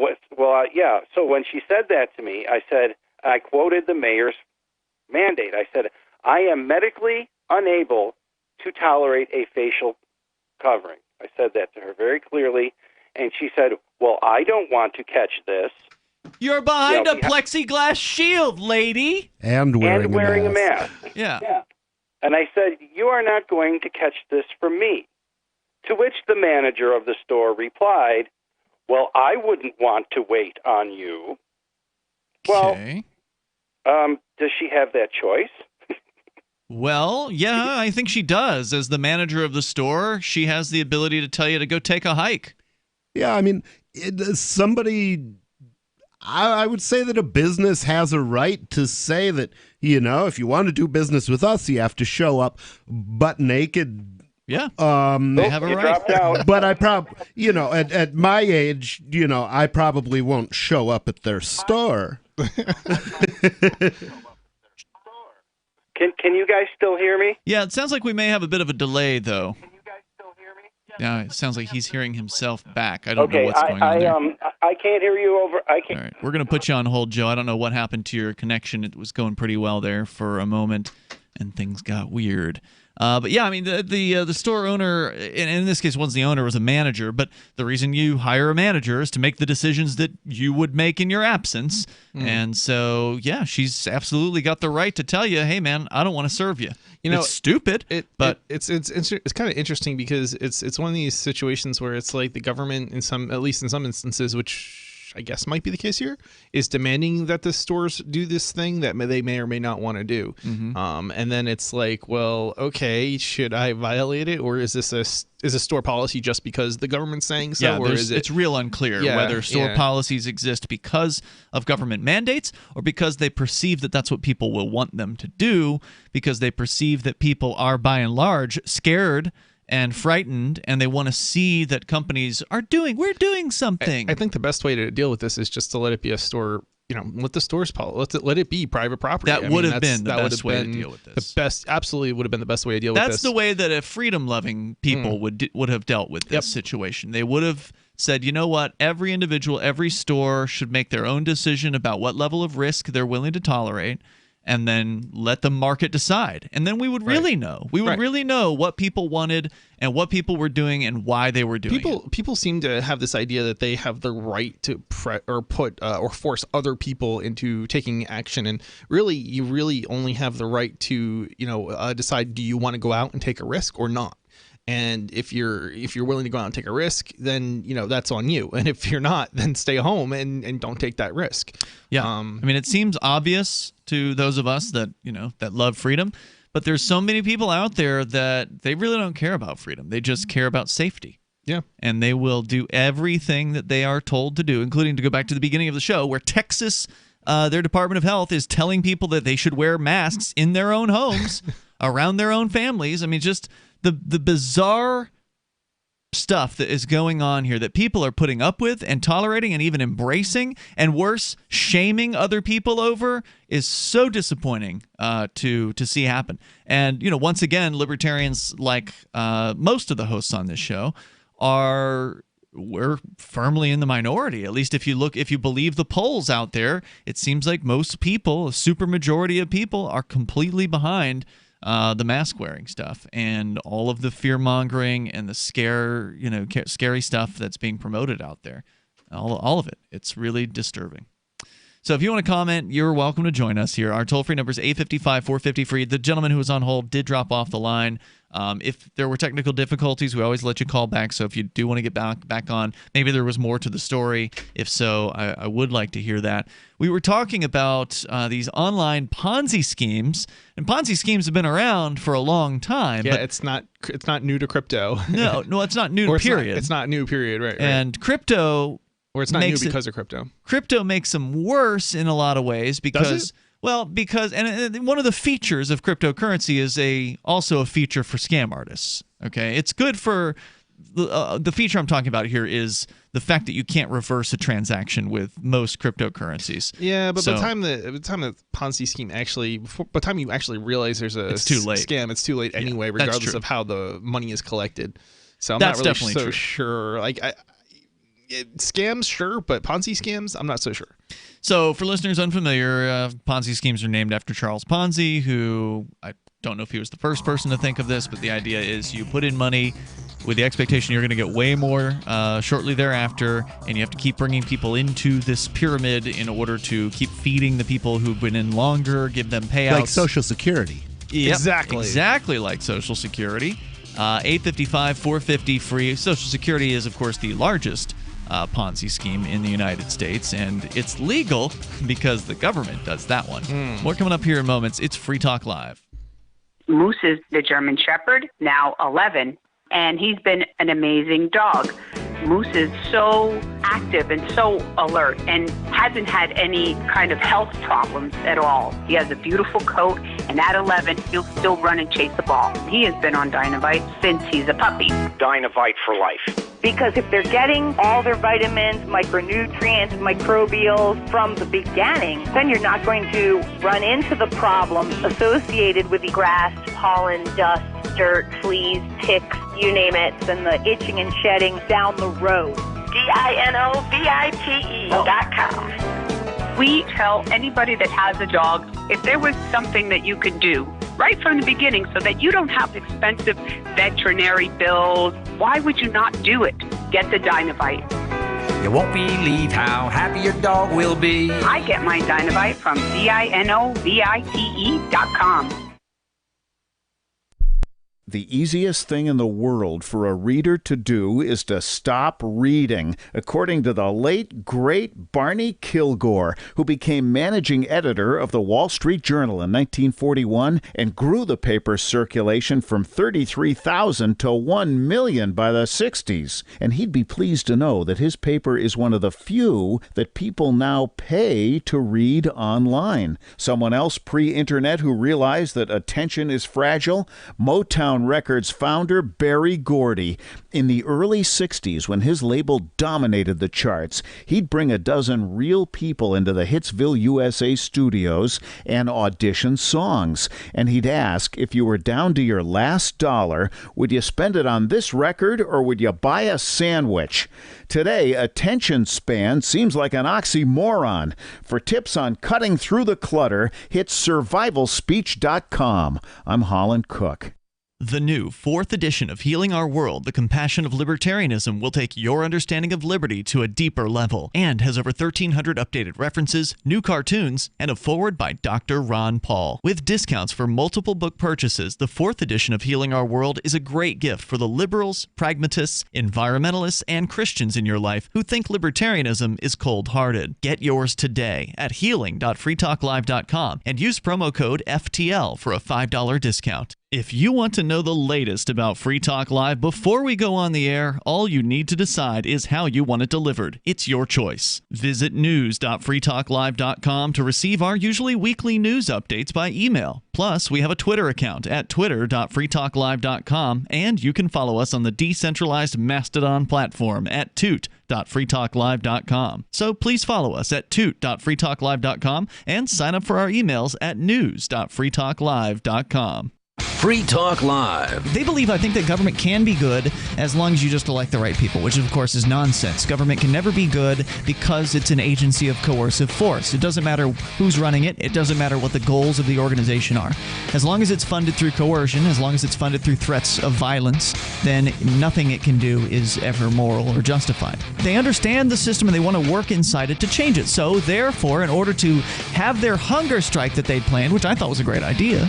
when she said that to me, I quoted the mayor's mandate. I said, "I am medically unable to tolerate a facial covering." I said that to her very clearly, and she said, "Well, I don't want to catch this." You're behind a plexiglass shield, lady. And wearing a mask. Yeah. And I said, "You are not going to catch this from me." To which the manager of the store replied, "Well, I wouldn't want to wait on you." Okay. Well, does she have that choice? Well, yeah, I think she does. As the manager of the store, she has the ability to tell you to go take a hike. Yeah, I mean, I would say that a business has a right to say that, if you want to do business with us, you have to show up butt naked Yeah. They have a you right. dropped out. But I at my age, I probably won't show up at their store. Can you guys still hear me? Yeah, it sounds like we may have a bit of a delay, though. Can you guys still hear me? Yeah, it sounds like he's hearing himself back. I don't know what's going on there. I can't hear you over. I can't. All right, we're going to put you on hold, Joe. I don't know what happened to your connection. It was going pretty well there for a moment, and things got weird. But yeah, I mean, the store owner, and in this case, once the owner was a manager, but the reason you hire a manager is to make the decisions that you would make in your absence. And so, yeah, she's absolutely got the right to tell you, hey, man, I don't want to serve you. It's stupid, but it's kind of interesting because it's one of these situations where it's like the government, at least in some instances, which I guess might be the case here, is demanding that the stores do this thing that they may or may not want to do. And then it's like, well, okay, should I violate it, or is this a store policy just because the government's saying so? Yeah, or is it's real unclear whether store policies exist because of government mandates or because they perceive that that's what people will want them to do, because they perceive that people are by and large scared and frightened, and they want to see that companies we're doing something. I think the best way to deal with this is just to let it be a store. Let the stores let it be private property. That would have been the best way to deal with this. Absolutely would have been the best way to deal with this. That's the way that a freedom-loving people would have dealt with this situation. They would have said, you know what, every individual, every store should make their own decision about what level of risk they're willing to tolerate, and then let the market decide. And then we would really know. We would really know what people wanted and what people were doing and why they were doing it. People seem to have this idea that they have the right to force other people into taking action. And really, you really only have the right to, decide, do you want to go out and take a risk or not? And if you're willing to go out and take a risk, then that's on you. And if you're not, then stay home and don't take that risk. Yeah, I mean, it seems obvious to those of us that that love freedom, but there's so many people out there that they really don't care about freedom. They just care about safety. Yeah, and they will do everything that they are told to do, including, to go back to the beginning of the show, where Texas, their Department of Health is telling people that they should wear masks in their own homes, around their own families. I mean, just the bizarre stuff that is going on here that people are putting up with and tolerating and even embracing, and worse, shaming other people over, is so disappointing to see happen. And once again, libertarians, like most of the hosts on this show, we're firmly in the minority. At least if you believe the polls out there, it seems like most people, a super majority of people, are completely behind the mask wearing stuff and all of the fear mongering and the scary stuff that's being promoted out there. All of it. It's really disturbing. So if you want to comment, you're welcome to join us here. Our toll-free number is 855-450-FREE. The gentleman who was on hold did drop off the line. If there were technical difficulties, we always let you call back. So if you do want to get back on, maybe there was more to the story. If so, I would like to hear that. We were talking about these online Ponzi schemes, and Ponzi schemes have been around for a long time. Yeah, but it's not new to crypto. No, it's not new. Period. It's not new. Period. Right. And crypto. Or it's not new because of crypto. Crypto makes them worse in a lot of ways because, Does it? And one of the features of cryptocurrency is also a feature for scam artists. Okay, it's good for the feature I'm talking about here is the fact that you can't reverse a transaction with most cryptocurrencies. Yeah, but by the time the Ponzi scheme by the time you actually realize there's a it's too late. Scam, it's too late anyway, regardless of how the money is collected. So I'm that's not really definitely so true. sure. Scams, sure, but Ponzi scams, I'm not so sure. So for listeners unfamiliar, Ponzi schemes are named after Charles Ponzi, who I don't know if he was the first person to think of this, but the idea is you put in money with the expectation you're going to get way more shortly thereafter, and you have to keep bringing people into this pyramid in order to keep feeding the people who've been in longer, give them payouts. Like Social Security. Yep, exactly like Social Security. 855-450-FREE. Social Security is, of course, the largest Ponzi scheme in the United States, and it's legal because the government does that one. More coming up here in moments. It's Free Talk Live. Moose is the German Shepherd, now 11, and he's been an amazing dog. Moose is so active and so alert and hasn't had any kind of health problems at all. He has a beautiful coat. And at 11, he'll still run and chase the ball. He has been on Dynavite since he's a puppy. Dynavite for life. Because if they're getting all their vitamins, micronutrients, microbials from the beginning, then you're not going to run into the problems associated with the grass, pollen, dust, dirt, fleas, ticks, you name it, and the itching and shedding down the road. DINOVITE.com. We tell anybody that has a dog, if there was something that you could do right from the beginning so that you don't have expensive veterinary bills, why would you not do it? Get the Dynavite. You won't believe how happy your dog will be. I get my Dynavite from DINOVITE.com. The easiest thing in the world for a reader to do is to stop reading, according to the late, great Barney Kilgore, who became managing editor of the Wall Street Journal in 1941 and grew the paper's circulation from 33,000 to 1 million by the 60s. And he'd be pleased to know that his paper is one of the few that people now pay to read online. Someone else pre-internet who realized that attention is fragile? Motown Records founder Berry Gordy. In the early 60s, when his label dominated the charts, he'd bring a dozen real people into the Hitsville, USA studios and audition songs. And he'd ask, if you were down to your last dollar, would you spend it on this record or would you buy a sandwich? Today, attention span seems like an oxymoron. For tips on cutting through the clutter, hit survivalspeech.com. I'm Holland Cook. The new 4th edition of Healing Our World, The Compassion of Libertarianism, will take your understanding of liberty to a deeper level and has over 1,300 updated references, new cartoons, and a foreword by Dr. Ron Paul. With discounts for multiple book purchases, the 4th edition of Healing Our World is a great gift for the liberals, pragmatists, environmentalists, and Christians in your life who think libertarianism is cold-hearted. Get yours today at healing.freetalklive.com and use promo code FTL for a $5 discount. If you want to know the latest about Free Talk Live before we go on the air, all you need to decide is how you want it delivered. It's your choice. Visit news.freetalklive.com to receive our usually weekly news updates by email. Plus, we have a Twitter account at twitter.freetalklive.com, and you can follow us on the decentralized Mastodon platform at toot.freetalklive.com. So please follow us at toot.freetalklive.com and sign up for our emails at news.freetalklive.com. Free Talk Live. They believe, I think, that government can be good as long as you just elect the right people, which, of course, is nonsense. Government can never be good because it's an agency of coercive force. It doesn't matter who's running it. It doesn't matter what the goals of the organization are. As long as it's funded through coercion, as long as it's funded through threats of violence, then nothing it can do is ever moral or justified. They understand the system and they want to work inside it to change it. So, therefore, in order to have their hunger strike that they'd planned, which I thought was a great idea,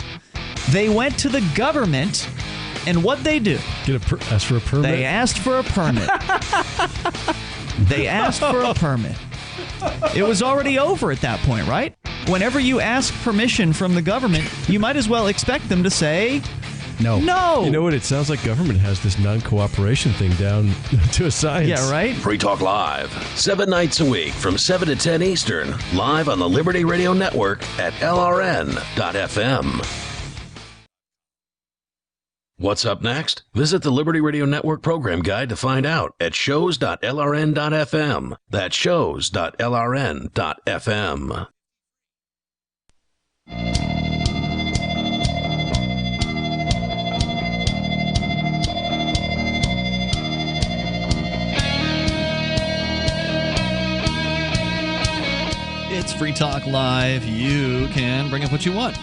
they went to the government, and what they do? Ask for a permit? They asked for a permit. They asked for a permit. It was already over at that point, right? Whenever you ask permission from the government, you might as well expect them to say no. No! You know what? It sounds like government has this non-cooperation thing down to a science. Yeah, right? Free Talk Live, 7 nights a week from 7 to 10 Eastern, live on the Liberty Radio Network at LRN.FM. What's up next? Visit the Liberty Radio Network program guide to find out at shows.lrn.fm. That's shows.lrn.fm. It's Free Talk Live. You can bring up what you want.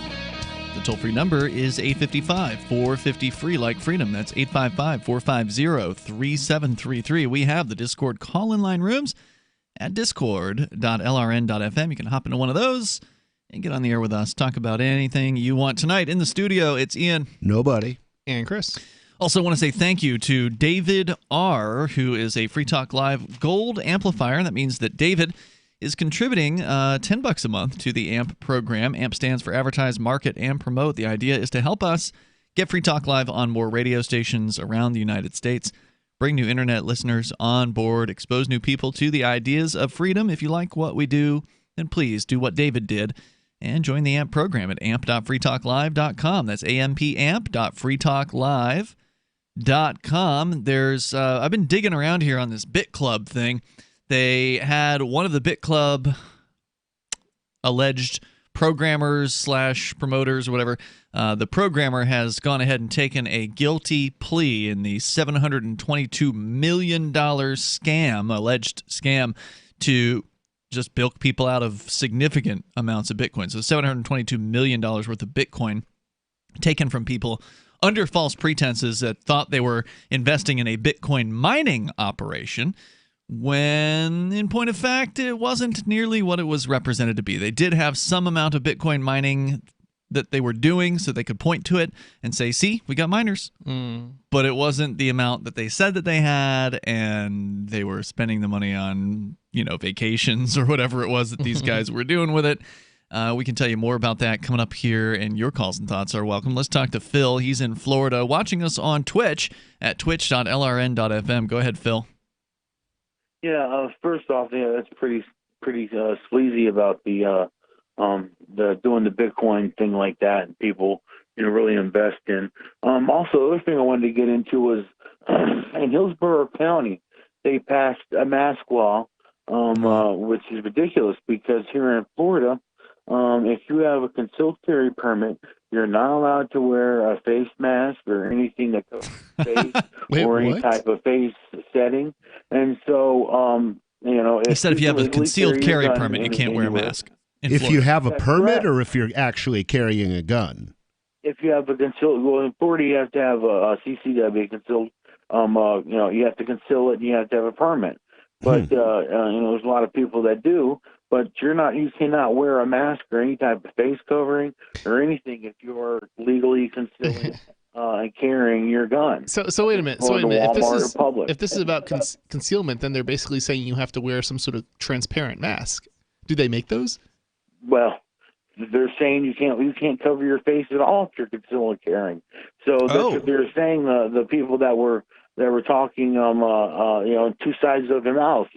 The toll-free number is 855-450-FREE, like freedom. That's 855-450-3733. We have the Discord call-in line rooms at discord.lrn.fm. You can hop into one of those and get on the air with us. Talk about anything you want. Tonight in the studio, it's Ian. Nobody. And Chris. Also want to say thank you to David R., who is a Free Talk Live Gold Amplifier. That means that David is contributing $10 a month to the AMP program. AMP stands for Advertise, Market, and Promote. The idea is to help us get Free Talk Live on more radio stations around the United States, bring new internet listeners on board, expose new people to the ideas of freedom. If you like what we do, then please do what David did and join the AMP program at amp.freetalklive.com. That's ampamp.freetalklive.com. There's I've been digging around here on this BitClub thing. They had one of the BitClub alleged programmers / promoters or whatever. The programmer has gone ahead and taken a guilty plea in the $722 million alleged scam to just bilk people out of significant amounts of Bitcoin. So $722 million worth of Bitcoin taken from people under false pretenses that thought they were investing in a Bitcoin mining operation, when in point of fact it wasn't nearly what it was represented to be. They did have some amount of Bitcoin mining that they were doing so they could point to it and say, see, we got miners. But it wasn't the amount that they said that they had, and they were spending the money on, vacations or whatever it was that these guys were doing with it. We can tell you more about that coming up here, and your calls and thoughts are welcome. Let's talk to Phil. He's in Florida, watching us on Twitch at twitch.lrn.fm. Go ahead, Phil. Yeah, first off, that's pretty sleazy about the doing the Bitcoin thing like that, and people really invest in. Also, the other thing I wanted to get into was in Hillsborough County, they passed a mask law, which is ridiculous because here in Florida, if you have a concealed carry permit, you're not allowed to wear a face mask or anything that covers face or any type of face setting. And so, he said if you have a concealed carry permit, you can't wear a mask. If you have a permit or if you're actually carrying a gun? If you have a concealed, well, in Florida, you have to have a CCW concealed. You have to conceal it and you have to have a permit. But there's a lot of people that do. But you cannot wear a mask or any type of face covering or anything if you're legally concealing and carrying your gun. So wait a minute. If this is about concealment, then they're basically saying you have to wear some sort of transparent mask. Do they make those? Well, they're saying you can't cover your face at all if you're concealing carrying. So they're saying the people that were talking two sides of their mouth,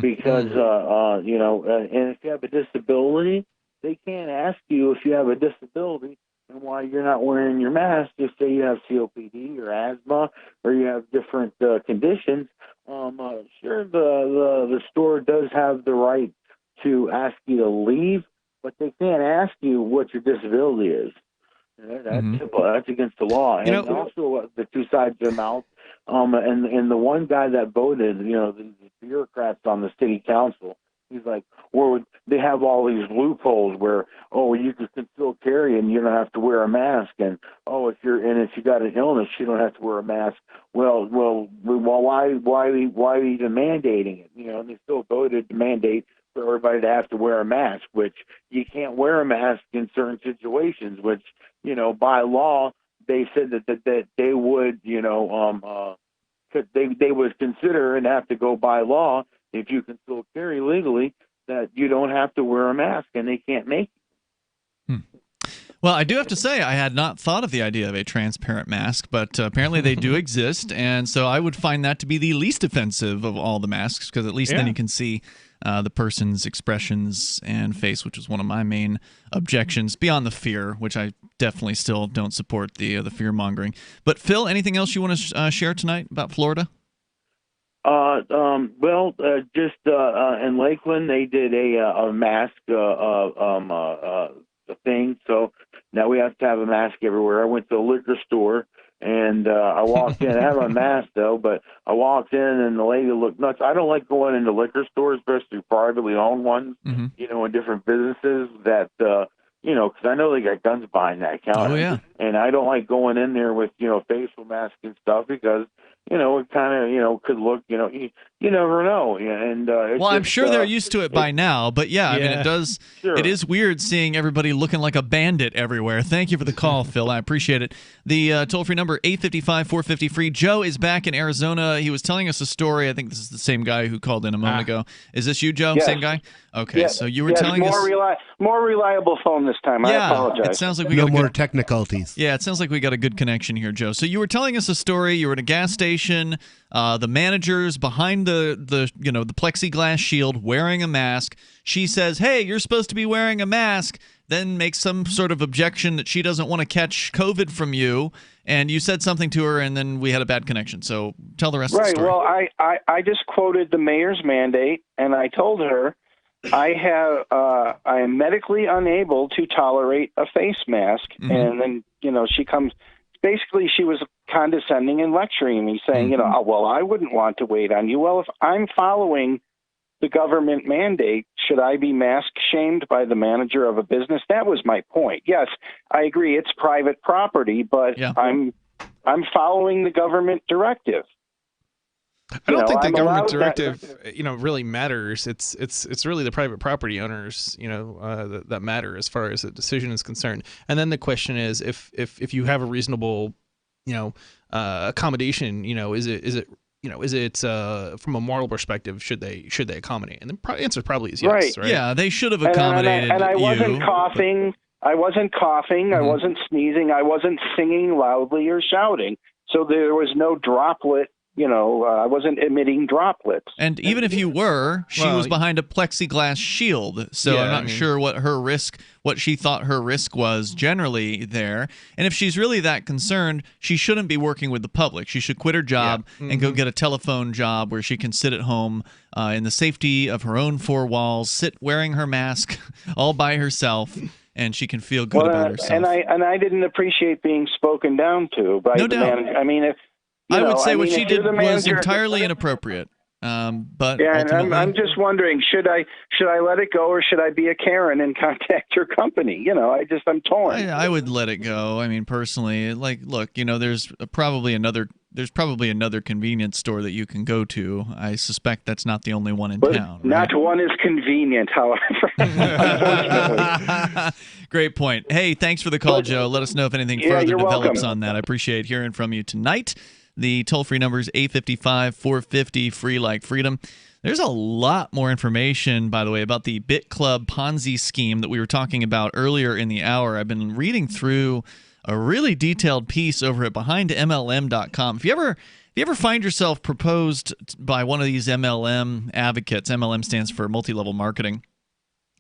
because and if you have a disability, they can't ask you if you have a disability and why you're not wearing your mask. Just say you have COPD or asthma or you have different conditions. Sure, the store does have the right to ask you to leave, but they can't ask you what your disability is. That's simple. That's against the law. And also the two sides of the mouth. And the one guy that voted, the bureaucrats on the city council, he's like, well, they have all these loopholes where, you can still carry and you don't have to wear a mask. And, if you got an illness, you don't have to wear a mask. Well, why are you even mandating it? And they still voted to mandate for everybody to have to wear a mask, which you can't wear a mask in certain situations, which, by law, they said that they would, they would consider and have to go by law if you can still carry legally that you don't have to wear a mask, and they can't make it. Well, I do have to say I had not thought of the idea of a transparent mask, but apparently they do exist, and so I would find that to be the least offensive of all the masks, because at least then you can see the person's expressions and face, which was one of my main objections, beyond the fear, which I definitely still don't support the fear-mongering. But, Phil, anything else you want to share tonight about Florida? Just in Lakeland, they did a mask thing, so now we have to have a mask everywhere. I went to a liquor store, and I walked in. I have a mask, though, but I walked in, and the lady looked nuts. I don't like going into liquor stores, especially privately owned ones, in different businesses that, because I know they got guns behind that counter. Oh, yeah. And I don't like going in there with, facial masks and stuff because, it kind of, could look, you never know. And I'm sure they're used to it by now, but I mean, it does. Sure. It is weird seeing everybody looking like a bandit everywhere. Thank you for the call, Phil. I appreciate it. The toll-free number, 855-450-FREE. Joe is back in Arizona. He was telling us a story. I think this is the same guy who called in a moment ago. Is this you, Joe? Yes. Same guy? Okay, so you were telling us... More reliable phone this time. I apologize. It sounds like we got more technicalities. Yeah, it sounds like we got a good connection here, Joe. So you were telling us a story. You were at a gas station. The manager's behind the plexiglass shield wearing a mask. She says, "Hey, you're supposed to be wearing a mask." then makes some sort of objection that she doesn't want to catch COVID from you, and you said something to her, and then we had a bad connection. So tell the rest of the story. Well, I just quoted the mayor's mandate, and I told her I am medically unable to tolerate a face mask. Mm-hmm. And then, she comes, basically she was condescending and lecturing me, saying, mm-hmm. Well, I wouldn't want to wait on you. Well, if I'm following the government mandate, should I be mask shamed by the manager of a business? That was my point. Yes, I agree it's private property, but yeah. I'm following the government directive. I don't think the government directive, really matters. It's really the private property owners, that matter as far as the decision is concerned. And then the question is, if you have a reasonable, accommodation, is it from a moral perspective, should they accommodate? And the answer probably is yes. Right? Yeah, they should have accommodated. And I wasn't coughing. I wasn't coughing. Mm-hmm. I wasn't sneezing. I wasn't singing loudly or shouting. So there was no droplet. I wasn't emitting droplets. And even if you were, she was behind a plexiglass shield. So I'm not sure what she thought her risk was generally there. And if she's really that concerned, she shouldn't be working with the public. She should quit her job and go get a telephone job where she can sit at home in the safety of her own four walls, sit wearing her mask all by herself. And she can feel good about herself. And I didn't appreciate being spoken down to by the manager. I mean, I would say what she did was entirely inappropriate. But and I'm just wondering, should I let it go, or should I be a Karen and contact your company? I'm torn. I would let it go. I mean, personally, look, there's probably another convenience store that you can go to. I suspect that's not the only one in town. Not one is convenient, however. Great point. Hey, thanks for the call, Joe. Let us know if anything further develops on that. I appreciate hearing from you tonight. The toll-free number is 855-450, free like freedom. There's a lot more information, by the way, about the BitClub Ponzi scheme that we were talking about earlier in the hour. I've been reading through a really detailed piece over at BehindMLM.com. If you ever find yourself proposed by one of these MLM advocates, MLM stands for multi-level marketing,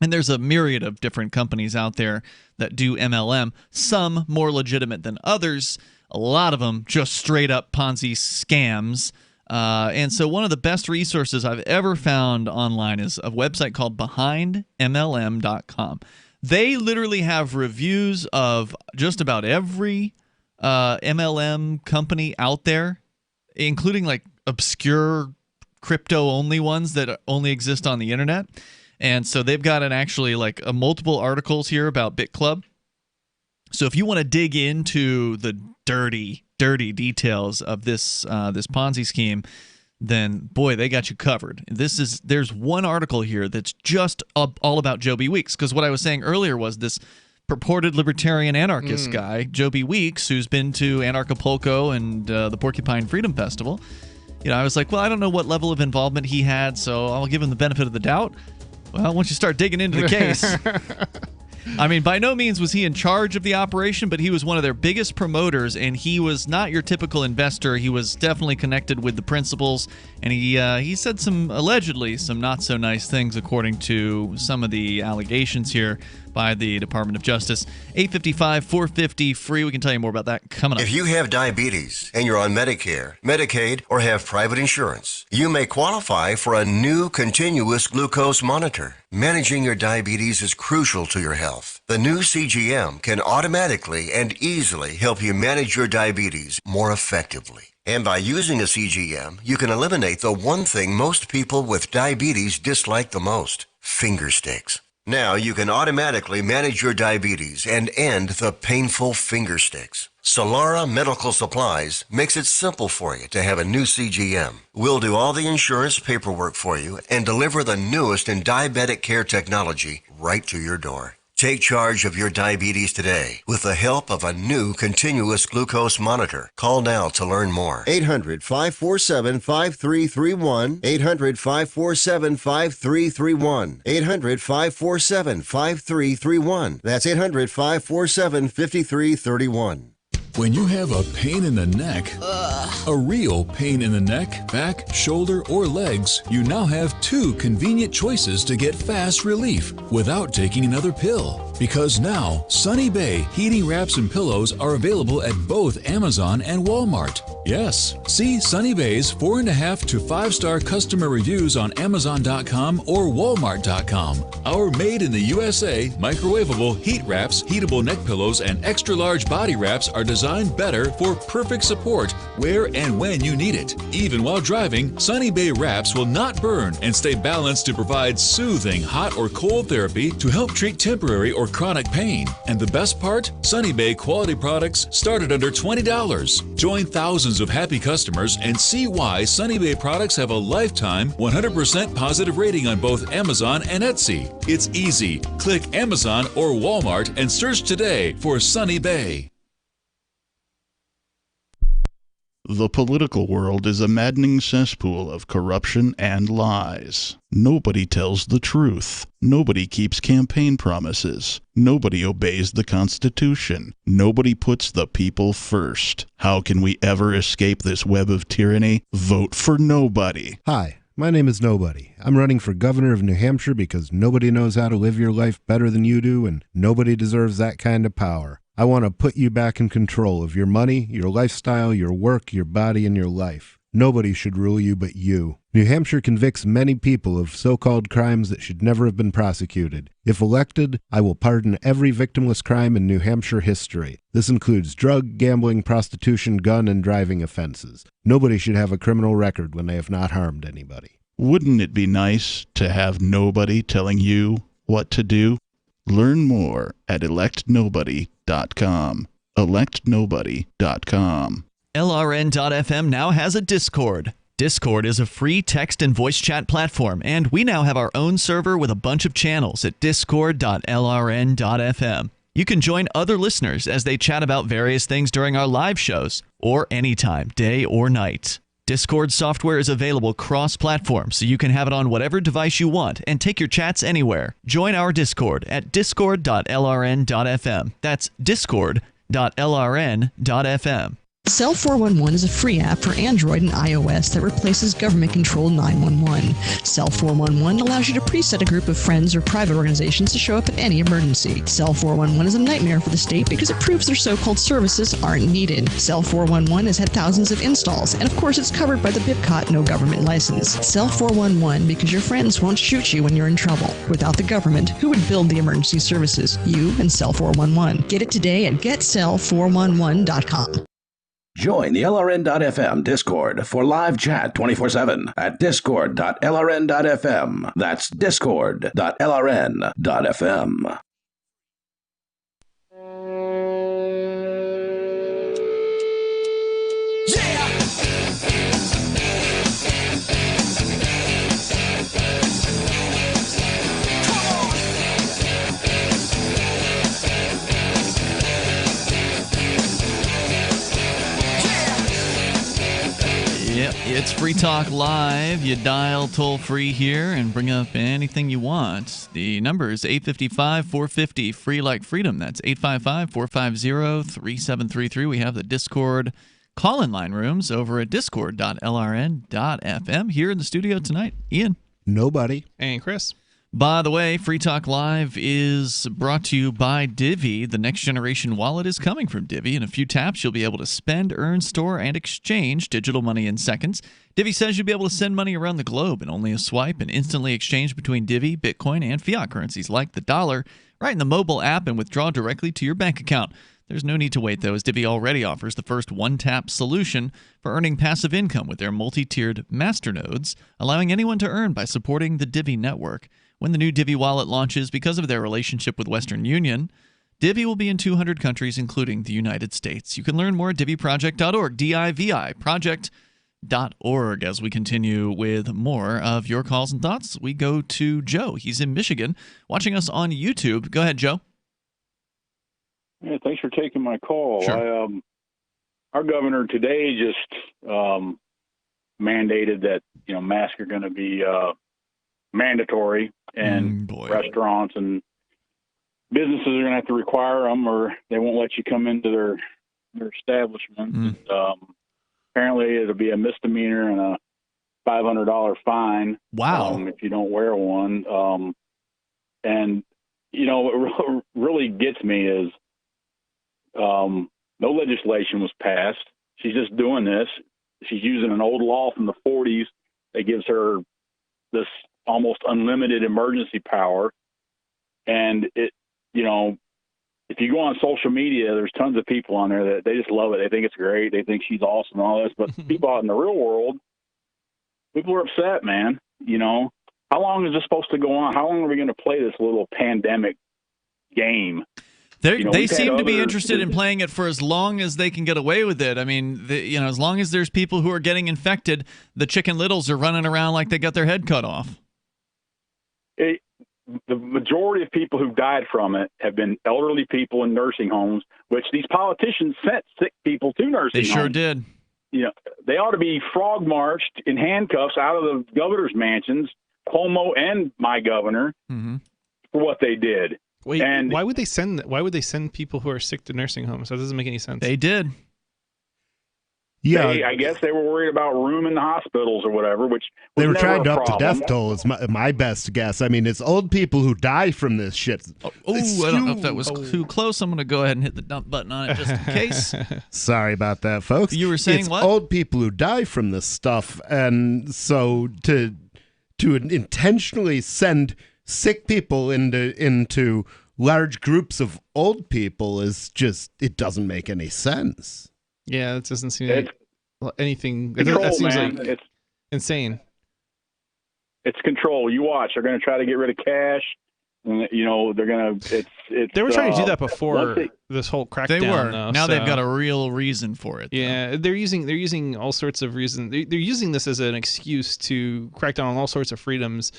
and there's a myriad of different companies out there that do MLM, some more legitimate than others. A lot of them just straight up Ponzi scams. And so one of the best resources I've ever found online is a website called BehindMLM.com. They literally have reviews of just about every MLM company out there, including like obscure crypto-only ones that only exist on the internet. And so they've got multiple articles here about BitClub. So if you want to dig into the dirty details of this Ponzi scheme, then boy, they got you covered. There's one article here that's just all about Joe B. Weeks, because what I was saying earlier was this purported libertarian anarchist guy, Joe B. Weeks, who's been to Anarchapulco and the Porcupine Freedom Festival. I was like, well, I don't know what level of involvement he had, so I'll give him the benefit of the doubt. Well, once you start digging into the case, I mean, by no means was he in charge of the operation, but he was one of their biggest promoters, and he was not your typical investor. He was definitely connected with the principals, and he said allegedly some not so nice things, according to some of the allegations here by the Department of Justice. 855-450 free. We can tell you more about that coming up. If you have diabetes and you're on Medicare, Medicaid, or have private insurance, you may qualify for a new continuous glucose monitor. Managing your diabetes is crucial to your health. The new CGM can automatically and easily help you manage your diabetes more effectively. And by using a CGM, you can eliminate the one thing most people with diabetes dislike the most: finger sticks. Now you can automatically manage your diabetes and end the painful finger sticks. Solara Medical Supplies makes it simple for you to have a new CGM. We'll do all the insurance paperwork for you and deliver the newest in diabetic care technology right to your door. Take charge of your diabetes today with the help of a new continuous glucose monitor. Call now to learn more. 800-547-5331. 800-547-5331. 800-547-5331. That's 800-547-5331. When you have a pain in the neck, a real pain in the neck, back, shoulder, or legs, you now have two convenient choices to get fast relief without taking another pill. Because now, Sunny Bay heating wraps and pillows are available at both Amazon and Walmart. Yes, see Sunny Bay's 4.5 to 5-star customer reviews on Amazon.com or Walmart.com. Our made in the USA microwavable heat wraps, heatable neck pillows, and extra large body wraps are designed better for perfect support where and when you need it. Even while driving, Sunny Bay wraps will not burn and stay balanced to provide soothing hot or cold therapy to help treat temporary or chronic pain. And the best part? Sunny Bay quality products start at under $20. Join thousands of happy customers and see why Sunny Bay products have a lifetime 100% positive rating on both Amazon and Etsy. It's easy. Click Amazon or Walmart and search today for Sunny Bay. The political world is a maddening cesspool of corruption and lies. Nobody tells the truth. Nobody keeps campaign promises. Nobody obeys the Constitution. Nobody puts the people first. How can we ever escape this web of tyranny? Vote for nobody. Hi, my name is Nobody. I'm running for governor of New Hampshire because nobody knows how to live your life better than you do, and nobody deserves that kind of power. I want to put you back in control of your money, your lifestyle, your work, your body, and your life. Nobody should rule you but you. New Hampshire convicts many people of so-called crimes that should never have been prosecuted. If elected, I will pardon every victimless crime in New Hampshire history. This includes drug, gambling, prostitution, gun, and driving offenses. Nobody should have a criminal record when they have not harmed anybody. Wouldn't it be nice to have nobody telling you what to do? Learn more at electnobody.com. electnobody.com. LRN.FM now has a Discord. Discord is a free text and voice chat platform, and we now have our own server with a bunch of channels at discord.lrn.fm. You can join other listeners as they chat about various things during our live shows, or anytime, day or night. Discord software is available cross-platform, so you can have it on whatever device you want and take your chats anywhere. Join our Discord at discord.lrn.fm. That's discord.lrn.fm. Cell 411 is a free app for Android and iOS that replaces government-controlled 911. Cell 411 allows you to preset a group of friends or private organizations to show up in any emergency. Cell 411 is a nightmare for the state because it proves their so-called services aren't needed. Cell 411 has had thousands of installs, and of course it's covered by the BitClub no government license. Cell 411 because your friends won't shoot you when you're in trouble. Without the government, who would build the emergency services? You and Cell 411. Get it today at getcell411.com. Join the LRN.FM Discord for live chat 24/7 at discord.lrn.fm. That's discord.lrn.fm. Yep, it's Free Talk Live. You dial toll-free here and bring up anything you want. The number is 855-450, free like freedom. That's 855-450-3733. We have the Discord call-in line rooms over at discord.lrn.fm. Here in the studio tonight, Ian. Nobody. And Chris. By the way, Free Talk Live is brought to you by Divvy. The next generation wallet is coming from Divvy. In a few taps, you'll be able to spend, earn, store, and exchange digital money in seconds. Divvy says you'll be able to send money around the globe in only a swipe and instantly exchange between Divvy, Bitcoin, and fiat currencies like the dollar right in the mobile app and withdraw directly to your bank account. There's no need to wait, though, as Divvy already offers the first one-tap solution for earning passive income with their multi-tiered masternodes, allowing anyone to earn by supporting the Divvy network. When the new Divvy wallet launches, because of their relationship with Western Union, Divvy will be in 200 countries, including the United States. You can learn more at DivvyProject.org, D-I-V-I, project.org. As we continue with more of your calls and thoughts, we go to Joe. He's in Michigan, watching us on YouTube. Go ahead, Joe. Yeah, thanks for taking my call. Sure. Our governor today just mandated that masks are going to be mandatory, and restaurants and businesses are going to have to require them, or they won't let you come into their establishment. And, apparently, it'll be a misdemeanor and a $500 fine. Wow! If you don't wear one, and what really gets me is no legislation was passed. She's just doing this. She's using an old law from the 40s that gives her this almost unlimited emergency power. And if you go on social media, there's tons of people on there that they just love it. They think it's great. They think she's awesome and all this. But people out in the real world, people are upset, man. How long is this supposed to go on? How long are we going to play this little pandemic game? They seem to be interested in playing it for as long as they can get away with it. I mean, as long as there's people who are getting infected, the Chicken Littles are running around like they got their head cut off. The majority of people who died from it have been elderly people in nursing homes, which these politicians sent sick people to nursing homes. They sure did. They ought to be frog marched in handcuffs out of the governor's mansions, Cuomo and my governor, for what they did. Wait, why would they send people who are sick to nursing homes? That doesn't make any sense. They did. Yeah, I guess they were worried about room in the hospitals or whatever, which they were trying to up the death toll. Is my best guess. I mean, it's old people who die from this shit. I don't know if that was too close. I'm going to go ahead and hit the dump button on it just in case. Sorry about that, folks. You were saying what? Old people who die from this stuff, and so to intentionally send sick people into large groups of old people is just, it doesn't make any sense. Yeah, it doesn't seem like anything. Control, that seems man. like It's insane. It's control. You watch. They're going to try to get rid of cash. They're going to. They were trying to do that before this whole crackdown. They were. Though, now they've got a real reason for it. Yeah, they're using all sorts of reasons. They're using this as an excuse to crack down on all sorts of freedoms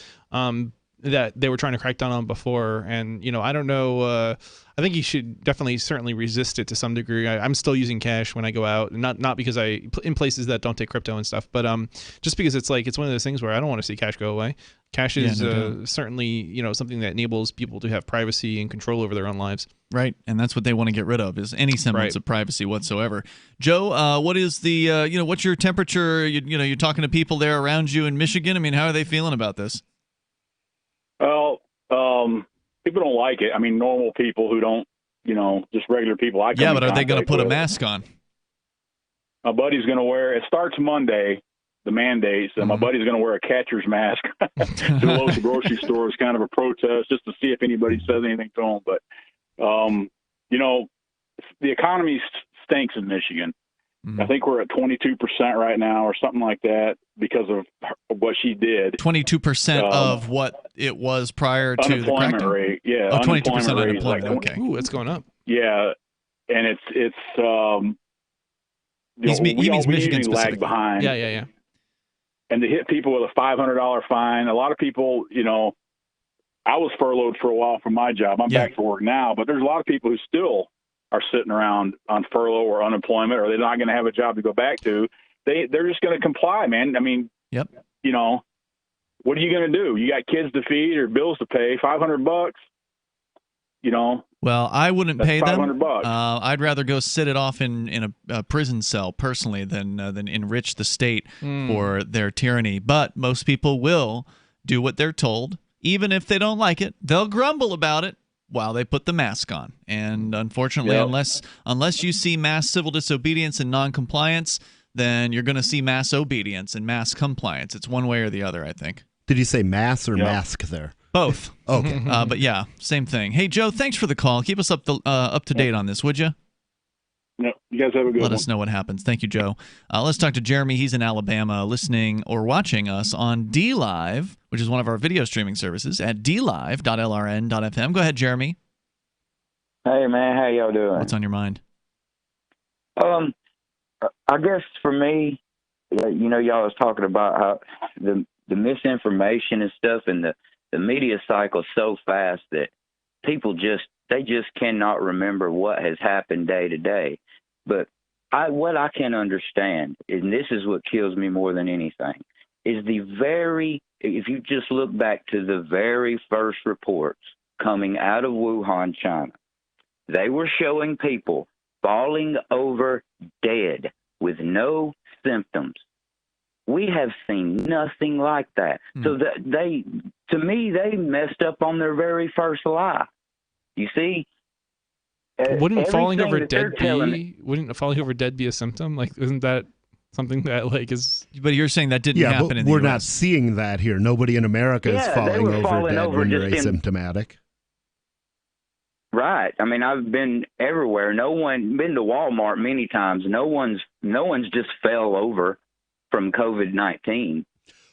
that they were trying to crack down on before. And I don't know. I think you should certainly resist it to some degree. I'm still using cash when I go out, not because in places that don't take crypto and stuff, but just because it's one of those things where I don't want to see cash go away. Cash is certainly something that enables people to have privacy and control over their own lives. Right, and that's what they want to get rid of, is any semblance of privacy whatsoever. Joe, what is the what's your temperature? You're talking to people there around you in Michigan. I mean, how are they feeling about this? Well, people don't like it. I mean, normal people who don't, just regular people. Yeah, but are they going to put a mask on? My buddy's going to wear. It starts Monday, the mandates, and my buddy's going to wear a catcher's mask to the local grocery store as kind of a protest, just to see if anybody says anything to him. But the economy stinks in Michigan. I think we're at 22% right now or something like that because of what she did. 22% of what it was prior to the unemployment rate. Yeah. Oh, 22% unemployment. Like, okay. Ooh, it's going up. Yeah. And he means Michigan specifically lag behind. Yeah. And to hit people with a $500 fine, a lot of people, I was furloughed for a while from my job. I'm back to work now, but there's a lot of people who still are sitting around on furlough or unemployment, or they're not going to have a job to go back to. They're just going to comply, man. I mean, what are you going to do? You got kids to feed or bills to pay. $500, Well, I wouldn't pay them. $500. I'd rather go sit it off in a prison cell personally than enrich the state for their tyranny. But most people will do what they're told, even if they don't like it. They'll grumble about it while they put the mask on. And unfortunately, unless you see mass civil disobedience and noncompliance, then you're going to see mass obedience and mass compliance. It's one way or the other, I think. Did you say mass or mask there? Both. Okay. But yeah, same thing. Hey, Joe, thanks for the call. Keep us up to date on this, would you? Yeah, you guys have a good one. Let us know what happens. Thank you, Joe. Let's talk to Jeremy. He's in Alabama, listening or watching us on DLive, which is one of our video streaming services, at dlive.lrn.fm. Go ahead, Jeremy. Hey, man. How y'all doing? What's on your mind? I guess for me, y'all was talking about how the misinformation and stuff, and the media cycle so fast that people just cannot remember what has happened day to day. But what I can understand, and this is what kills me more than anything, is if you just look back to the very first reports coming out of Wuhan, China, they were showing people falling over dead with no symptoms. We have seen nothing like that. So they messed up on their very first lie. You see, wouldn't falling over everything that dead wouldn't falling over dead be a symptom? Like, isn't that something that like is? But you're saying that didn't happen in the we're US. not seeing that here. Nobody in America is falling over dead when you're asymptomatic. Right. I mean, I've been everywhere. Been to Walmart many times. No one's just fell over from COVID-19.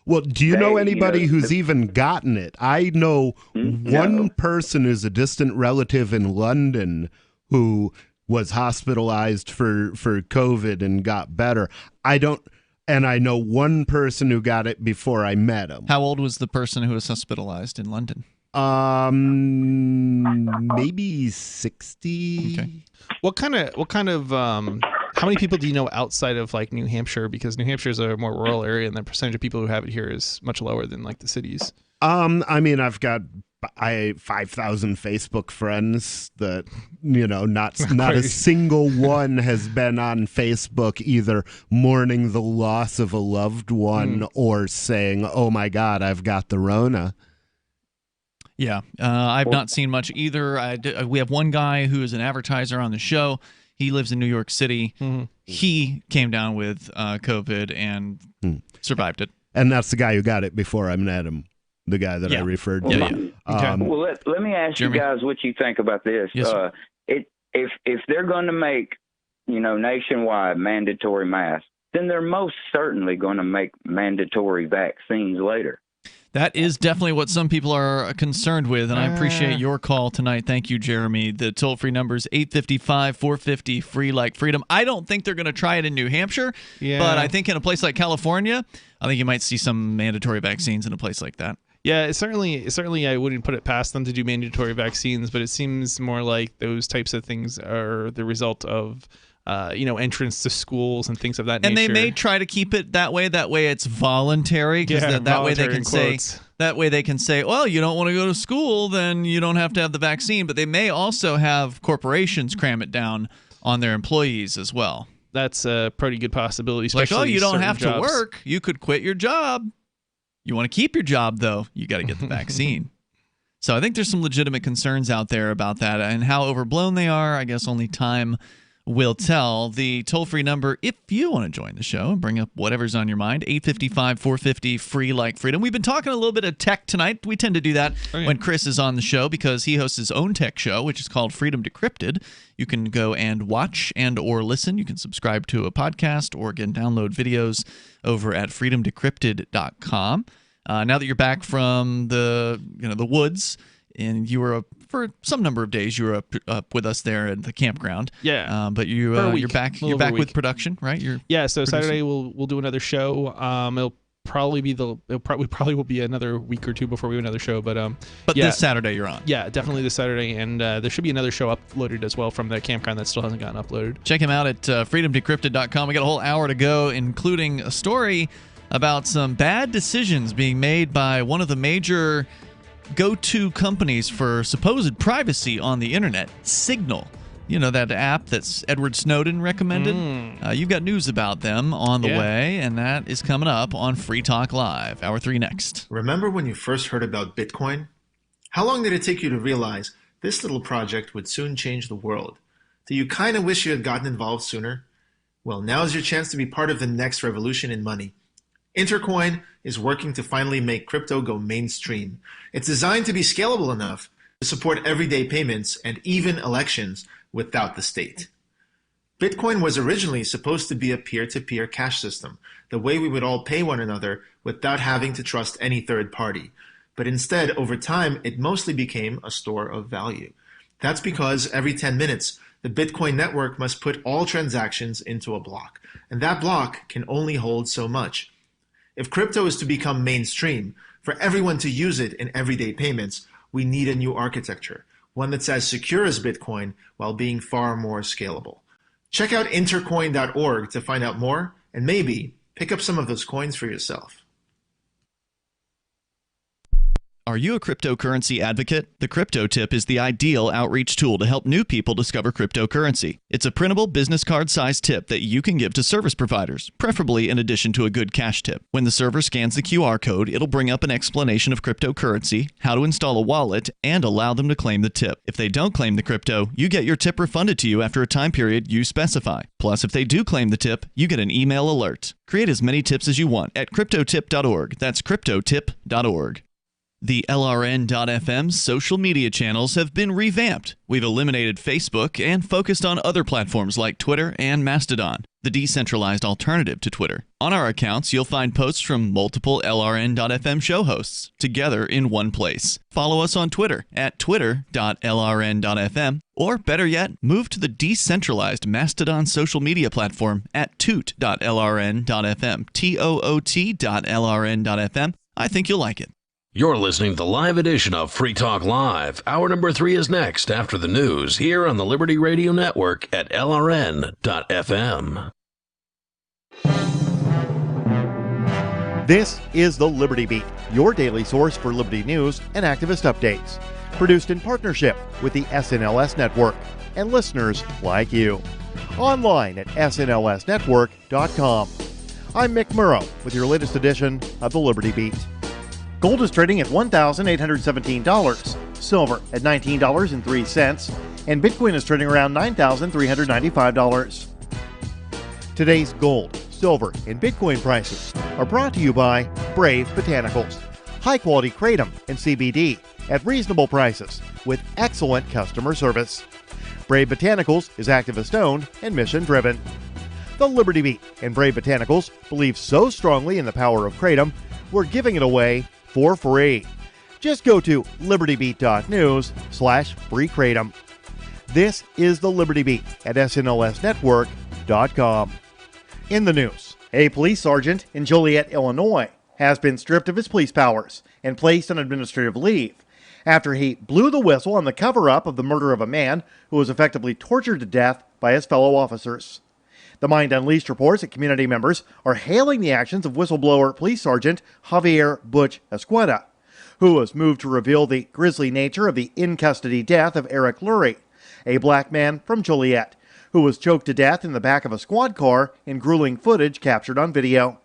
Well, do you know anybody who's even gotten it? I know one person who's a distant relative in London who was hospitalized for COVID and got better. And I know one person who got it before I met him. How old was the person who was hospitalized in London? Maybe 60. Okay. What kind of how many people do you know outside of like New Hampshire? Because New Hampshire is a more rural area, and the percentage of people who have it here is much lower than like the cities. I mean, I've got 5,000 Facebook friends that, not a single one has been on Facebook either mourning the loss of a loved one or saying, "Oh my God, I've got the Rona." Yeah, I've not seen much either. We have one guy who is an advertiser on the show. He lives in New York City. Mm-hmm. He came down with COVID and survived it. And that's the guy who got it before I met him, the guy that I referred to. Well, let me ask Jeremy, you guys what you think about this. Yes, if they're going to make, nationwide mandatory masks, then they're most certainly going to make mandatory vaccines later. That is definitely what some people are concerned with, and I appreciate your call tonight. Thank you, Jeremy. The toll-free number is 855-450-FREE like freedom. I don't think they're going to try it in New Hampshire, but I think in a place like California, I think you might see some mandatory vaccines in a place like that. Yeah, certainly I wouldn't put it past them to do mandatory vaccines, but it seems more like those types of things are the result of entrance to schools and things of that nature. And they may try to keep it that way. That way it's voluntary, because that way they can say, well, you don't want to go to school, then you don't have to have the vaccine. But they may also have corporations cram it down on their employees as well. That's a pretty good possibility. Like, you don't have to work. You could quit your job. You want to keep your job, though, you got to get the vaccine. So I think there's some legitimate concerns out there about that, and how overblown they are, I guess only time will tell. The toll-free number, if you want to join the show and bring up whatever's on your mind, 855-450-FREE like freedom. We've been talking a little bit of tech tonight. We tend to do that when Chris is on the show, because he hosts his own tech show, which is called Freedom Decrypted. You can go and watch and or listen. You can subscribe to a podcast or again download videos over at freedomdecrypted.com. Now that you're back from the woods, and you were for some number of days, you were up with us there at the campground. Yeah. But you're back. You're back with production, right? So producing. Saturday we'll do another show. It'll probably will be another week or two before we do another show. But this Saturday you're on. Yeah, definitely this Saturday, and there should be another show uploaded as well from the campground that still hasn't gotten uploaded. Check him out at freedomdecrypted.com. We got a whole hour to go, including a story about some bad decisions being made by one of the major go-to companies for supposed privacy on the internet, Signal. You know, that app that's Edward Snowden recommended? You've got news about them on the way, and that is coming up on Free Talk Live. Hour 3 next. Remember when you first heard about Bitcoin? How long did it take you to realize this little project would soon change the world? Do you kind of wish you had gotten involved sooner? Well, now is your chance to be part of the next revolution in money. Intercoin is working to finally make crypto go mainstream. It's designed to be scalable enough to support everyday payments and even elections without the state. Bitcoin was originally supposed to be a peer-to-peer cash system, the way we would all pay one another without having to trust any third party. But instead, over time, it mostly became a store of value. That's because every 10 minutes, the Bitcoin network must put all transactions into a block, and that block can only hold so much. If crypto is to become mainstream, for everyone to use it in everyday payments, we need a new architecture, one that's as secure as Bitcoin while being far more scalable. Check out intercoin.org to find out more and maybe pick up some of those coins for yourself. Are you a cryptocurrency advocate? The Crypto Tip is the ideal outreach tool to help new people discover cryptocurrency. It's a printable business card-sized tip that you can give to service providers, preferably in addition to a good cash tip. When the server scans the QR code, it'll bring up an explanation of cryptocurrency, how to install a wallet, and allow them to claim the tip. If they don't claim the crypto, you get your tip refunded to you after a time period you specify. Plus, if they do claim the tip, you get an email alert. Create as many tips as you want at cryptotip.org. That's cryptotip.org. The LRN.FM social media channels have been revamped. We've eliminated Facebook and focused on other platforms like Twitter and Mastodon, the decentralized alternative to Twitter. On our accounts, you'll find posts from multiple LRN.FM show hosts together in one place. Follow us on Twitter at twitter.lrn.fm, or better yet, move to the decentralized Mastodon social media platform at toot.lrn.fm, toot.lrn.fm. I think you'll like it. You're listening to the live edition of Free Talk Live. Hour number 3 is next after the news here on the Liberty Radio Network at LRN.FM. This is the Liberty Beat, your daily source for Liberty news and activist updates. Produced in partnership with the SNLS Network and listeners like you. Online at snlsnetwork.com. I'm Mick Murrow with your latest edition of the Liberty Beat. Gold is trading at $1,817, silver at $19.03, and Bitcoin is trading around $9,395. Today's gold, silver, and Bitcoin prices are brought to you by Brave Botanicals, high-quality kratom and CBD at reasonable prices with excellent customer service. Brave Botanicals is activist-owned and mission-driven. The Liberty Beat and Brave Botanicals believe so strongly in the power of kratom, we're giving it away for free. Just go to libertybeat.news/free kratom. This is the Liberty Beat at snlsnetwork.com. In the news, a police sergeant in Joliet, Illinois, has been stripped of his police powers and placed on administrative leave after he blew the whistle on the cover-up of the murder of a man who was effectively tortured to death by his fellow officers. The Mind Unleashed reports that community members are hailing the actions of whistleblower Police Sergeant Javier Butch Escueda, who was moved to reveal the grisly nature of the in-custody death of Eric Lurie, a black man from Joliet, who was choked to death in the back of a squad car in grueling footage captured on video.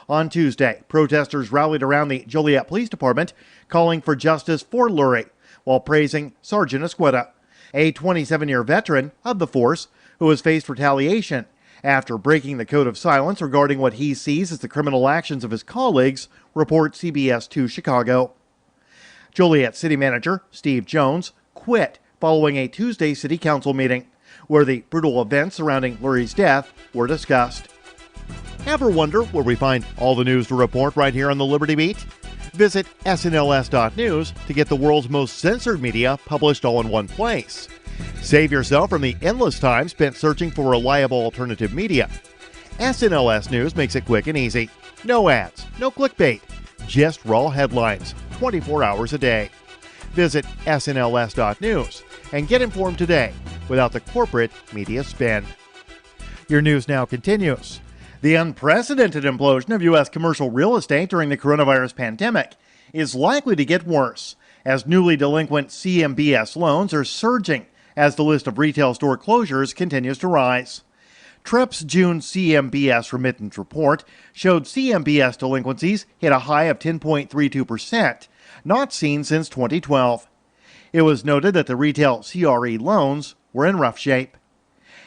On Tuesday, protesters rallied around the Joliet Police Department, calling for justice for Lurie, while praising Sergeant Escueda, a 27-year veteran of the force who has faced retaliation after breaking the code of silence regarding what he sees as the criminal actions of his colleagues, reports CBS 2 Chicago. Joliet City Manager Steve Jones quit following a Tuesday City Council meeting, where the brutal events surrounding Lurie's death were discussed. Ever wonder where we find all the news to report right here on the Liberty Beat? Visit snls.news to get the world's most censored media published all in one place. Save yourself from the endless time spent searching for reliable alternative media. SNLS News makes it quick and easy. No ads, no clickbait, just raw headlines, 24 hours a day. Visit snls.news and get informed today without the corporate media spin. Your news now continues. The unprecedented implosion of U.S. commercial real estate during the coronavirus pandemic is likely to get worse, as newly delinquent CMBS loans are surging as the list of retail store closures continues to rise. TREP's June CMBS remittance report showed CMBS delinquencies hit a high of 10.32%, not seen since 2012. It was noted that the retail CRE loans were in rough shape.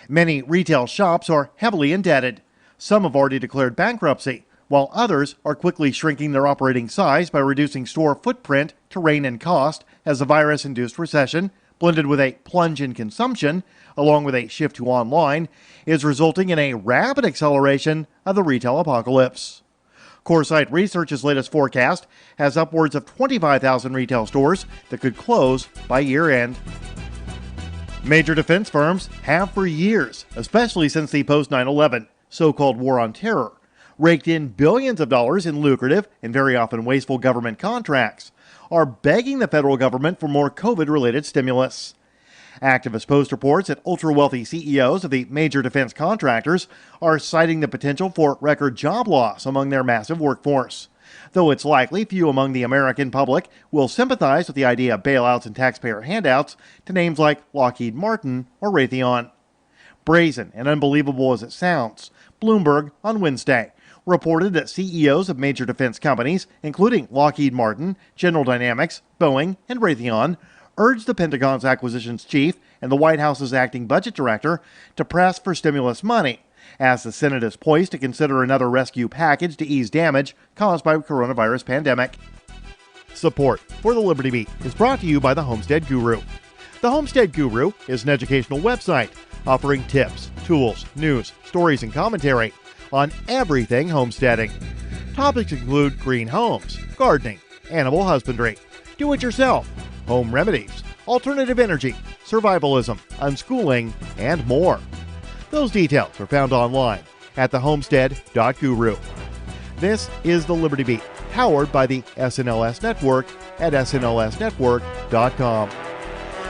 Many retail shops are heavily indebted. Some have already declared bankruptcy, while others are quickly shrinking their operating size by reducing store footprint to rein in cost as the virus-induced recession, blended with a plunge in consumption, along with a shift to online, is resulting in a rapid acceleration of the retail apocalypse. Coresight Research's latest forecast has upwards of 25,000 retail stores that could close by year-end. Major defense firms have for years, especially since the post-9/11 so-called War on Terror, raked in billions of dollars in lucrative and very often wasteful government contracts, are begging the federal government for more COVID-related stimulus. Activist Post reports that ultra-wealthy CEOs of the major defense contractors are citing the potential for record job loss among their massive workforce, Though it's likely few among the American public will sympathize with the idea of bailouts and taxpayer handouts to names like Lockheed Martin or Raytheon. Brazen and unbelievable as it sounds, Bloomberg on Wednesday reported that CEOs of major defense companies, including Lockheed Martin, General Dynamics, Boeing, and Raytheon, urged the Pentagon's acquisitions chief and the White House's acting budget director to press for stimulus money, as the Senate is poised to consider another rescue package to ease damage caused by the coronavirus pandemic. Support for the Liberty Beat is brought to you by the Homestead Guru. The Homestead Guru is an educational website offering tips, tools, news, stories, and commentary on everything homesteading. Topics include green homes, gardening, animal husbandry, do-it-yourself, home remedies, alternative energy, survivalism, unschooling, and more. Those details are found online at thehomestead.guru. This is the Liberty Beat, powered by the SNLS Network at snlsnetwork.com.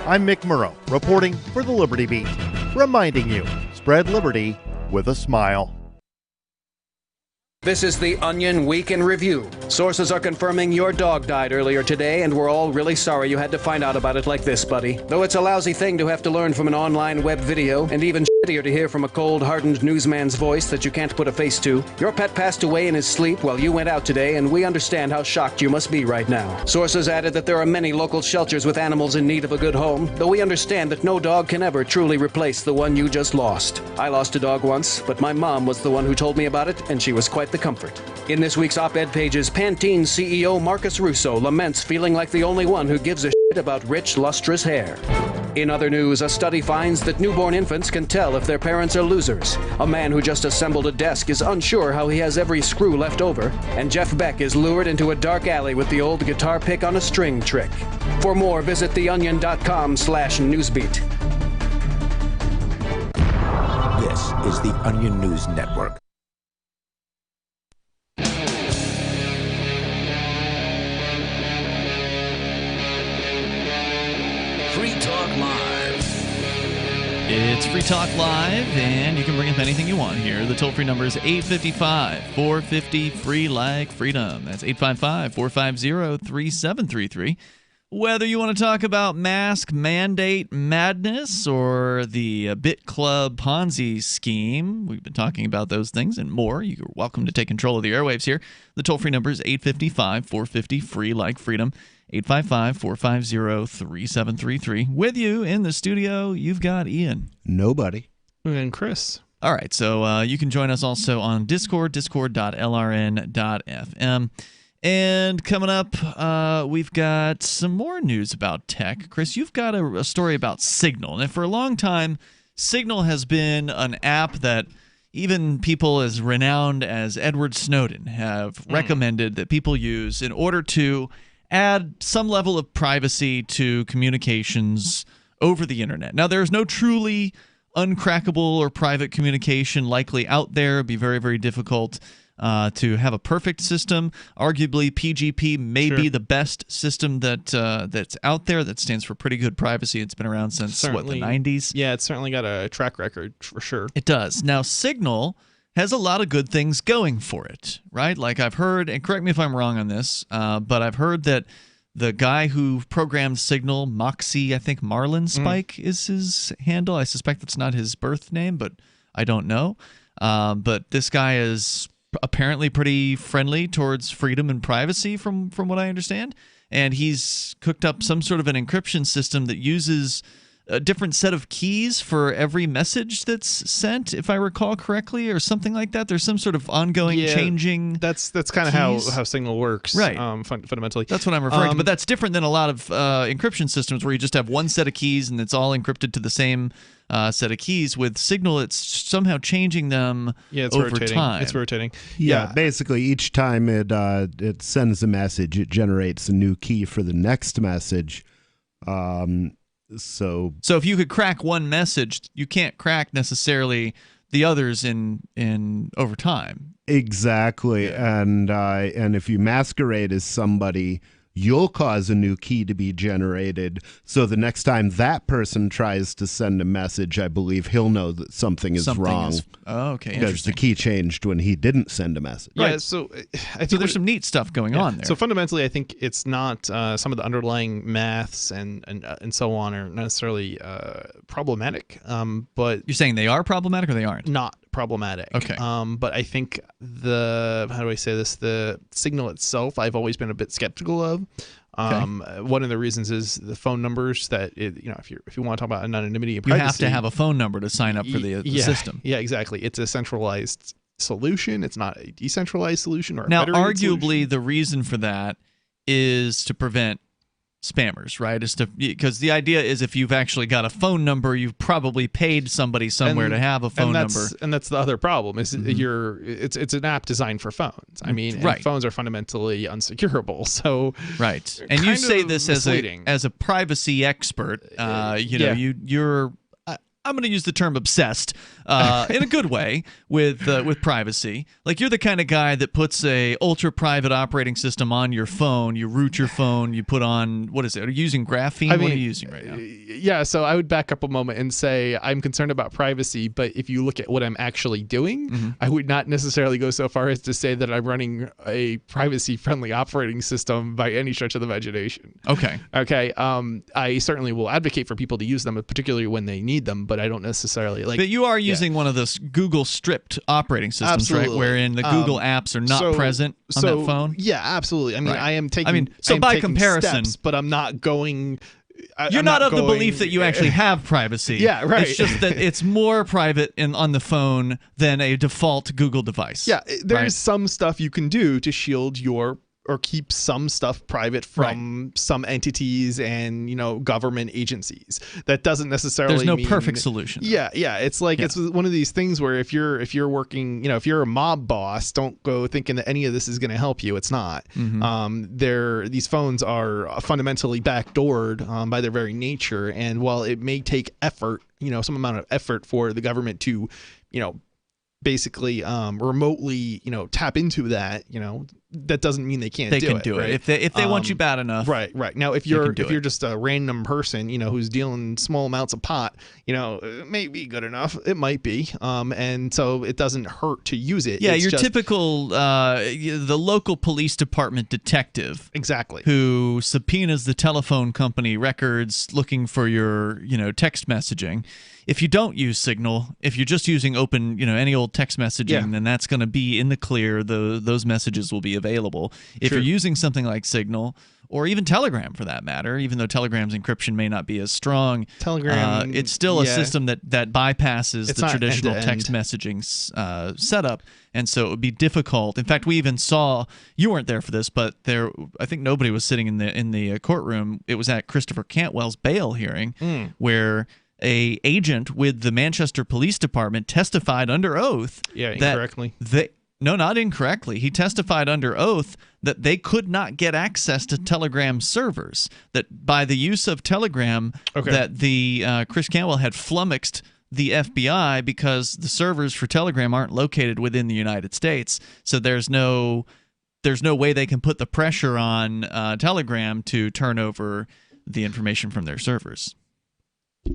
I'm Mick Murrow, reporting for the Liberty Beat, reminding you, spread liberty with a smile. This is the Onion Week in Review. Sources are confirming your dog died earlier today, and we're all really sorry you had to find out about it like this, buddy. Though it's a lousy thing to have to learn from an online web video, and even shittier to hear from a cold, hardened newsman's voice that you can't put a face to, your pet passed away in his sleep while you went out today, and we understand how shocked you must be right now. Sources added that there are many local shelters with animals in need of a good home, though we understand that no dog can ever truly replace the one you just lost. I lost a dog once, but my mom was the one who told me about it, and she was quite the comfort. In this week's op-ed pages, Pantene CEO Marcus Russo laments feeling like the only one who gives a shit about rich, lustrous hair. In other news, a study finds that newborn infants can tell if their parents are losers. A man who just assembled a desk is unsure how he has every screw left over. And Jeff Beck is lured into a dark alley with the old guitar pick on a string trick. For more, visit theonion.com/newsbeat. This is the Onion News Network. Free Talk Live. It's Free Talk Live, and you can bring up anything you want here. The toll-free number is 855-450-FREE like freedom. That's 855-450-3733. Whether you want to talk about mask mandate madness or the BitClub Ponzi scheme, we've been talking about those things and more. You're welcome to take control of the airwaves here. The toll-free number is 855-450-FREE like freedom. 855-450-3733. With you in the studio, you've got Ian. Nobody. And Chris. All right, so you can join us also on Discord, discord.lrn.fm. And coming up, we've got some more news about tech. Chris, you've got a story about Signal. And for a long time, Signal has been an app that even people as renowned as Edward Snowden have recommended that people use in order to add some level of privacy to communications over the internet. Now, there's no truly uncrackable or private communication likely out there. It'd be very, very difficult to have a perfect system. Arguably, PGP may be the best system that's out there. That stands for pretty good privacy. It's been around since, the 90s? Yeah, it's certainly got a track record for sure. It does. Now, Signal has a lot of good things going for it, right? Like I've heard, and correct me if I'm wrong on this, but I've heard that the guy who programmed Signal, Moxie, I think Marlinspike is his handle. I suspect that's not his birth name, but I don't know. But this guy is apparently pretty friendly towards freedom and privacy from what I understand. And he's cooked up some sort of an encryption system that uses a different set of keys for every message that's sent, if I recall correctly, or something like that. There's some sort of ongoing changing. That's kind of how Signal works, right? Fundamentally, that's what I'm referring to. But that's different than a lot of encryption systems where you just have one set of keys and it's all encrypted to the same set of keys. With Signal, it's somehow changing them over time. It's rotating. Yeah, basically each time it sends a message, it generates a new key for the next message. So if you could crack one message, you can't crack necessarily the others in over time. Exactly, and if you masquerade as somebody you'll cause a new key to be generated. So the next time that person tries to send a message, I believe he'll know that something is wrong. Okay, because interesting. the key changed when he didn't send a message. Yeah, so I think there's some neat stuff going on there. So fundamentally, I think it's not some of the underlying maths and so on are necessarily problematic. But you're saying they are problematic or they aren't? Not problematic. Okay. But I think the signal itself, I've always been a bit skeptical of. One of the reasons is the phone numbers that if you want to talk about anonymity and privacy, you have to have a phone number to sign up for the system. Yeah, exactly. It's a centralized solution. It's not a decentralized solution or a now, federated arguably, solution. the reason for that is to prevent spammers, right? Because the idea is if you've actually got a phone number, you've probably paid somebody somewhere to have a phone number. And that's the other problem is it's an app designed for phones. I mean, right. And phones are fundamentally unsecurable. So right. And you say this as a privacy expert. You're I'm going to use the term obsessed in a good way with privacy. Like, you're the kind of guy that puts a ultra private operating system on your phone. You root your phone. You put on, what is it? Are you using graphene? What are you using right now? Yeah, so I would back up a moment and say I'm concerned about privacy, but if you look at what I'm actually doing, I would not necessarily go so far as to say that I'm running a privacy-friendly operating system by any stretch of the imagination. Okay. I certainly will advocate for people to use them, particularly when they need them, but I don't necessarily like. But you are using one of those Google stripped operating systems, right? Wherein the Google apps are not present on that phone. Yeah, absolutely. I mean, right. I am taking. By comparison, steps, but I'm not going. You're not of the belief that you actually have privacy. Yeah, right. It's just that it's more private on the phone than a default Google device. Yeah, there's some stuff you can do to shield your or keep some stuff private from some entities and government agencies. That doesn't necessarily there's no mean, perfect solution. Yeah, it's like it's one of these things where if you're working, if you're a mob boss, don't go thinking that any of this is going to help you. It's not. These phones are fundamentally backdoored by their very nature, and while it may take effort, some amount of effort for the government to, basically remotely tap into that, that doesn't mean they can't do it. Right? If they want you bad enough, right now if you're just a random person who's dealing small amounts of pot, it may be good enough, it might be, and so it doesn't hurt to use it. It's your typical the local police department detective, exactly, who subpoenas the telephone company records looking for your text messaging. If you don't use Signal, if you're just using open, any old text messaging, then that's going to be in the clear. Those messages will be available. If you're using something like Signal, or even Telegram for that matter, even though Telegram's encryption may not be as strong, Telegram, it's still a system that bypasses the traditional text messaging setup, and so it would be difficult. In fact, we even saw, you weren't there for this, but I think nobody was sitting in the courtroom. It was at Christopher Cantwell's bail hearing, where a agent with the Manchester Police Department testified under oath. Incorrectly. No, not incorrectly. He testified under oath that they could not get access to Telegram servers. That by the use of Telegram, that the Chris Cantwell had flummoxed the FBI because the servers for Telegram aren't located within the United States. So there's no way they can put the pressure on Telegram to turn over the information from their servers.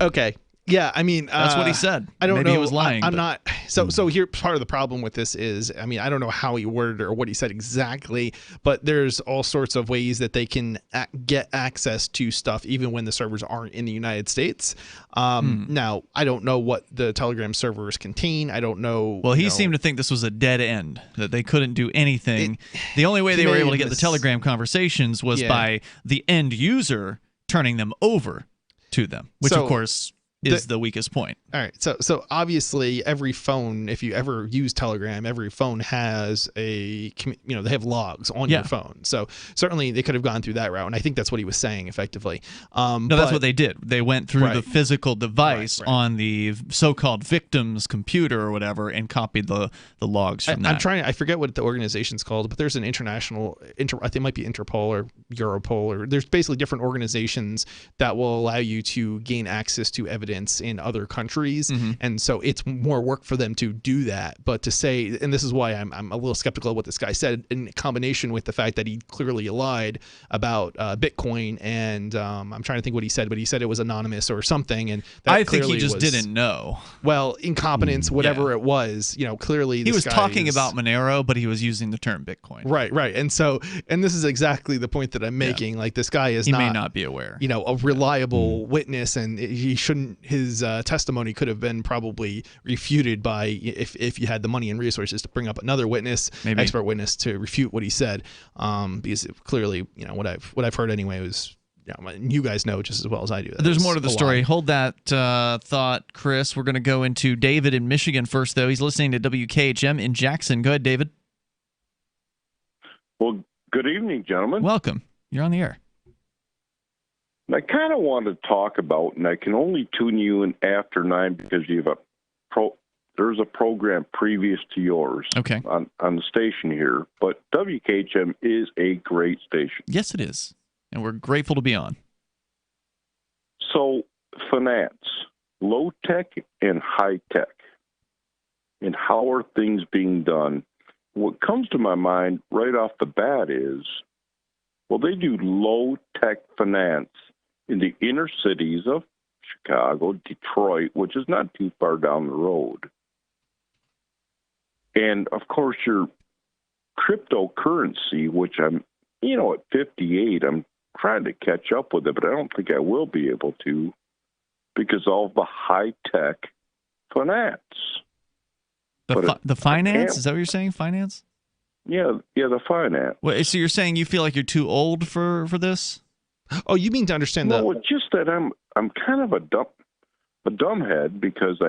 Okay. Yeah, I mean, that's what he said. I don't know. Maybe he was lying. I'm not. So here, part of the problem with this is, I mean, I don't know how he worded it or what he said exactly, but there's all sorts of ways that they can get access to stuff even when the servers aren't in the United States. Now, I don't know what the Telegram servers contain. I don't know. Well, he seemed to think this was a dead end, that they couldn't do anything. The only way they were able to get the Telegram conversations was by the end user turning them over to them, which of course is the weakest point. All right. So obviously every phone, if you ever use Telegram, every phone has they have logs on your phone. So certainly they could have gone through that route. And I think that's what he was saying effectively. That's what they did. They went through the physical device on the so-called victim's computer or whatever and copied the logs from that. I forget what the organization's called, but there's an international, I think it might be Interpol or Europol, or there's basically different organizations that will allow you to gain access to evidence evidence in other countries, and so it's more work for them to do that. But to say, and this is why I'm a little skeptical of what this guy said, in combination with the fact that he clearly lied about Bitcoin, and I'm trying to think what he said, but he said it was anonymous or something, and that I think he just didn't know. Well, incompetence, whatever it was, clearly he was talking about Monero, but he was using the term Bitcoin. Right. And so, and this is exactly the point that I'm making. Like, this guy is he may not be aware. A reliable witness, and he shouldn't. His testimony could have been probably refuted by if you had the money and resources to bring up another witness, expert witness, to refute what he said. Because clearly, what I've heard anyway was. You guys know just as well as I do. There's more to the story. Hold that thought, Chris. We're going to go into David in Michigan first, though. He's listening to WKHM in Jackson. Go ahead, David. Well, good evening, gentlemen. Welcome. You're on the air. I kind of want to talk about, and I can only tune you in after 9 because you have there's a program previous to yours on the station here. But WKHM is a great station. Yes, it is. And we're grateful to be on. So, finance, low tech and high tech, and how are things being done? What comes to my mind right off the bat is, well, they do low tech finance in the inner cities of Chicago, Detroit, which is not too far down the road. And of course, your cryptocurrency, which I'm, at 58, I'm trying to catch up with it, but I don't think I will be able to because of the high-tech finance. The finance? Is that what you're saying, finance? Yeah, the finance. Well, so you're saying you feel like you're too old for this? Oh, you mean to understand that? Well, it's just that I'm kind of a dumbhead because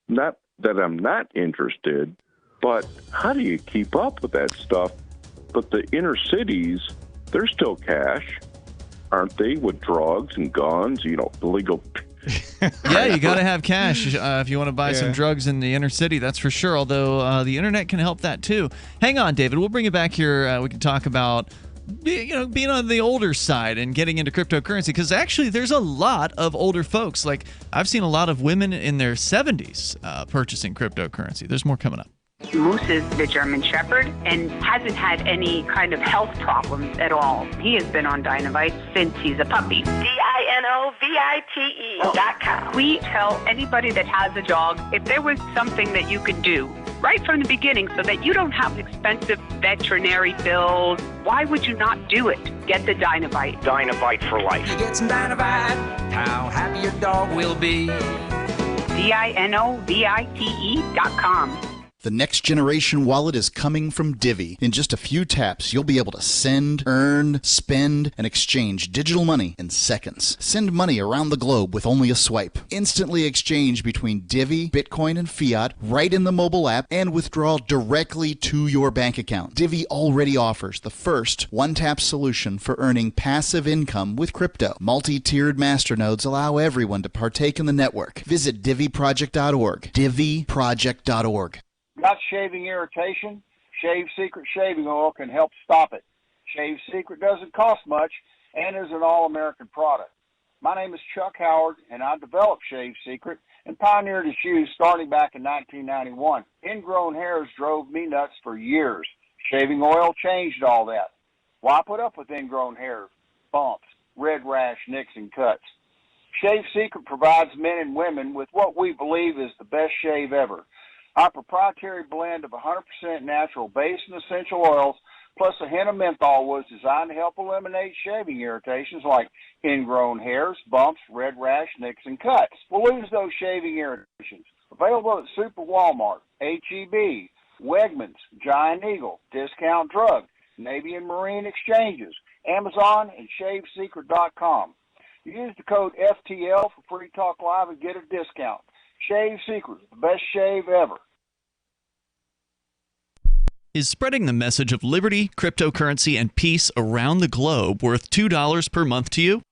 not that I'm not interested, but how do you keep up with that stuff? But the inner cities, they're still cash, aren't they, with drugs and guns, illegal. Yeah, you got to have cash if you want to buy some drugs in the inner city, that's for sure, although the internet can help that too. Hang on, David. We'll bring you back here. We can talk about being on the older side and getting into cryptocurrency, because actually there's a lot of older folks. Like, I've seen a lot of women in their 70s purchasing cryptocurrency. There's more coming up. Moose is the German Shepherd and hasn't had any kind of health problems at all. He has been on Dynavite since he's a puppy. DINOVITE.com. We tell anybody that has a dog, if there was something that you could do right from the beginning so that you don't have expensive veterinary bills, why would you not do it? Get the Dynavite. Dynavite for life. You get some Dynavite, how happy your dog will be. DINOVITE.com. The next generation wallet is coming from Divvy. In just a few taps, you'll be able to send, earn, spend, and exchange digital money in seconds. Send money around the globe with only a swipe. Instantly exchange between Divvy, Bitcoin, and fiat right in the mobile app, and withdraw directly to your bank account. Divvy already offers the first one-tap solution for earning passive income with crypto. Multi-tiered masternodes allow everyone to partake in the network. Visit DivvyProject.org. DivvyProject.org. Got shaving irritation? Shave Secret Shaving Oil can help stop it. Shave Secret doesn't cost much and is an all-American product. My name is Chuck Howard, and I developed Shave Secret and pioneered its use starting back in 1991. Ingrown hairs drove me nuts for years. Shaving oil changed all that. Why put up with ingrown hairs, bumps, red rash, nicks, and cuts? Shave Secret provides men and women with what we believe is the best shave ever. Our proprietary blend of 100% natural base and essential oils, plus a hint of menthol, was designed to help eliminate shaving irritations like ingrown hairs, bumps, red rash, nicks, and cuts. We'll lose those shaving irritations. Available at Super Walmart, H-E-B, Wegmans, Giant Eagle, Discount Drug, Navy and Marine Exchanges, Amazon, and ShaveSecret.com. Use the code FTL for Free Talk Live and get a discount. Shave Secret, the best shave ever. Is spreading the message of liberty, cryptocurrency, and peace around the globe worth $2 per month to you?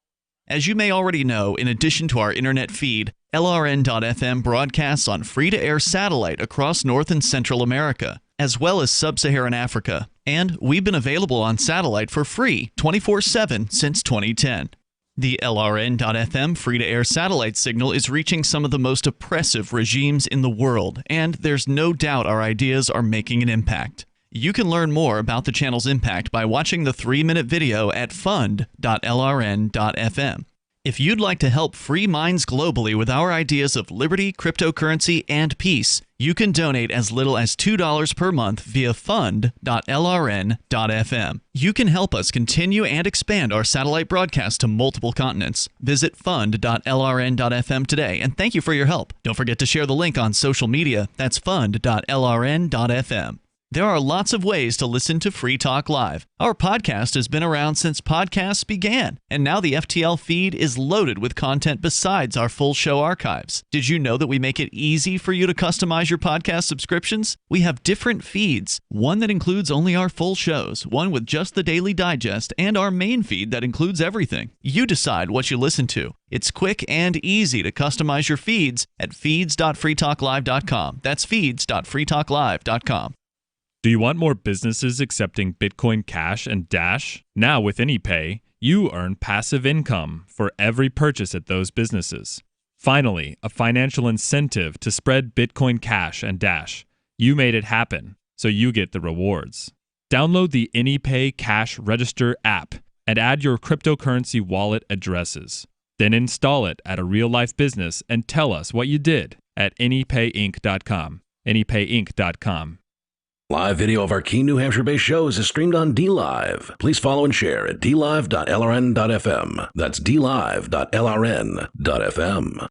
As you may already know, in addition to our internet feed, LRN.FM broadcasts on free-to-air satellite across North and Central America, as well as Sub-Saharan Africa. And we've been available on satellite for free 24/7 since 2010. The LRN.FM free-to-air satellite signal is reaching some of the most oppressive regimes in the world, and there's no doubt our ideas are making an impact. You can learn more about the channel's impact by watching the 3-minute video at fund.lrn.fm. If you'd like to help free minds globally with our ideas of liberty, cryptocurrency, and peace, you can donate as little as $2 per month via fund.lrn.fm. You can help us continue and expand our satellite broadcast to multiple continents. Visit fund.lrn.fm today, and thank you for your help. Don't forget to share the link on social media. That's fund.lrn.fm. There are lots of ways to listen to Free Talk Live. Our podcast has been around since podcasts began, and now the FTL feed is loaded with content besides our full show archives. Did you know that we make it easy for you to customize your podcast subscriptions? We have different feeds, one that includes only our full shows, one with just the Daily Digest, and our main feed that includes everything. You decide what you listen to. It's quick and easy to customize your feeds at feeds.freetalklive.com. That's feeds.freetalklive.com. Do you want more businesses accepting Bitcoin Cash and Dash? Now with AnyPay, you earn passive income for every purchase at those businesses. Finally, a financial incentive to spread Bitcoin Cash and Dash. You made it happen, so you get the rewards. Download the AnyPay Cash Register app and add your cryptocurrency wallet addresses. Then install it at a real-life business and tell us what you did at anypayinc.com. anypayinc.com. Live video of our key New Hampshire-based shows is streamed on DLive. Please follow and share at dlive.lrn.fm. That's dlive.lrn.fm.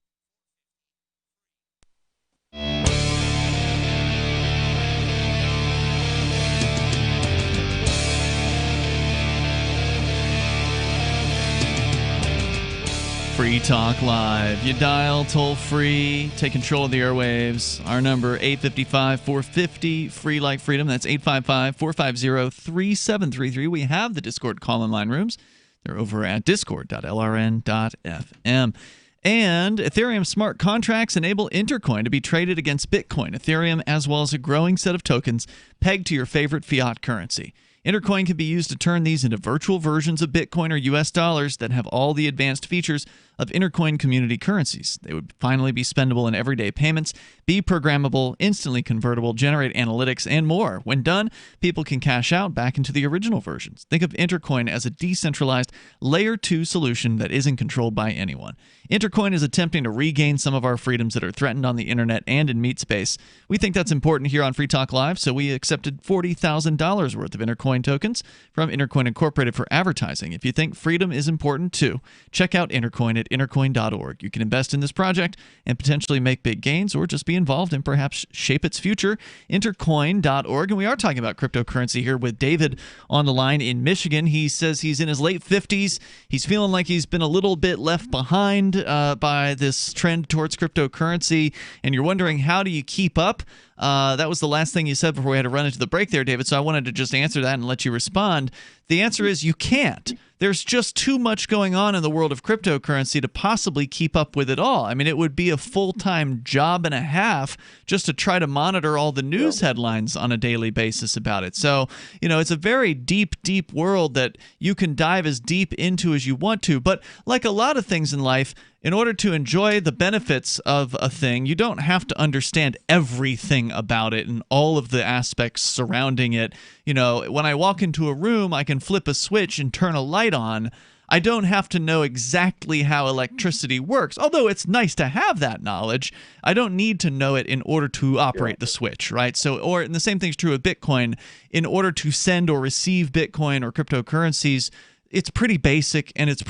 Free Talk Live. You dial toll free, take control of the airwaves. Our number 855-450 free like freedom. That's 855-450-3733. We have the Discord call-in line rooms. They're over at discord.lrn.fm. And Ethereum smart contracts enable Intercoin to be traded against Bitcoin, Ethereum, as well as a growing set of tokens pegged to your favorite fiat currency. Intercoin can be used to turn these into virtual versions of Bitcoin or US dollars that have all the advanced features of Intercoin community currencies. They would finally be spendable in everyday payments, be programmable, instantly convertible, generate analytics, and more. When done, people can cash out back into the original versions. Think of Intercoin as a decentralized Layer 2 solution that isn't controlled by anyone. Intercoin is attempting to regain some of our freedoms that are threatened on the internet and in meat space. We think that's important here on Free Talk Live, so we accepted $40,000 worth of Intercoin tokens from Intercoin Incorporated for advertising. If you think freedom is important too, check out Intercoin at intercoin.org. You can invest in this project and potentially make big gains, or just be involved and perhaps shape its future. Intercoin.org. And we are talking about cryptocurrency here with David on the line in Michigan. He says he's in his late 50s. He's feeling like he's been a little bit left behind by this trend towards cryptocurrency, and you're wondering, how do you keep up? That was the last thing you said before we had to run into the break there, David, so I wanted to just answer that and let you respond. The answer is you can't. There's just too much going on in the world of cryptocurrency to possibly keep up with it all. I mean, it would be a full-time job and a half just to try to monitor all the news headlines on a daily basis about it. So, you know, it's a very deep, deep world that you can dive as deep into as you want to. But like a lot of things in life, in order to enjoy the benefits of a thing, you don't have to understand everything about it and all of the aspects surrounding it. You know, when I walk into a room, I can flip a switch and turn a light on. I don't have to know exactly how electricity works, although it's nice to have that knowledge. I don't need to know it in order to operate the switch, right? So, and the same thing's true with Bitcoin. In order to send or receive Bitcoin or cryptocurrencies, it's pretty basic, and it's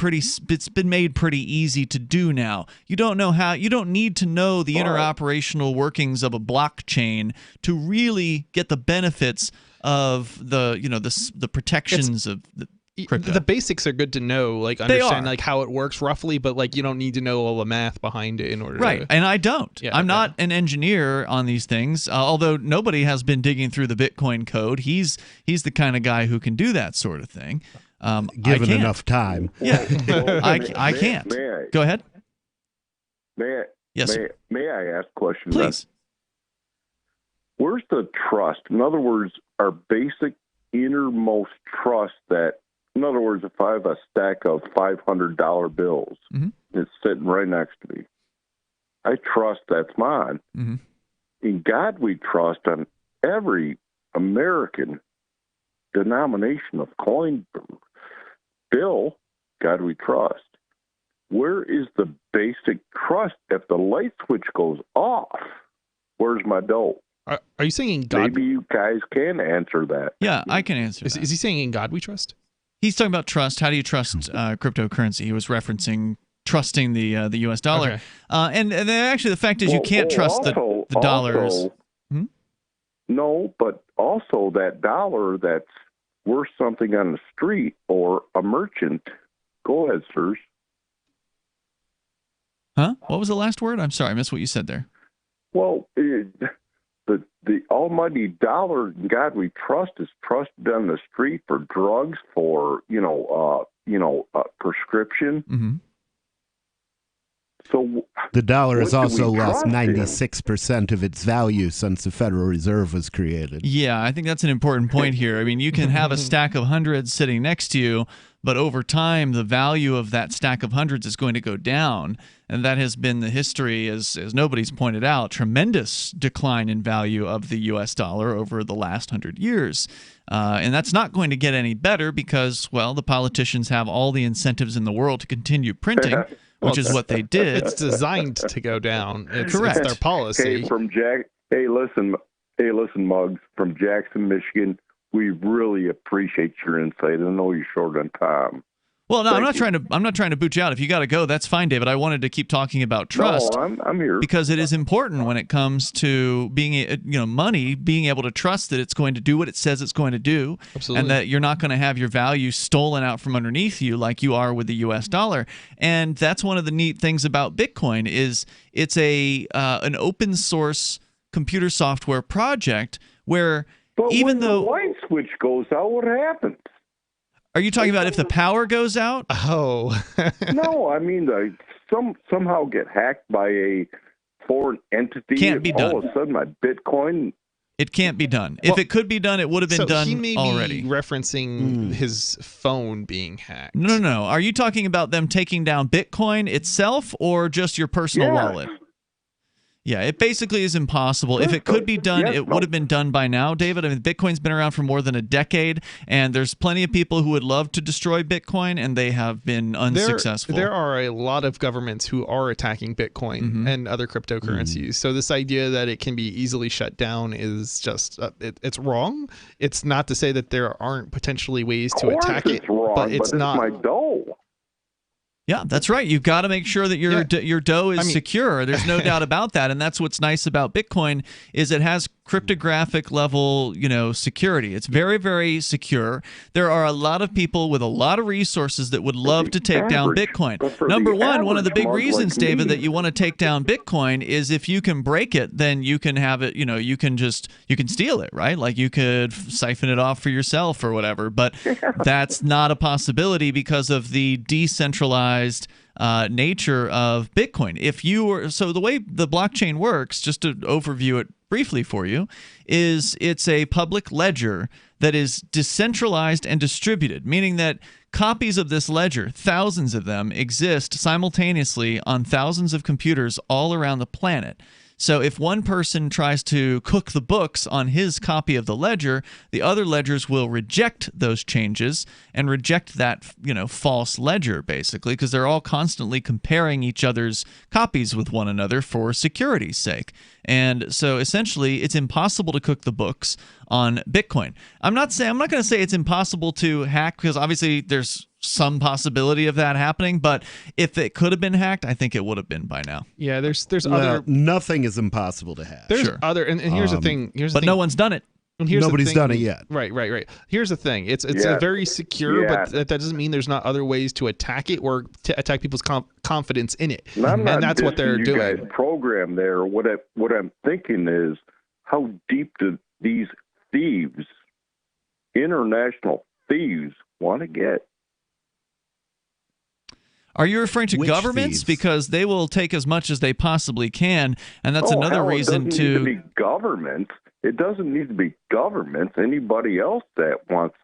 been made pretty easy to do now. You don't need to know the interoperational workings of a blockchain to really get the benefits of the protections of the crypto. The basics are good to know, like understand like how it works roughly, but like you don't need to know all the math behind it in order to... And I don't. Yeah, I'm not an engineer on these things, although nobody has been digging through the Bitcoin code. He's the kind of guy who can do that sort of thing. Given enough time. Yeah, I can't. Go ahead. May I ask a question? Please. Where's the trust? In other words, our basic innermost trust that, in other words, if I have a stack of $500 bills, it's sitting right next to me. I trust that's mine. In God we trust on every American denomination of coin bill. God we trust. Where is the basic trust? If the light switch goes off, where's my dough? Are you saying in God? Maybe you guys can answer that. Yeah, I can answer that. Is he saying in God we trust? He's talking about trust. How do you trust cryptocurrency? He was referencing trusting the U.S. dollar. Okay. And actually, the fact is you can't trust the dollars. No, but also that dollar that's worth something on the street or a merchant. Go ahead, sirs. Huh? What was the last word? I'm sorry, I missed what you said there. Well, the almighty dollar, God we trust, is trusted on the street for drugs, for prescription. So the dollar has what do also we lost trust in? 96% of its value since the Federal Reserve was created. Yeah, I think that's an important point here. I mean, you can have a stack of hundreds sitting next to you, but over time, the value of that stack of hundreds is going to go down. And that has been the history, as nobody's pointed out, tremendous decline in value of the U.S. dollar over the last 100 years. And that's not going to get any better because, well, the politicians have all the incentives in the world to continue printing, which is what they did. It's designed to go down. Correct. It's their policy. Hey, listen, Muggs, from Jackson, Michigan. We really appreciate your insight. I know you're short on time. Well, no, I'm not trying to boot you out. If you got to go, that's fine, David. I wanted to keep talking about trust. No, I'm here because it is important when it comes to being, money, being able to trust that it's going to do what it says it's going to do, Absolutely. and that you're not going to have your value stolen out from underneath you like you are with the U.S. dollar. And that's one of the neat things about Bitcoin is it's an open source computer software project where even though the light switch goes out, what happens? Are you talking about if the power goes out? Oh. No, I mean, somehow get hacked by a foreign entity. Can't be done. All of a sudden, my Bitcoin. It can't be done. If it could be done, it would have been done he may already. be referencing his phone being hacked. No. Are you talking about them taking down Bitcoin itself or just your personal wallet? Yeah, it basically is impossible. If it could be done, it would have been done by now, David. I mean, Bitcoin's been around for more than a decade, and there's plenty of people who would love to destroy Bitcoin, and they have been unsuccessful. There are a lot of governments who are attacking Bitcoin and other cryptocurrencies. So this idea that it can be easily shut down is just it's wrong. It's not to say that there aren't potentially ways to attack it, but it's not. My dough. Yeah, that's right. You've got to make sure that your dough is secure. There's no doubt about that, and that's what's nice about Bitcoin is it has cryptographic level, security. It's very, very secure. There are a lot of people with a lot of resources that would love to take down Bitcoin. Number one of the big reasons, David, that you want to take down Bitcoin is if you can break it, then you can have it, you can steal it, right? Like you could siphon it off for yourself or whatever, but that's not a possibility because of the decentralized nature of Bitcoin. So the way the blockchain works, just to overview it briefly for you, is it's a public ledger that is decentralized and distributed, meaning that copies of this ledger, thousands of them, exist simultaneously on thousands of computers all around the planet. So if one person tries to cook the books on his copy of the ledger, the other ledgers will reject those changes and reject that, false ledger, basically, because they're all constantly comparing each other's copies with one another for security's sake. And so essentially, it's impossible to cook the books on Bitcoin. I'm not going to say it's impossible to hack because obviously there's some possibility of that happening, but if it could have been hacked, I think it would have been by now. Yeah, there's other. Nothing is impossible to hack. There's other, and here's the thing. But no one's done it. And here's Nobody's done it yet. Right. Here's the thing. It's a very secure, but that doesn't mean there's not other ways to attack it or to attack people's confidence in it. And that's what they're doing. You guys program there. What I'm thinking is, how deep do these thieves, international thieves, want to get? Are you referring to governments? Because they will take as much as they possibly can, and that's another reason it doesn't need to be government. It doesn't need to be government. Anybody else that wants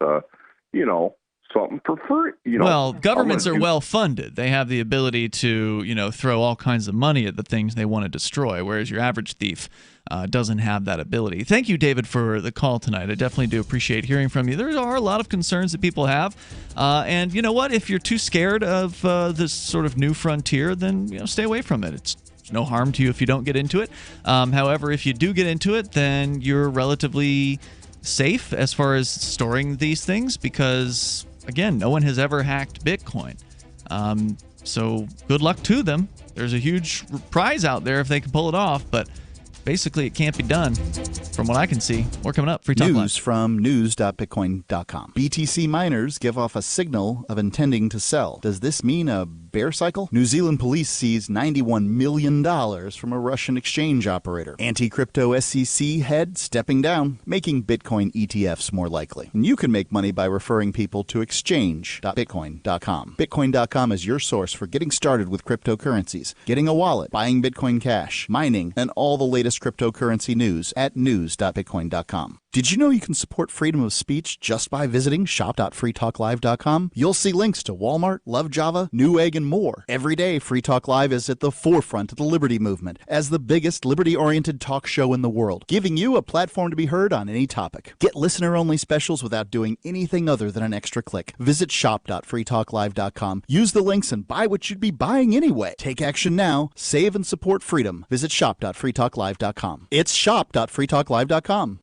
something for free. Well, governments are well funded. They have the ability to, throw all kinds of money at the things they want to destroy, whereas your average thief doesn't have that ability. Thank you, David, for the call tonight. I definitely do appreciate hearing from you. There are a lot of concerns that people have. And you know what? If you're too scared of this sort of new frontier, then stay away from it. It's no harm to you if you don't get into it. However, if you do get into it, then you're relatively safe as far as storing these things because, again, no one has ever hacked Bitcoin. So good luck to them. There's a huge prize out there if they can pull it off, but basically it can't be done from what I can see. More coming up. Free Talk Live. News from news.bitcoin.com. BTC miners give off a signal of intending to sell. Does this mean a bear cycle? New Zealand police seized $91 million from a Russian exchange operator. Anti-crypto SEC head stepping down, making Bitcoin ETFs more likely. And you can make money by referring people to exchange.bitcoin.com. Bitcoin.com is your source for getting started with cryptocurrencies, getting a wallet, buying Bitcoin Cash, mining, and all the latest cryptocurrency news at news.bitcoin.com. Did you know you can support freedom of speech just by visiting shop.freetalklive.com? You'll see links to Walmart, Love Java, Newegg, and more. Every day, Free Talk Live is at the forefront of the liberty movement as the biggest liberty-oriented talk show in the world, giving you a platform to be heard on any topic. Get listener-only specials without doing anything other than an extra click. Visit shop.freetalklive.com. Use the links and buy what you'd be buying anyway. Take action now. Save and support freedom. Visit shop.freetalklive.com. It's shop.freetalklive.com.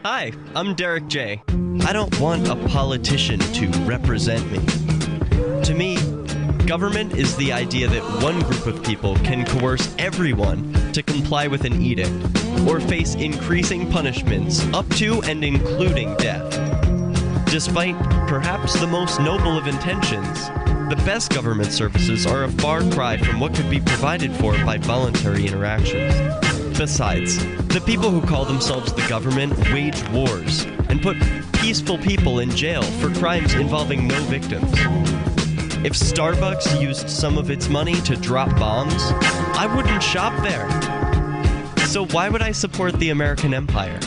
Hi, I'm Derek J. I don't want a politician to represent me. To me, government is the idea that one group of people can coerce everyone to comply with an edict or face increasing punishments up to and including death. Despite perhaps the most noble of intentions, the best government services are a far cry from what could be provided for by voluntary interactions. Besides, the people who call themselves the government wage wars and put peaceful people in jail for crimes involving no victims. If Starbucks used some of its money to drop bombs, I wouldn't shop there. So why would I support the American empire?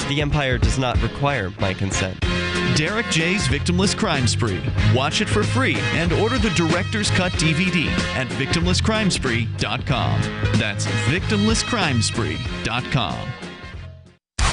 The empire does not require my consent. Derek J's Victimless Crime Spree. Watch it for free and order the Director's Cut DVD at victimlesscrimespree.com. That's victimlesscrimespree.com.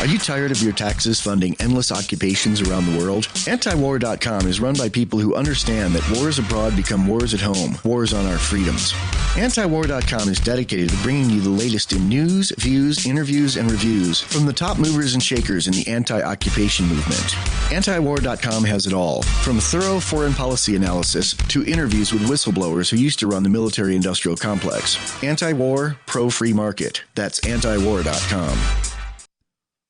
Are you tired of your taxes funding endless occupations around the world? Antiwar.com is run by people who understand that wars abroad become wars at home, wars on our freedoms. Antiwar.com is dedicated to bringing you the latest in news, views, interviews, and reviews from the top movers and shakers in the anti-occupation movement. Antiwar.com has it all, from thorough foreign policy analysis to interviews with whistleblowers who used to run the military-industrial complex. Anti-war, pro-free market. That's antiwar.com.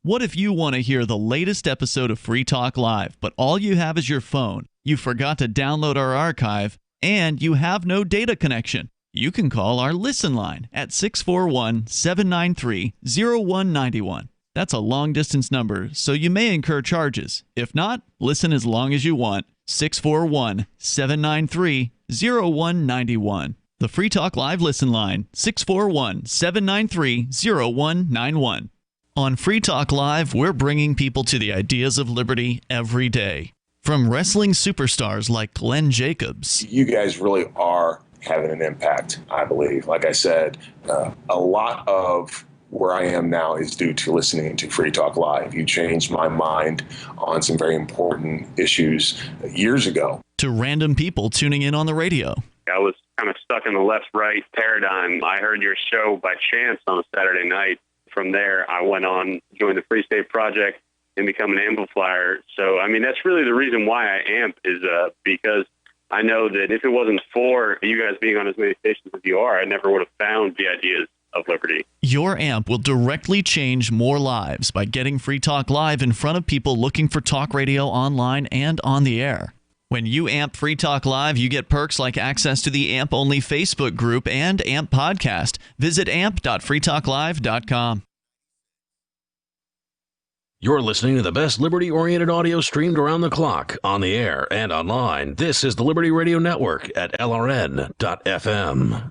What if you want to hear the latest episode of Free Talk Live, but all you have is your phone, you forgot to download our archive, and you have no data connection? You can call our Listen line at 641-793-0191. That's a long-distance number, so you may incur charges. If not, listen as long as you want. 641-793-0191. The Free Talk Live Listen line, 641-793-0191. On Free Talk Live, we're bringing people to the ideas of liberty every day. From wrestling superstars like Glenn Jacobs. You guys really are having an impact, I believe. Like I said, a lot of where I am now is due to listening to Free Talk Live. You changed my mind on some very important issues years ago. To random people tuning in on the radio. I was kind of stuck in the left-right paradigm. I heard your show by chance on a Saturday night. From there, I went on, joined the Free State Project, and become an amplifier. So, I mean, that's really the reason why I amp is because I know that if it wasn't for you guys being on as many stations as you are, I never would have found the ideas of liberty. Your amp will directly change more lives by getting Free Talk Live in front of people looking for talk radio online and on the air. When you amp Free Talk Live, you get perks like access to the AMP-only Facebook group and AMP podcast. Visit amp.freetalklive.com. You're listening to the best liberty-oriented audio streamed around the clock, on the air and online. This is the Liberty Radio Network at LRN.FM.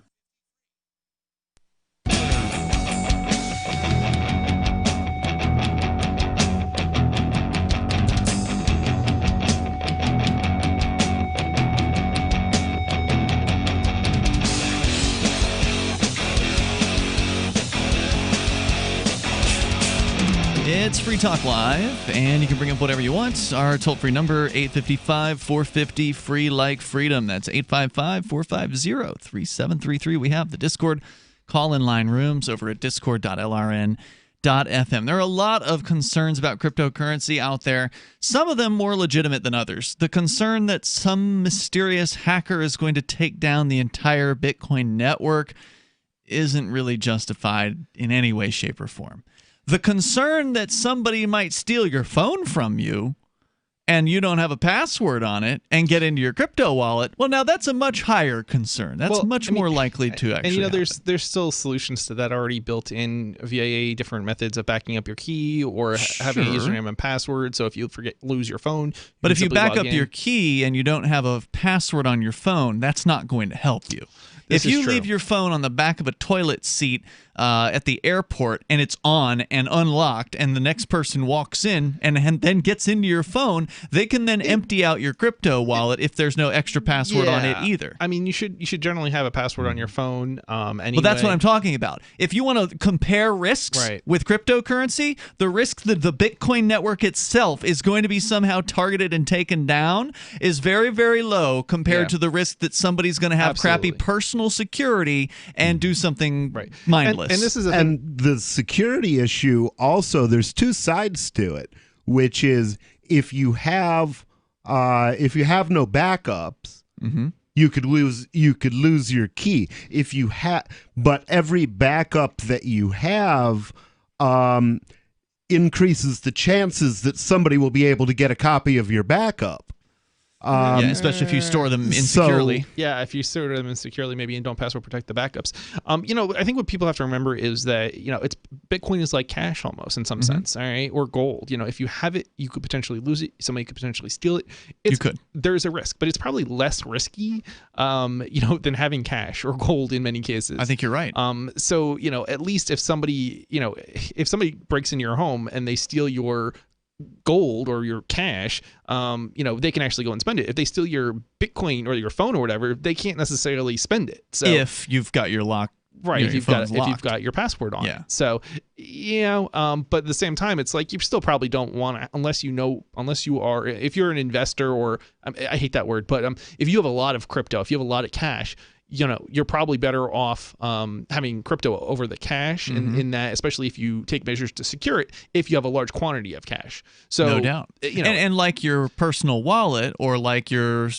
It's Free Talk Live, and you can bring up whatever you want. Our toll-free number, 855-450-FREE like freedom. That's 855-450-3733. We have the Discord call-in line rooms over at discord.lrn.fm. There are a lot of concerns about cryptocurrency out there, some of them more legitimate than others. The concern that some mysterious hacker is going to take down the entire Bitcoin network isn't really justified in any way, shape, or form. The concern that somebody might steal your phone from you and you don't have a password on it and get into your crypto wallet, well, now that's a much higher concern. That's more likely to actually And, there's still solutions to that already built in via different methods of backing up your key or having a username and password. So if you lose your phone. But if you back up your key and you don't have a password on your phone, that's not going to help you. If you leave your phone on the back of a toilet seat at the airport and it's on and unlocked and the next person walks in and then gets into your phone, they can then empty out your crypto wallet if there's no extra password on it either. I mean, you should generally have a password on your phone anyway. Well, that's what I'm talking about. If you want to compare risks with cryptocurrency, the risk that the Bitcoin network itself is going to be somehow targeted and taken down is very, very low compared to the risk that somebody's going to have crappy personal security and do something mindless. And this is the security issue also, there's two sides to it, which is if you have no backups, you could lose your key. But every backup that you have increases the chances that somebody will be able to get a copy of your backup. Especially if you store them insecurely. If you store them insecurely, maybe, and don't password protect the backups. I think what people have to remember is that it's Bitcoin is like cash almost in some sense, all right, or gold. If you have it, you could potentially lose it. Somebody could potentially steal it. You could. There's a risk, but it's probably less risky, than having cash or gold in many cases. I think you're right. So at least if somebody breaks into your home and they steal your gold or your cash, they can actually go and spend it. If they steal your Bitcoin or your phone or whatever, they can't necessarily spend it. So if you've got your lock, if you've got your passport on it. So but at the same time, it's like you still probably don't want to, unless if you're an investor, or I hate that word, but if you have a lot of crypto, if you have a lot of cash, you're probably better off having crypto over the cash in that, especially if you take measures to secure it, if you have a large quantity of cash. So no doubt. And like your personal wallet or like your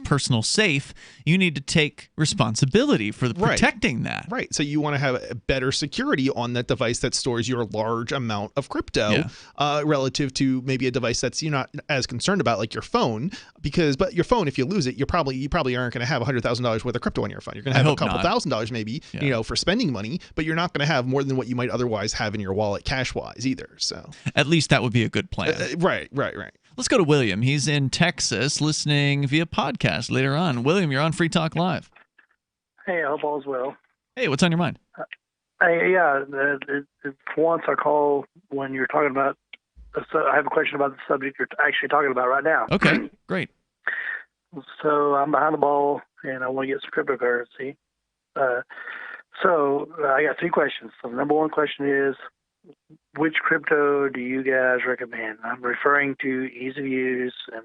personal safe, you need to take responsibility for protecting that. Right. So you want to have a better security on that device that stores your large amount of crypto relative to maybe a device that's you're not as concerned about, like your phone, but your phone, if you lose it, you probably aren't going to have $100,000 worth of crypto on your phone. You're going to have a couple $1,000 maybe, for spending money, but you're not going to have more than what you might otherwise have in your wallet cash-wise either. So at least that would be a good plan. Right. Let's go to William. He's in Texas listening via podcast later on. William, you're on Free Talk Live. Hey, I hope all's well. Hey, what's on your mind? For once I call when you're talking about, I have a question about the subject you're actually talking about right now. Okay, great. So I'm behind the ball, and I want to get some cryptocurrency. So I got 3 questions. So the number 1 question is, which crypto do you guys recommend? I'm referring to ease of use and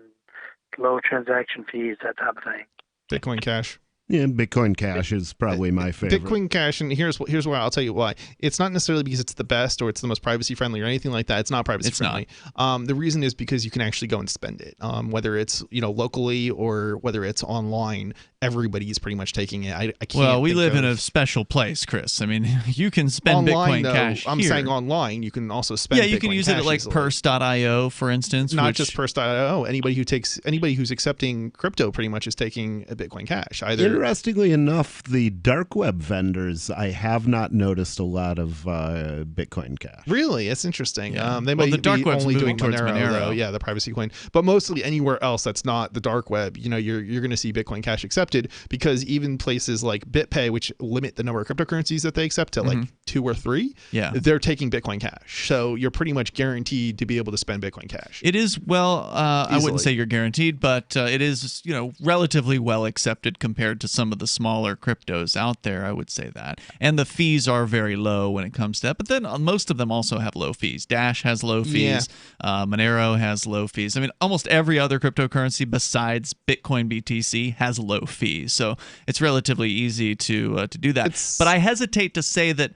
low transaction fees, that type of thing. Bitcoin Cash. Yeah, Bitcoin Cash is probably my favorite. Bitcoin Cash, and here's why. I'll tell you why. It's not necessarily because it's the best or it's the most privacy friendly or anything like that. It's not privacy friendly. The reason is because you can actually go and spend it, whether it's locally or whether it's online. Everybody's pretty much taking it. I can't. Well, we live in a special place, Chris. I mean, you can spend online, Bitcoin Cash. I'm saying online. You can also spend. Yeah, you can use it at like Purse.io, for instance. Not just Purse.io. Anybody who's accepting crypto pretty much is taking a Bitcoin Cash. Interestingly enough, the dark web vendors, I have not noticed a lot of Bitcoin Cash. Really, it's interesting. Yeah. They might the dark web's only moving doing towards Monero, Monero. though. Yeah, the privacy coin. But mostly anywhere else that's not the dark web, you're going to see Bitcoin Cash accepted. accepted because even places like BitPay, which limit the number of cryptocurrencies that they accept to like 2 or 3, they're taking Bitcoin Cash. So you're pretty much guaranteed to be able to spend Bitcoin Cash. It is, well, I wouldn't say you're guaranteed, but it is, relatively well accepted compared to some of the smaller cryptos out there. I would say that. And the fees are very low when it comes to that. But then most of them also have low fees. Dash has low fees. Monero has low fees. I mean, almost every other cryptocurrency besides Bitcoin BTC has low fees. So it's relatively easy to do that. But I hesitate to say that,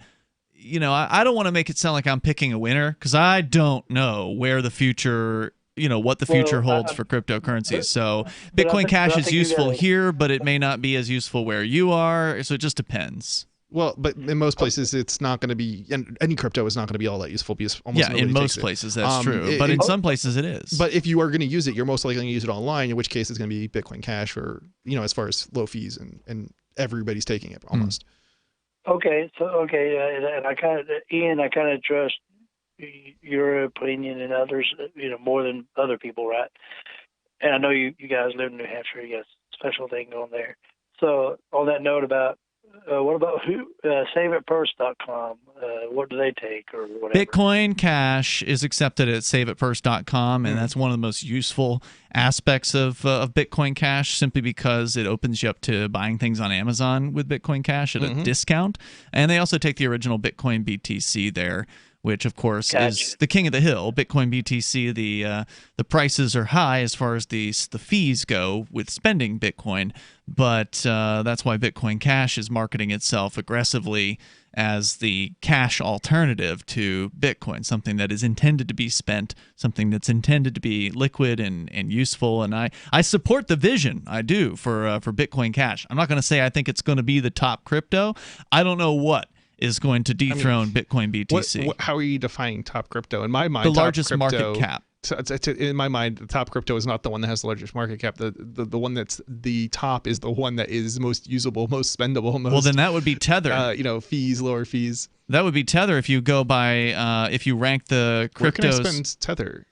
I don't want to make it sound like I'm picking a winner because I don't know where the future what the future holds for cryptocurrencies. So Bitcoin Cash is useful here, but it may not be as useful where you are. So it just depends. Well, but in most places, it's not going to be, and any crypto is not going to be all that useful because almost nobody in takes most it. places that's true, but in some places it is. But if you are going to use it, you're most likely going to use it online, in which case it's going to be Bitcoin Cash for, as far as low fees and everybody's taking it almost. Okay, and I kind of, Ian, I kind of trust your opinion and others, more than other people, right? And I know you guys live in New Hampshire. You got a special thing going there. So on that note about, what about SaveItPurse.com? What do they take or whatever? Bitcoin Cash is accepted at SaveItPurse.com, and that's one of the most useful aspects of Bitcoin Cash, simply because it opens you up to buying things on Amazon with Bitcoin Cash at a discount. And they also take the original Bitcoin BTC there, which of course is the king of the hill. Bitcoin BTC, the prices are high as far as the fees go with spending Bitcoin, but that's why Bitcoin Cash is marketing itself aggressively as the cash alternative to Bitcoin, something that is intended to be spent, something that's intended to be liquid and useful. And I support the vision, I do, for Bitcoin Cash. I'm not going to say I think it's going to be the top crypto. I don't know what is going to dethrone Bitcoin BTC. How are you defining top crypto? In my mind, the largest market cap. In my mind, the top crypto is not the one that has the largest market cap. The one that's the top is the one that is most usable, most spendable. Most, well, then that would be Tether. Fees, lower fees. That would be Tether if you go by if you rank the cryptos. Where can I spend Tether?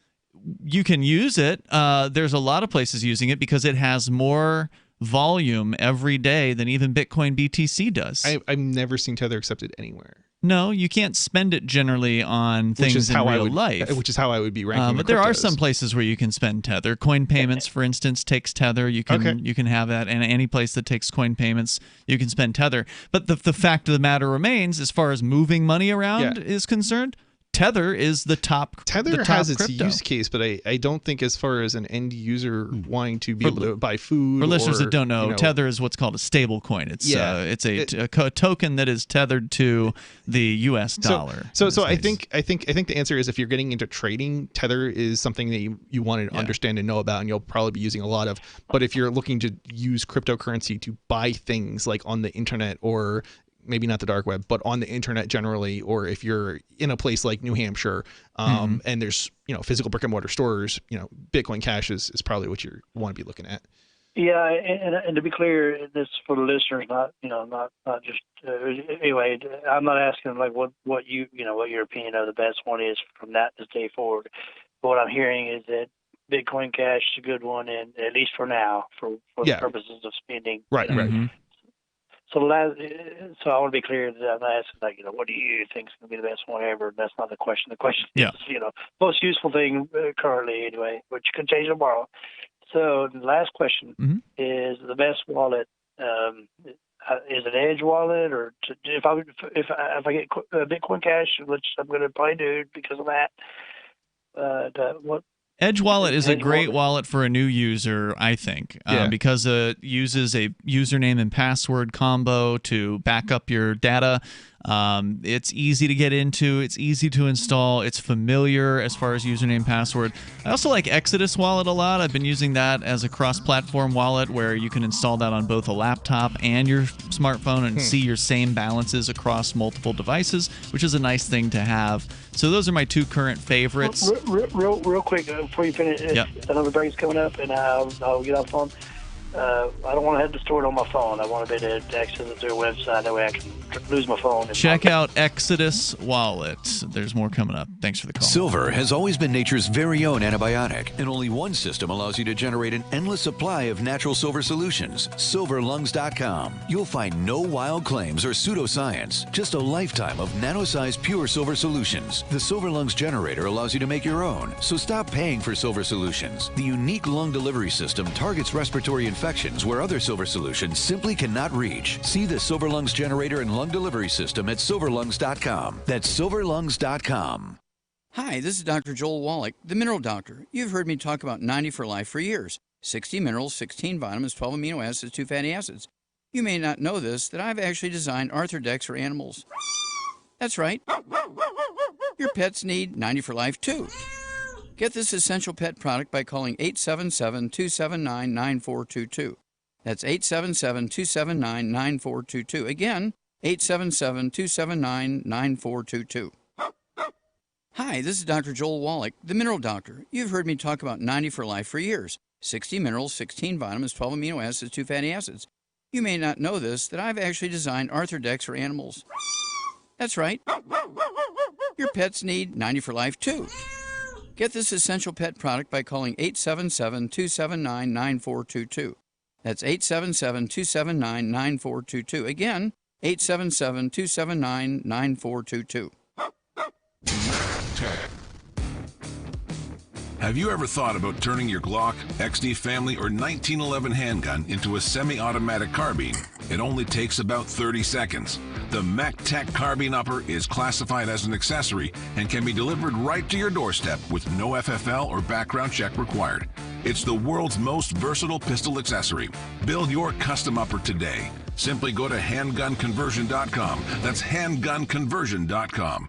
You can use it. There's a lot of places using it because it has more volume every day than even Bitcoin BTC does. I've never seen Tether accepted anywhere. No, you can't spend it generally on things in real life. Which is how I would be ranking but there are some places where you can spend Tether. Coin Payments, for instance, takes Tether. You can have that, and any place that takes coin payments, you can spend Tether. But the fact of the matter remains, as far as moving money around is concerned, Tether is the top. Tether has its use case, but I don't think as far as an end user wanting to be able to buy food. For listeners that don't know, Tether is what's called a stable coin. It's a token that is tethered to the U.S. dollar. So I think the answer is, if you're getting into trading, Tether is something that you want to understand and know about, and you'll probably be using a lot of. But if you're looking to use cryptocurrency to buy things like on the internet, or maybe not the dark web, but on the internet generally, or if you're in a place like New Hampshire, and there's physical brick and mortar stores, Bitcoin Cash is probably what you want to be looking at. Yeah, and to be clear, this for the listeners, not just anyway. I'm not asking like what your opinion of the best one is from that this day forward. But what I'm hearing is that Bitcoin Cash is a good one, and at least for now, for the purposes of spending. Right. So so I want to be clear that I'm not asking what do you think is going to be the best one ever? That's not the question. The question is, most useful thing currently anyway, which could change tomorrow. So the last question is the best wallet. Is it Edge wallet, or if I get Bitcoin Cash, which I'm going to probably do because of that. What? Edge Wallet is a great wallet for a new user, I think, because it uses a username and password combo to back up your data. It's easy to get into. It's easy to install. It's familiar as far as username, password. I also like Exodus Wallet a lot. I've been using that as a cross-platform wallet where you can install that on both a laptop and your smartphone and see your same balances across multiple devices, which is a nice thing to have. So those are my two current favorites. Real quick before you finish, I know the break's coming up, and I'll get off the phone. I don't want to have to store it on my phone. I want to be able to access it through a website. That way I can lose my phone. Check out Exodus Wallet. There's more coming up. Thanks for the call. Silver has always been nature's very own antibiotic, and only one system allows you to generate an endless supply of natural silver solutions. SilverLungs.com. You'll find no wild claims or pseudoscience, just a lifetime of nano-sized pure silver solutions. The Silver Lungs generator allows you to make your own, so stop paying for silver solutions. The unique lung delivery system targets respiratory infections where other silver solutions simply cannot reach. See the Silver Lungs generator and lung delivery system at SilverLungs.com. That's SilverLungs.com. Hi, this is Dr. Joel Wallach, the Mineral Doctor. You've heard me talk about 90 for Life for years. 60 minerals, 16 vitamins, 12 amino acids, 2 fatty acids. You may not know this, that I've actually designed Arthrodex for animals. That's right. Your pets need 90 for Life too. Get this essential pet product by calling 877-279-9422. That's 877-279-9422. Again, 877-279-9422. Hi, this is Dr. Joel Wallach, the Mineral Doctor. You've heard me talk about 90 for Life for years. 60 minerals, 16 vitamins, 12 amino acids, 2 fatty acids. You may not know this, that I've actually designed Arthrodex for animals. That's right. Your pets need 90 for Life too. Get this essential pet product by calling 877-279-9422. That's 877-279-9422. Again, 877-279-9422. Have you ever thought about turning your Glock, XD Family, or 1911 handgun into a semi-automatic carbine? It only takes about 30 seconds. The MacTech Carbine Upper is classified as an accessory and can be delivered right to your doorstep with no FFL or background check required. It's the world's most versatile pistol accessory. Build your custom upper today. Simply go to handgunconversion.com. That's handgunconversion.com.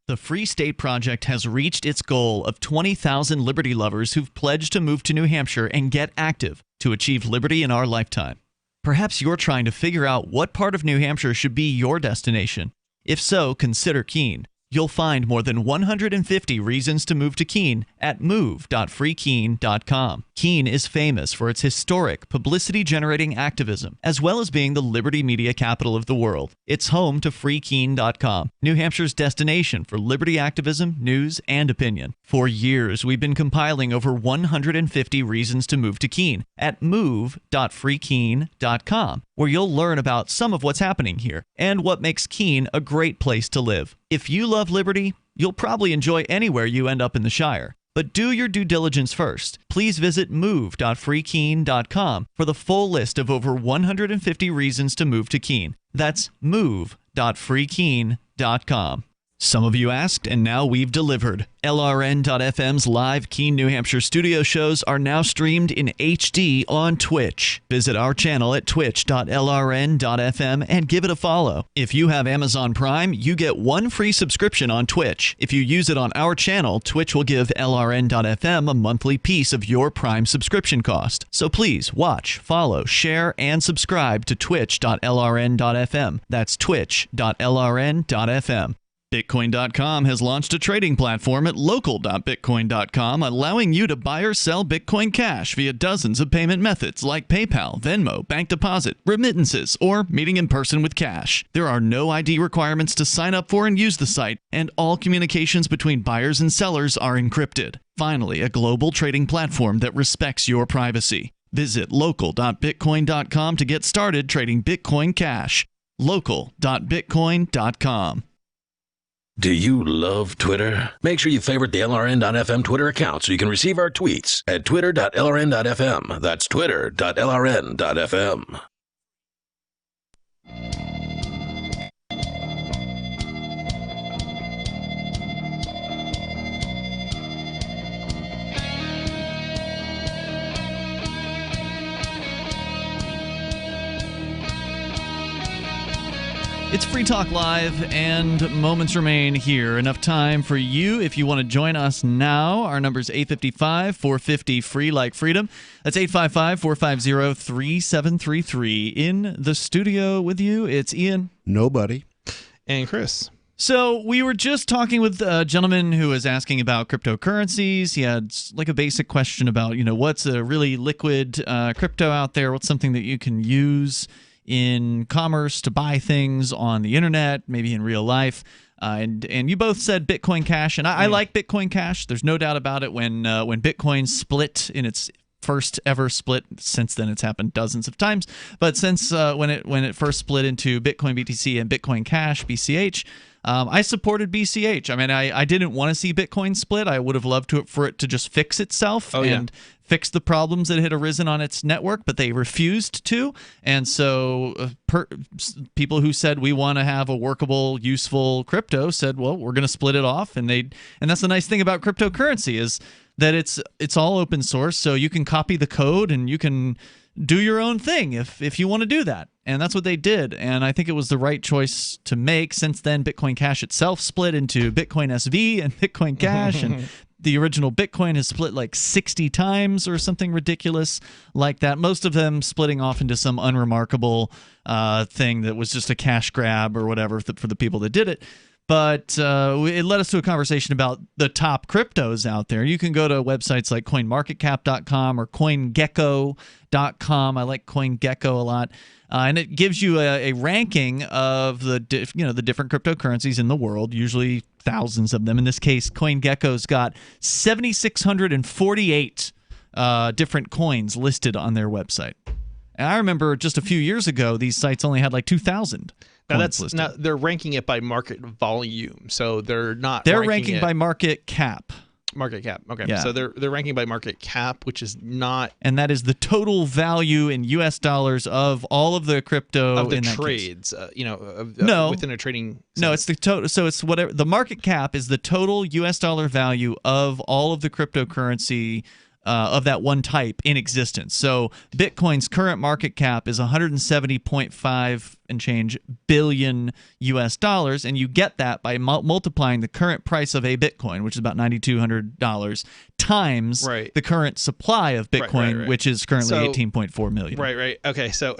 The Free State Project has reached its goal of 20,000 liberty lovers who've pledged to move to New Hampshire and get active to achieve liberty in our lifetime. Perhaps you're trying to figure out what part of New Hampshire should be your destination. If so, consider Keene. You'll find more than 150 reasons to move to Keene at move.freekeene.com. Keene is famous for its historic, publicity-generating activism, as well as being the liberty media capital of the world. It's home to freekeene.com, New Hampshire's destination for liberty activism, news, and opinion. For years, we've been compiling over 150 reasons to move to Keene at move.freekeene.com, where you'll learn about some of what's happening here and what makes Keene a great place to live. If you love liberty, you'll probably enjoy anywhere you end up in the Shire. But do your due diligence first. Please visit move.freekeene.com for the full list of over 150 reasons to move to Keene. That's move.freekeene.com. Some of you asked, and now we've delivered. LRN.FM's live Keene, New Hampshire studio shows are now streamed in HD on Twitch. Visit our channel at twitch.lrn.fm and give it a follow. If you have Amazon Prime, you get one free subscription on Twitch. If you use it on our channel, Twitch will give LRN.FM a monthly piece of your Prime subscription cost. So please watch, follow, share, and subscribe to twitch.lrn.fm. That's twitch.lrn.fm. Bitcoin.com has launched a trading platform at local.bitcoin.com, allowing you to buy or sell Bitcoin Cash via dozens of payment methods like PayPal, Venmo, bank deposit, remittances, or meeting in person with cash. There are no ID requirements to sign up for and use the site, and all communications between buyers and sellers are encrypted. Finally, a global trading platform that respects your privacy. Visit local.bitcoin.com to get started trading Bitcoin Cash. local.bitcoin.com. Do you love Twitter? Make sure you favorite the LRN.FM Twitter account so you can receive our tweets at twitter.lrn.fm. That's twitter.lrn.fm. It's Free Talk Live, and moments remain here. Enough time for you if you want to join us now. Our number is 855-450-FREE like freedom. That's 855-450-3733. In the studio with you, it's Ian. Nobody. And Chris. So we were just talking with a gentleman who was asking about cryptocurrencies. He had like a basic question about, what's a really liquid crypto out there? What's something that you can use in commerce to buy things on the internet, maybe in real life? And you both said Bitcoin Cash, and I like Bitcoin Cash. There's no doubt about it. When Bitcoin split in its first ever split, since then it's happened dozens of times, but since when it first split into Bitcoin BTC and Bitcoin Cash BCH, I supported BCH. I mean, I didn't want to see Bitcoin split. I would have loved for it to just fix itself and fix the problems that had arisen on its network, but they refused to. And so people who said we want to have a workable, useful crypto said, well, we're going to split it off. And that's the nice thing about cryptocurrency is that it's all open source, so you can copy the code and you can do your own thing if you want to do that. And that's what they did. And I think it was the right choice to make. Since then, Bitcoin Cash itself split into Bitcoin SV and Bitcoin Cash. And the original Bitcoin has split like 60 times or something ridiculous like that. Most of them splitting off into some unremarkable thing that was just a cash grab or whatever for the people that did it. But it led us to a conversation about the top cryptos out there. You can go to websites like coinmarketcap.com or coingecko.com. I like CoinGecko a lot. And it gives you a ranking of the different cryptocurrencies in the world, usually thousands of them. In this case, CoinGecko's got 7,648 different coins listed on their website. And I remember just a few years ago, these sites only had like 2,000. Now they're ranking it by market volume, so they're not. They're ranking by market cap. Market cap. Okay, yeah. So they're ranking by market cap, which is not. And that is the total value in U.S. dollars of all of the crypto of the in that trades. No, within a trading. Sense. No, it's the total. So it's whatever the market cap is, the total U.S. dollar value of all of the cryptocurrency. Of that one type in existence. So Bitcoin's current market cap is 170.5 and change billion US dollars, and you get that by multiplying the current price of a Bitcoin, which is about $9,200, times the current supply of Bitcoin, which is currently 18.4 million. Right. Okay, so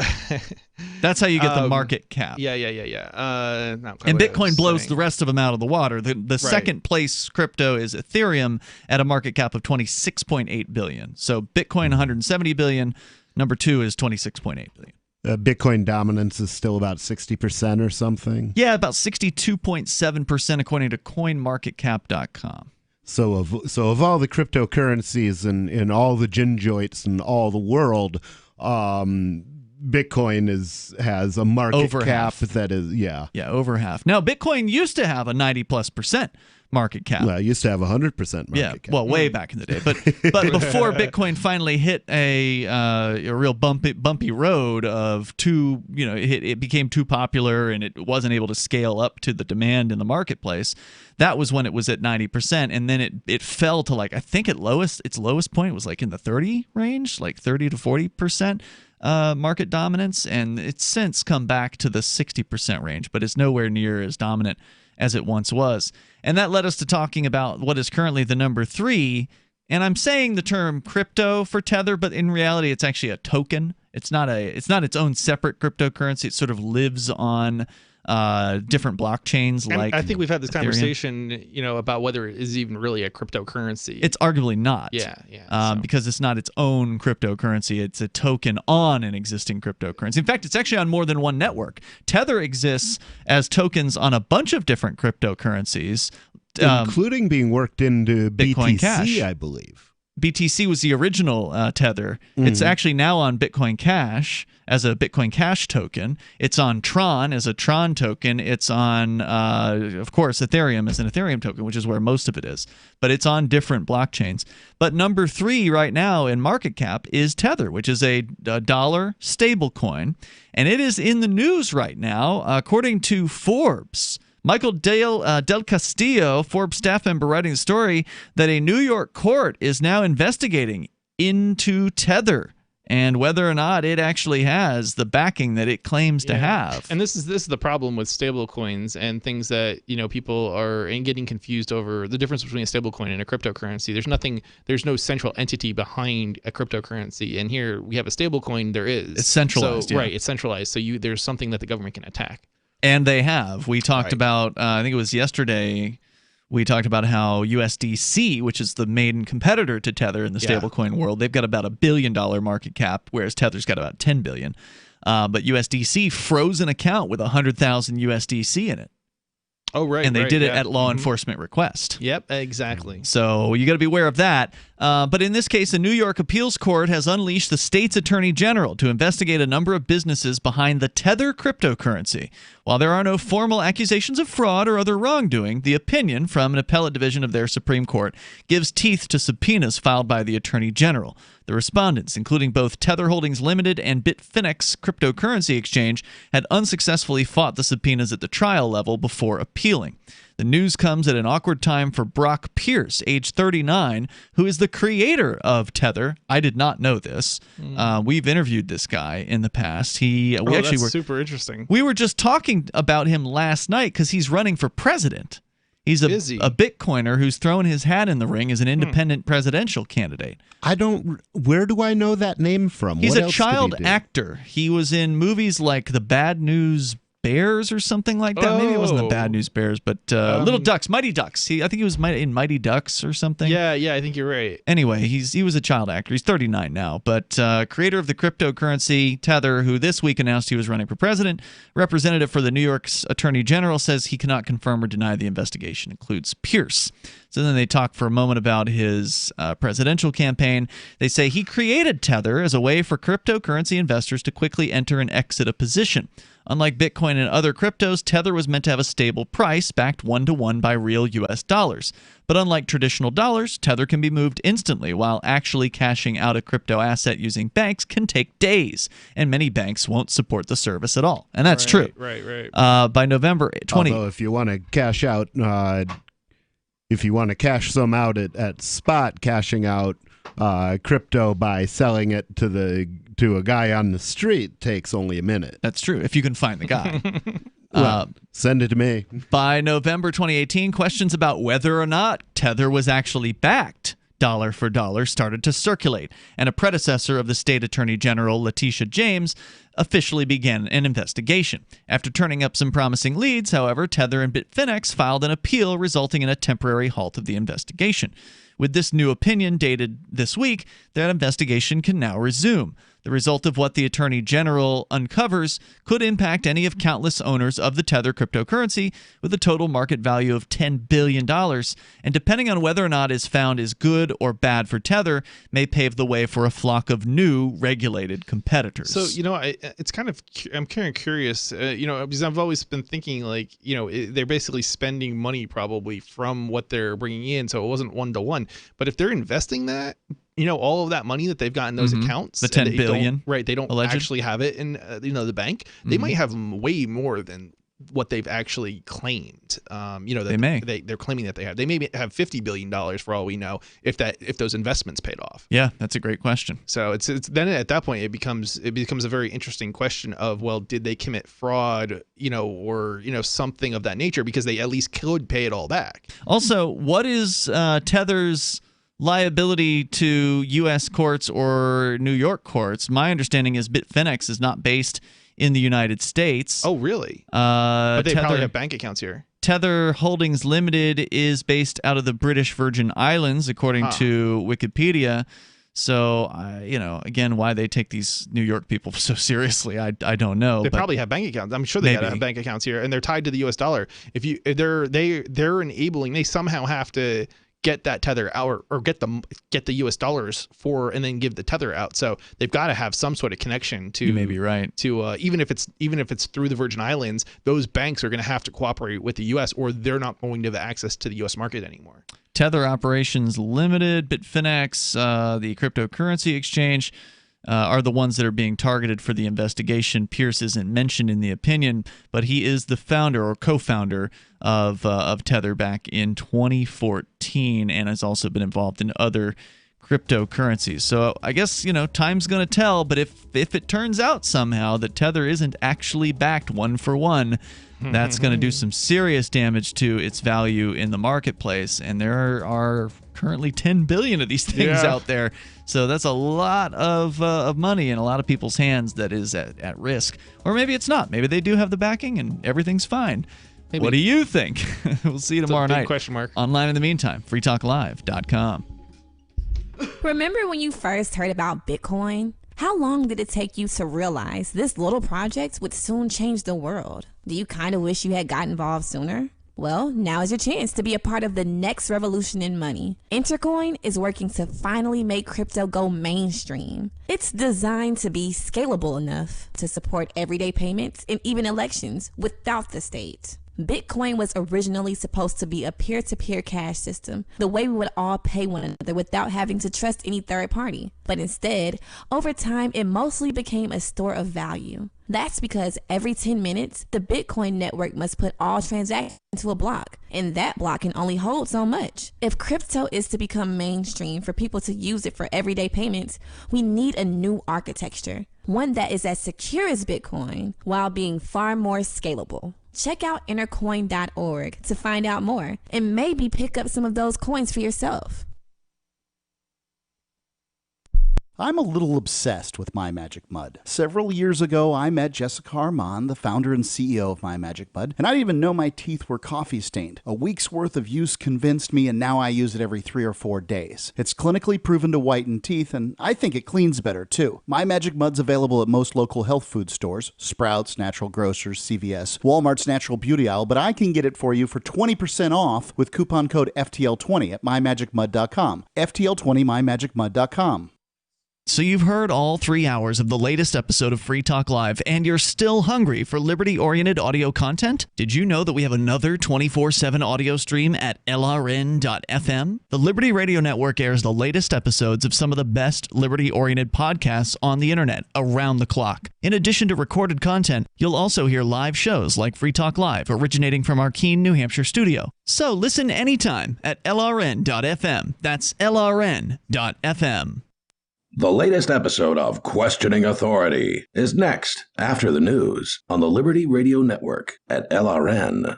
that's how you get the market cap. Yeah. And Bitcoin blows the rest of them out of the water. The second place crypto is Ethereum at a market cap of 26.8 billion. So Bitcoin 170 billion. Number 2 is 26.8 billion. Bitcoin dominance is still about 60% or something. Yeah, about 62.7% according to CoinMarketCap.com. So of all the cryptocurrencies and all the jinjoits in all the world, Bitcoin has a market over cap half. that is over half. Now Bitcoin used to have a 90+% market cap. Well, it used to have 100% market cap. Well, way back in the day, but before Bitcoin finally hit a real bumpy road of it became too popular and it wasn't able to scale up to the demand in the marketplace. That was when it was at 90%, and then it fell to I think its lowest point was in the 30 range, like 30 to 40%. Market dominance, and it's since come back to the 60% range, but it's nowhere near as dominant as it once was. And that led us to talking about what is currently the number 3. And I'm saying the term crypto for Tether, but in reality, it's actually a token. It's not its own separate cryptocurrency. It sort of lives on different blockchains. And I think we've had this Ethereum. Conversation, about whether it is even really a cryptocurrency. It's arguably not. Yeah. Because it's not its own cryptocurrency. It's a token on an existing cryptocurrency. In fact, it's actually on more than one network. Tether exists as tokens on a bunch of different cryptocurrencies, including being worked into Bitcoin BTC, Cash. I believe. BTC was the original Tether. It's actually now on Bitcoin Cash as a Bitcoin Cash token. It's on Tron as a Tron token. It's on, of course, Ethereum as an Ethereum token, which is where most of it is. But it's on different blockchains. But number 3 right now in market cap is Tether, which is a dollar stablecoin. And it is in the news right now, according to Forbes. Michael Del Castillo, Forbes staff member, writing the story that a New York court is now investigating into Tether and whether or not it actually has the backing that it claims to have. And this is the problem with stablecoins and things that people are getting confused over the difference between a stablecoin and a cryptocurrency. There's no central entity behind a cryptocurrency, and here we have a stablecoin. There is. It's centralized. Right, it's centralized. So there's something that the government can attack. And they have. We talked about, I think it was yesterday, we talked about how USDC, which is the main competitor to Tether in the stablecoin world, they've got about $1 billion market cap, whereas Tether's got about $10 billion. But USDC froze an account with 100,000 USDC in it. Oh, right. And they did it at law enforcement request. Yep, exactly. So you got to be aware of that. But in this case, a New York appeals court has unleashed the state's attorney general to investigate a number of businesses behind the Tether cryptocurrency. While there are no formal accusations of fraud or other wrongdoing, the opinion from an appellate division of their Supreme Court gives teeth to subpoenas filed by the attorney general. The respondents, including both Tether Holdings Limited and Bitfinex cryptocurrency exchange, had unsuccessfully fought the subpoenas at the trial level before appealing. The news comes at an awkward time for Brock Pierce, age 39, who is the creator of Tether. I did not know this. We've interviewed this guy in the past. That's super interesting. We were just talking about him last night because he's running for president. He's a Bitcoiner who's thrown his hat in the ring as an independent presidential candidate. Where do I know that name from? He's what a else child did he do? actor. He was in movies like The Bad News Bears or something like that. Maybe it wasn't The Bad News Bears, but Little Ducks, Mighty Ducks. I think he was in Mighty Ducks or something. Yeah, I think you're right. Anyway, he was a child actor. He's 39 now, but creator of the cryptocurrency Tether, who this week announced he was running for president. Representative for the New York's Attorney General says he cannot confirm or deny the investigation includes Pierce. So then they talk for a moment about his presidential campaign. They say he created Tether as a way for cryptocurrency investors to quickly enter and exit a position. Unlike Bitcoin and other cryptos, Tether was meant to have a stable price backed 1-to-1 by real U.S. dollars. But unlike traditional dollars, Tether can be moved instantly, while actually cashing out a crypto asset using banks can take days, and many banks won't support the service at all. And that's true. Right. By November 20... Although if you want to cash out... if you want to cash some out at Spot, cashing out crypto by selling it to a guy on the street takes only a minute. That's true, if you can find the guy. Send it to me. By November 2018, questions about whether or not Tether was actually backed dollar for dollar started to circulate, and a predecessor of the state attorney general, Letitia James, officially began an investigation. After turning up some promising leads, however, Tether and Bitfinex filed an appeal, resulting in a temporary halt of the investigation. With this new opinion dated this week, that investigation can now resume. The result of what the Attorney General uncovers could impact any of countless owners of the Tether cryptocurrency, with a total market value of $10 billion, and depending on whether or not is found is good or bad for Tether, may pave the way for a flock of new regulated competitors. So, I'm kind of curious, because I've always been thinking, they're basically spending money probably from what they're bringing in, so it wasn't 1-to-1. But if they're investing that, all of that money that they've got in those accounts, the $10 billion, they don't alleged. Actually have it in the bank. They might have way more than what they've actually claimed. They're claiming that they have. They may have $50 billion for all we know if those investments paid off. Yeah, that's a great question. So it's then at that point it becomes a very interesting question of, well, did they commit fraud, or something of that nature, because they at least could pay it all back. Also, what is Tether's liability to U.S. courts or New York courts? My understanding is Bitfinex is not based in the United States. Oh, really? But they probably have bank accounts here. Tether Holdings Limited is based out of the British Virgin Islands, according to Wikipedia. So, again, why they take these New York people so seriously, I don't know. They probably have bank accounts. I'm sure they gotta have bank accounts here, and they're tied to the U.S. dollar. They're enabling. They somehow have to get that Tether out or get the US dollars for, and then give the Tether out. So they've got to have some sort of connection to. You may be right. To even if it's through the Virgin Islands, those banks are going to have to cooperate with the US, or they're not going to have access to the US market anymore. Tether Operations Limited, Bitfinex, the cryptocurrency exchange, are the ones that are being targeted for the investigation. Pierce isn't mentioned in the opinion, but he is the founder or co-founder of Tether back in 2014, and has also been involved in other cryptocurrencies. So I guess, time's going to tell, but if it turns out somehow that Tether isn't actually backed one for one, that's going to do some serious damage to its value in the marketplace. And there are currently 10 billion of these things out there. So that's a lot of money in a lot of people's hands that is at risk. Or maybe it's not. Maybe they do have the backing and everything's fine. Maybe. What do you think? We'll see you tomorrow night. Question mark. Online in the meantime, freetalklive.com. Remember when you first heard about Bitcoin? How long did it take you to realize this little project would soon change the world? Do you kind of wish you had got involved sooner? Well, now is your chance to be a part of the next revolution in money. Intercoin is working to finally make crypto go mainstream. It's designed to be scalable enough to support everyday payments and even elections without the state. Bitcoin was originally supposed to be a peer-to-peer cash system, the way we would all pay one another without having to trust any third party. But instead, over time, it mostly became a store of value. That's because every 10 minutes, the Bitcoin network must put all transactions into a block, and that block can only hold so much. If crypto is to become mainstream for people to use it for everyday payments, we need a new architecture, one that is as secure as Bitcoin while being far more scalable. Check out intercoin.org to find out more and maybe pick up some of those coins for yourself. I'm a little obsessed with My Magic Mud. Several years ago, I met Jessica Armand, the founder and CEO of My Magic Mud, and I didn't even know my teeth were coffee stained. A week's worth of use convinced me, and now I use it every 3 or 4 days. It's clinically proven to whiten teeth, and I think it cleans better too. My Magic Mud's available at most local health food stores, Sprouts, Natural Grocers, CVS, Walmart's Natural Beauty Aisle, but I can get it for you for 20% off with coupon code FTL20 at mymagicmud.com. FTL20 mymagicmud.com. So you've heard all 3 hours of the latest episode of Free Talk Live, and you're still hungry for liberty-oriented audio content? Did you know that we have another 24/7 audio stream at LRN.FM? The Liberty Radio Network airs the latest episodes of some of the best liberty-oriented podcasts on the internet around the clock. In addition to recorded content, you'll also hear live shows like Free Talk Live, originating from our Keene, New Hampshire studio. So listen anytime at LRN.FM. That's LRN.FM. The latest episode of Questioning Authority is next after the news on the Liberty Radio Network at LRN.FM.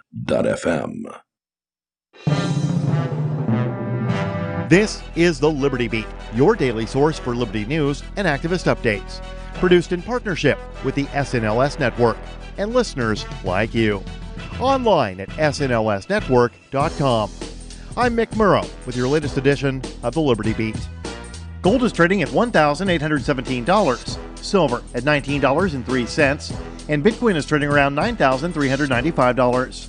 This is the Liberty Beat, your daily source for Liberty news and activist updates. Produced in partnership with the SNLS Network and listeners like you. Online at snlsnetwork.com. I'm Mick Murrow with your latest edition of the Liberty Beat. Gold is trading at $1,817, silver at $19.03, and Bitcoin is trading around $9,395.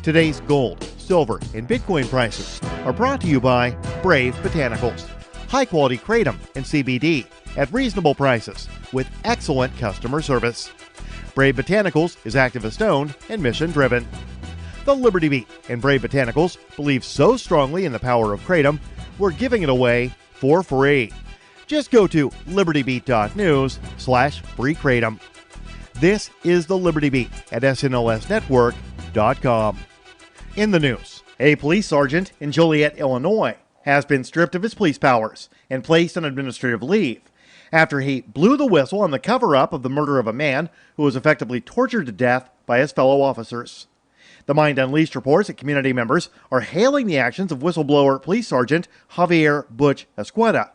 Today's gold, silver, and Bitcoin prices are brought to you by Brave Botanicals, high-quality kratom and CBD at reasonable prices with excellent customer service. Brave Botanicals is activist-owned and mission-driven. The Liberty Beat and Brave Botanicals believe so strongly in the power of kratom, we're giving it away for free. Just go to libertybeat.news/freekratom. This is the Liberty Beat at snlsnetwork.com. In the news, a police sergeant in Joliet, Illinois, has been stripped of his police powers and placed on administrative leave after he blew the whistle on the cover-up of the murder of a man who was effectively tortured to death by his fellow officers. The Mind Unleashed reports that community members are hailing the actions of whistleblower Police Sergeant Javier Butch Escueda,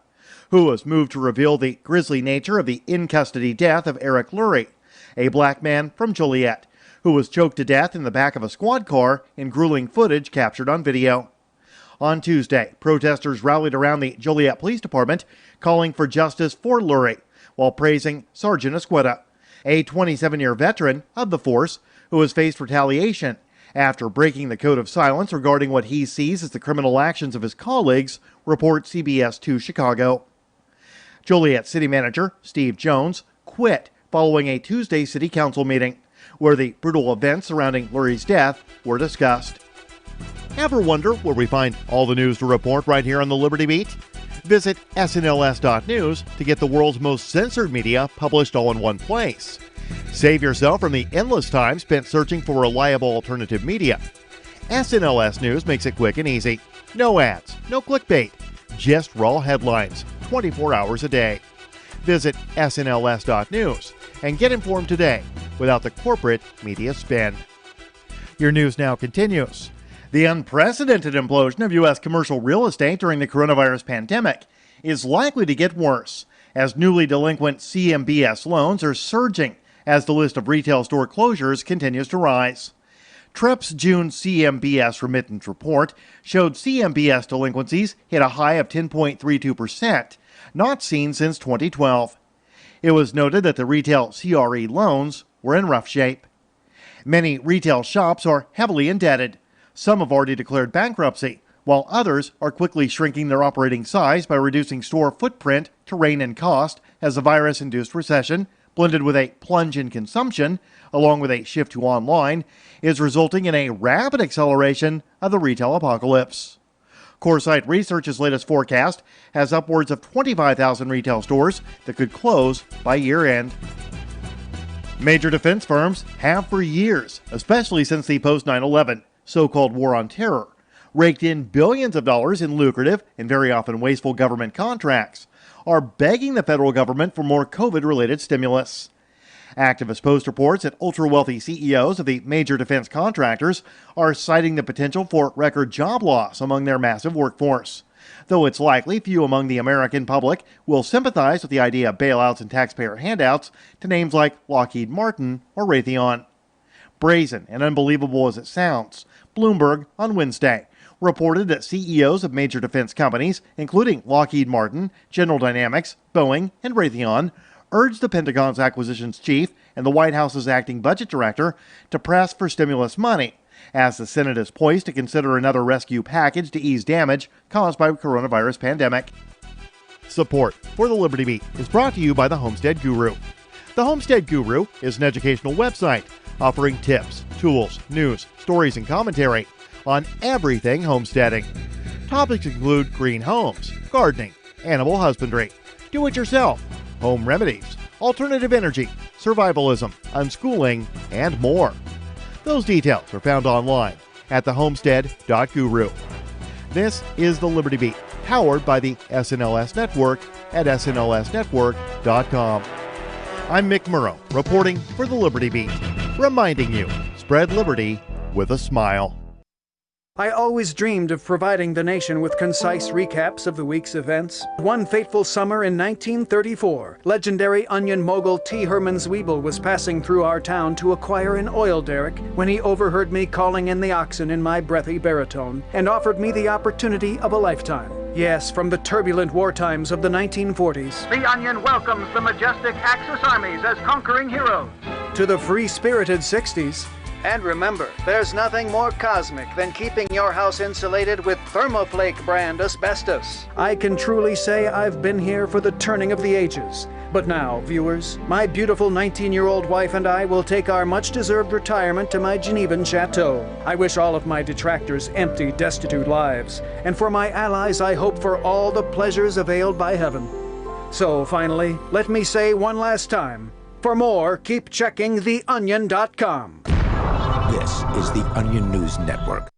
who was moved to reveal the grisly nature of the in-custody death of Eric Lurie, a black man from Joliet, who was choked to death in the back of a squad car in grueling footage captured on video. On Tuesday, protesters rallied around the Joliet Police Department, calling for justice for Lurie, while praising Sergeant Escueda, a 27-year veteran of the force who has faced retaliation after breaking the code of silence regarding what he sees as the criminal actions of his colleagues, reports CBS 2 Chicago. Joliet City Manager Steve Jones quit following a Tuesday City Council meeting, where the brutal events surrounding Lurie's death were discussed. Ever wonder where we find all the news to report right here on the Liberty Beat? Visit snls.news to get the world's most censored media published all in one place. Save yourself from the endless time spent searching for reliable alternative media. SNLS News makes it quick and easy. No ads, no clickbait, just raw headlines 24 hours a day. Visit snls.news and get informed today without the corporate media spin. Your news now continues. The unprecedented implosion of U.S. commercial real estate during the coronavirus pandemic is likely to get worse as newly delinquent CMBS loans are surging as the list of retail store closures continues to rise. TREP's June CMBS remittance report showed CMBS delinquencies hit a high of 10.32%, not seen since 2012. It was noted that the retail CRE loans were in rough shape. Many retail shops are heavily indebted. Some have already declared bankruptcy, while others are quickly shrinking their operating size by reducing store footprint to rein in cost as the virus-induced recession, blended with a plunge in consumption, along with a shift to online, is resulting in a rapid acceleration of the retail apocalypse. Coresight Research's latest forecast has upwards of 25,000 retail stores that could close by year-end. Major defense firms have for years, especially since the post-9/11 so-called War on Terror, raked in billions of dollars in lucrative and very often wasteful government contracts, are begging the federal government for more COVID-related stimulus. Activist post reports that ultra-wealthy CEOs of the major defense contractors are citing the potential for record job loss among their massive workforce, though it's likely few among the American public will sympathize with the idea of bailouts and taxpayer handouts to names like Lockheed Martin or Raytheon. Brazen and unbelievable as it sounds, Bloomberg on Wednesday reported that CEOs of major defense companies, including Lockheed Martin, General Dynamics, Boeing, and Raytheon, urged the Pentagon's acquisitions chief and the White House's acting budget director to press for stimulus money, as the Senate is poised to consider another rescue package to ease damage caused by the coronavirus pandemic. Support for the Liberty Beat is brought to you by the Homestead Guru. The Homestead Guru is an educational website offering tips, tools, news, stories, and commentary on everything homesteading. Topics include green homes, gardening, animal husbandry, do-it-yourself, home remedies, alternative energy, survivalism, unschooling, and more. Those details are found online at thehomestead.guru. This is the Liberty Beat, powered by the SNLS Network at snlsnetwork.com. I'm Mick Murrow, reporting for the Liberty Beat, reminding you, spread liberty with a smile. I always dreamed of providing the nation with concise recaps of the week's events. One fateful summer in 1934, legendary onion mogul T. Herman Zwiebel was passing through our town to acquire an oil derrick when he overheard me calling in the oxen in my breathy baritone and offered me the opportunity of a lifetime. Yes, from the turbulent war times of the 1940s. The Onion welcomes the majestic Axis armies as conquering heroes. To the free-spirited 60s. And remember, there's nothing more cosmic than keeping your house insulated with Thermoflake brand asbestos. I can truly say I've been here for the turning of the ages. But now, viewers, my beautiful 19-year-old wife and I will take our much-deserved retirement to my Genevan chateau. I wish all of my detractors empty, destitute lives. And for my allies, I hope for all the pleasures availed by heaven. So, finally, let me say one last time, for more, keep checking theonion.com. This is the Onion News Network.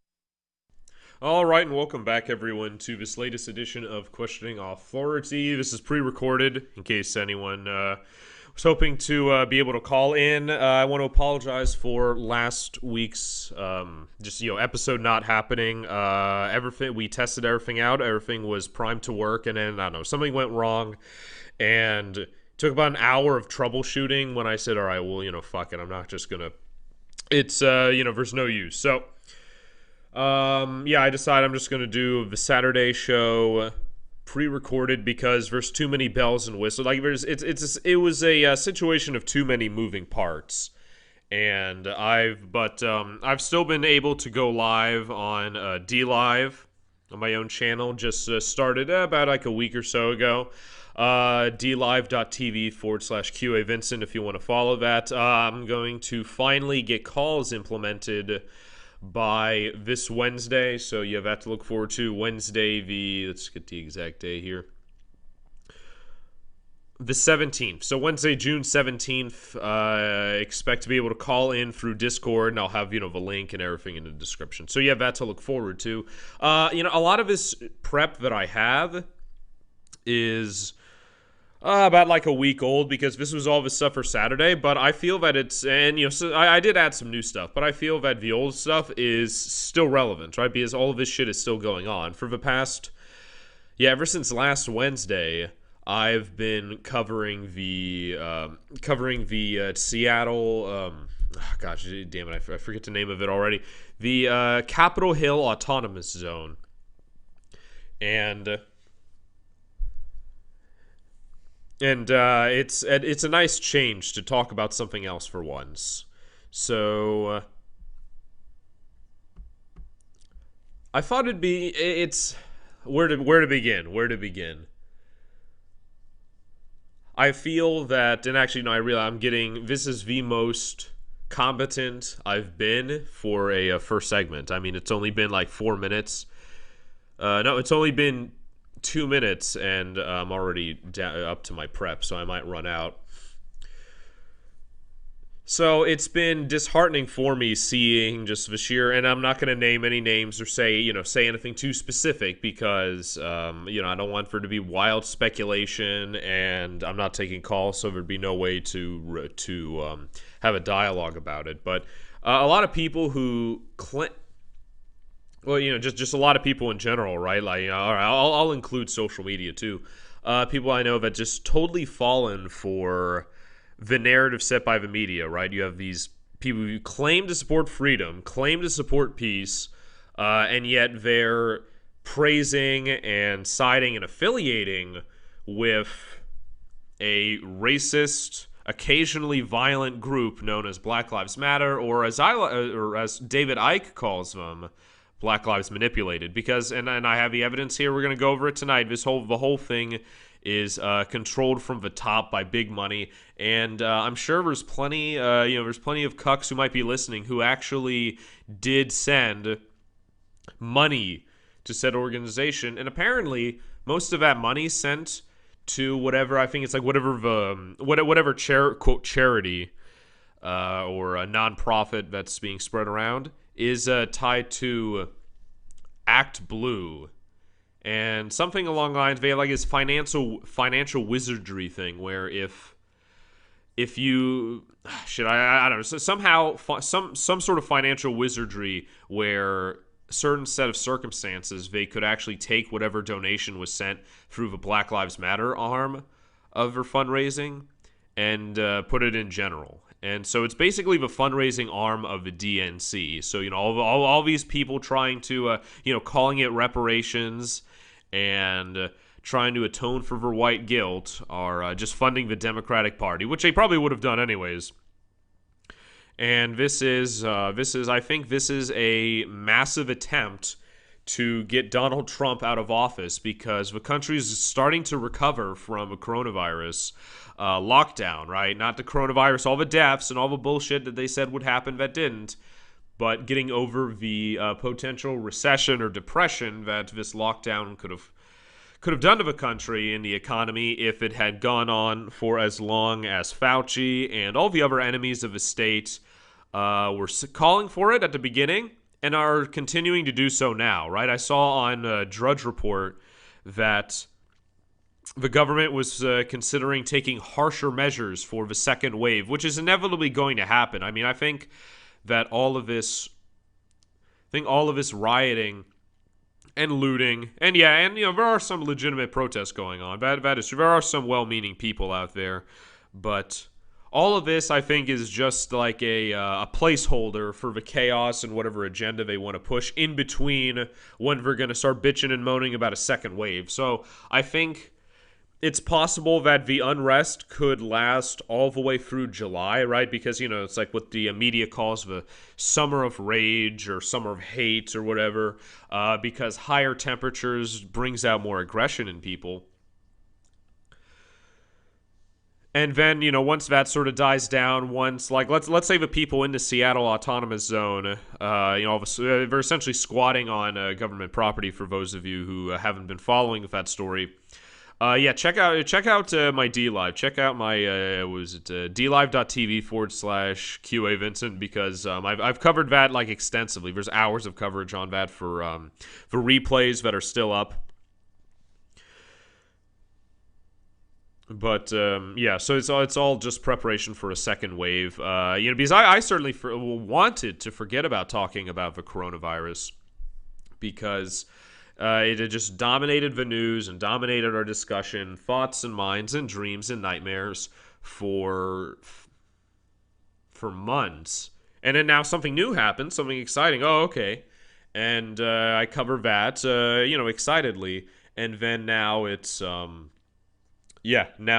All right, and welcome back, everyone, to this latest edition of Questioning Authority. This is pre-recorded, in case anyone was hoping to be able to call in. I want to apologize for last week's episode not happening. Everything, we tested everything out. Everything was primed to work, and then, I don't know, something went wrong, and it took about an hour of troubleshooting when I said, all right, well, fuck it, I'm not just going to... It's, there's no use. So, I decided I'm just going to do the Saturday show pre-recorded because there's too many bells and whistles. Like, it was a situation of too many moving parts. And I've still been able to go live on D-Live on my own channel. Just started about like a week or so ago. dlive.tv/QA Vincent if you want to follow that. I'm going to finally get calls implemented by this Wednesday, so you have that to look forward to. Wednesday, let's get the exact day here. the 17th. So Wednesday, June 17th, expect to be able to call in through Discord, and I'll have, the link and everything in the description. So you have that to look forward to. A lot of this prep that I have is about like a week old, because this was all the stuff for Saturday, but I feel that it's, and so I did add some new stuff, but I feel that the old stuff is still relevant, right? Because all of this shit is still going on. For the past, ever since last Wednesday, I've been covering the Seattle, gosh, damn it, I forget the name of it already. The Capitol Hill Autonomous Zone. And it's a nice change to talk about something else for once. So I thought it's where to begin. I feel that, and actually, no, I realize this is the most competent I've been for a first segment. I mean, it's only been like 4 minutes. No, it's only been 2 minutes, and I'm already up to my prep, so I might run out. So it's been disheartening for me seeing just the sheer, and I'm not going to name any names or say anything too specific, because I don't want there to be wild speculation, and I'm not taking calls, so there'd be no way to have a dialogue about it. But a lot of people who just a lot of people in general, right? Like, all right, I'll include social media too. People I know that just totally fallen for the narrative set by the media, right? You have these people who claim to support freedom, claim to support peace, and yet they're praising and siding and affiliating with a racist, occasionally violent group known as Black Lives Matter, or as David Icke calls them, Black Lives Manipulated. Because, and I have the evidence here, we're going to go over it tonight. The whole thing is controlled from the top by big money, and I'm sure there's plenty of cucks who might be listening who actually did send money to said organization, and apparently most of that money sent to whatever, I think it's like whatever quote charity or a nonprofit that's being spread around is tied to Act Blue. And something along the lines, they have like this financial wizardry thing where if you I don't know, so somehow some sort of financial wizardry where a certain set of circumstances they could actually take whatever donation was sent through the Black Lives Matter arm of their fundraising and put it in general. And so it's basically the fundraising arm of the DNC. So, all these people trying to, calling it reparations and trying to atone for their white guilt are just funding the Democratic Party, which they probably would have done anyways. And I think this is a massive attempt to get Donald Trump out of office, because the country is starting to recover from a coronavirus lockdown, right? Not the coronavirus, all the deaths and all the bullshit that they said would happen that didn't, but getting over the potential recession or depression that this lockdown could have done to the country and the economy if it had gone on for as long as Fauci and all the other enemies of the state were calling for it at the beginning and are continuing to do so now, right? I saw on Drudge Report that the government was considering taking harsher measures for the second wave, which is inevitably going to happen. I mean, I think that all of this rioting and looting, and there are some legitimate protests going on. That is true. There are some well-meaning people out there, but all of this, I think, is just like a placeholder for the chaos and whatever agenda they want to push in between when we're going to start bitching and moaning about a second wave. So I think it's possible that the unrest could last all the way through July, right? Because, it's like what the media calls the summer of rage or summer of hate or whatever, because higher temperatures brings out more aggression in people. And then, once that sort of dies down, let's say the people in the Seattle Autonomous Zone, they're essentially squatting on government property, for those of you who haven't been following that story. Yeah, check out my DLive. Check out my dlive.tv/QA Vincent, because I've covered that like extensively. There's hours of coverage on that for replays that are still up. But yeah, so it's all just preparation for a second wave. Because I certainly wanted to forget about talking about the coronavirus, because it had just dominated the news and dominated our discussion, thoughts and minds and dreams and nightmares for months. And then now something new happened, something exciting. Oh, okay. And I cover that, excitedly. And then now it's, now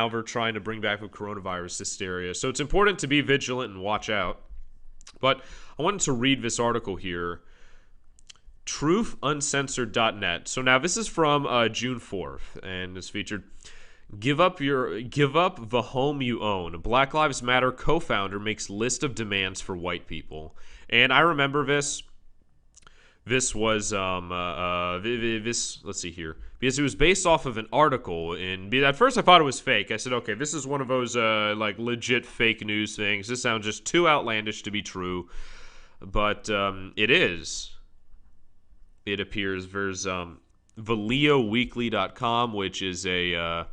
they're trying to bring back the coronavirus hysteria. So it's important to be vigilant and watch out. But I wanted to read this article here. TruthUncensored.net. So now this is from June 4th, and it's featured, Give up the home you own. Black Lives Matter co-founder makes list of demands for white people. And I remember this. This was let's see here, because it was based off of an article at first I thought it was fake. I said, okay, this is one of those like legit fake news things. This sounds just too outlandish to be true. But it is. It appears there's TheLeoWeekly.com, which is a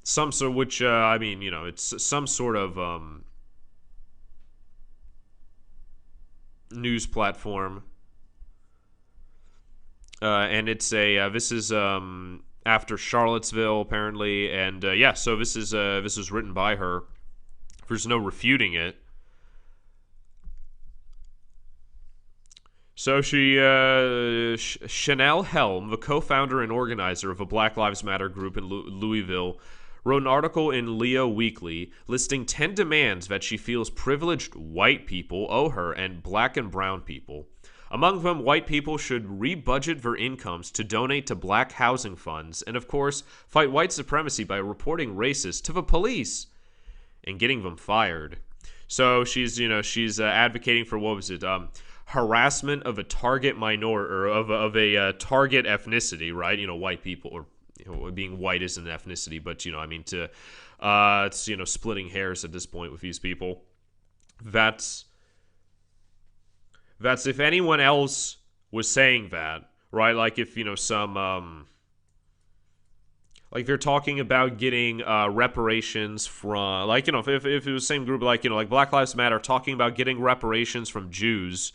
it's some sort of news platform, and it's this is after Charlottesville apparently, and so this is written by her. There's no refuting it. So Chanel Helm, the co-founder and organizer of a Black Lives Matter group in Louisville, wrote an article in Leo Weekly listing 10 demands that she feels privileged white people owe her and black and brown people. Among them, white people should re-budget their incomes to donate to black housing funds, and of course, fight white supremacy by reporting racists to the police and getting them fired. So she's advocating for, what was it, harassment of a target minority, or of a target ethnicity, right? White people, or being white isn't an ethnicity, but it's splitting hairs at this point with these people. That's if anyone else was saying that, right? Like if like they're talking about getting reparations from, like if it was the same group, like Black Lives Matter talking about getting reparations from Jews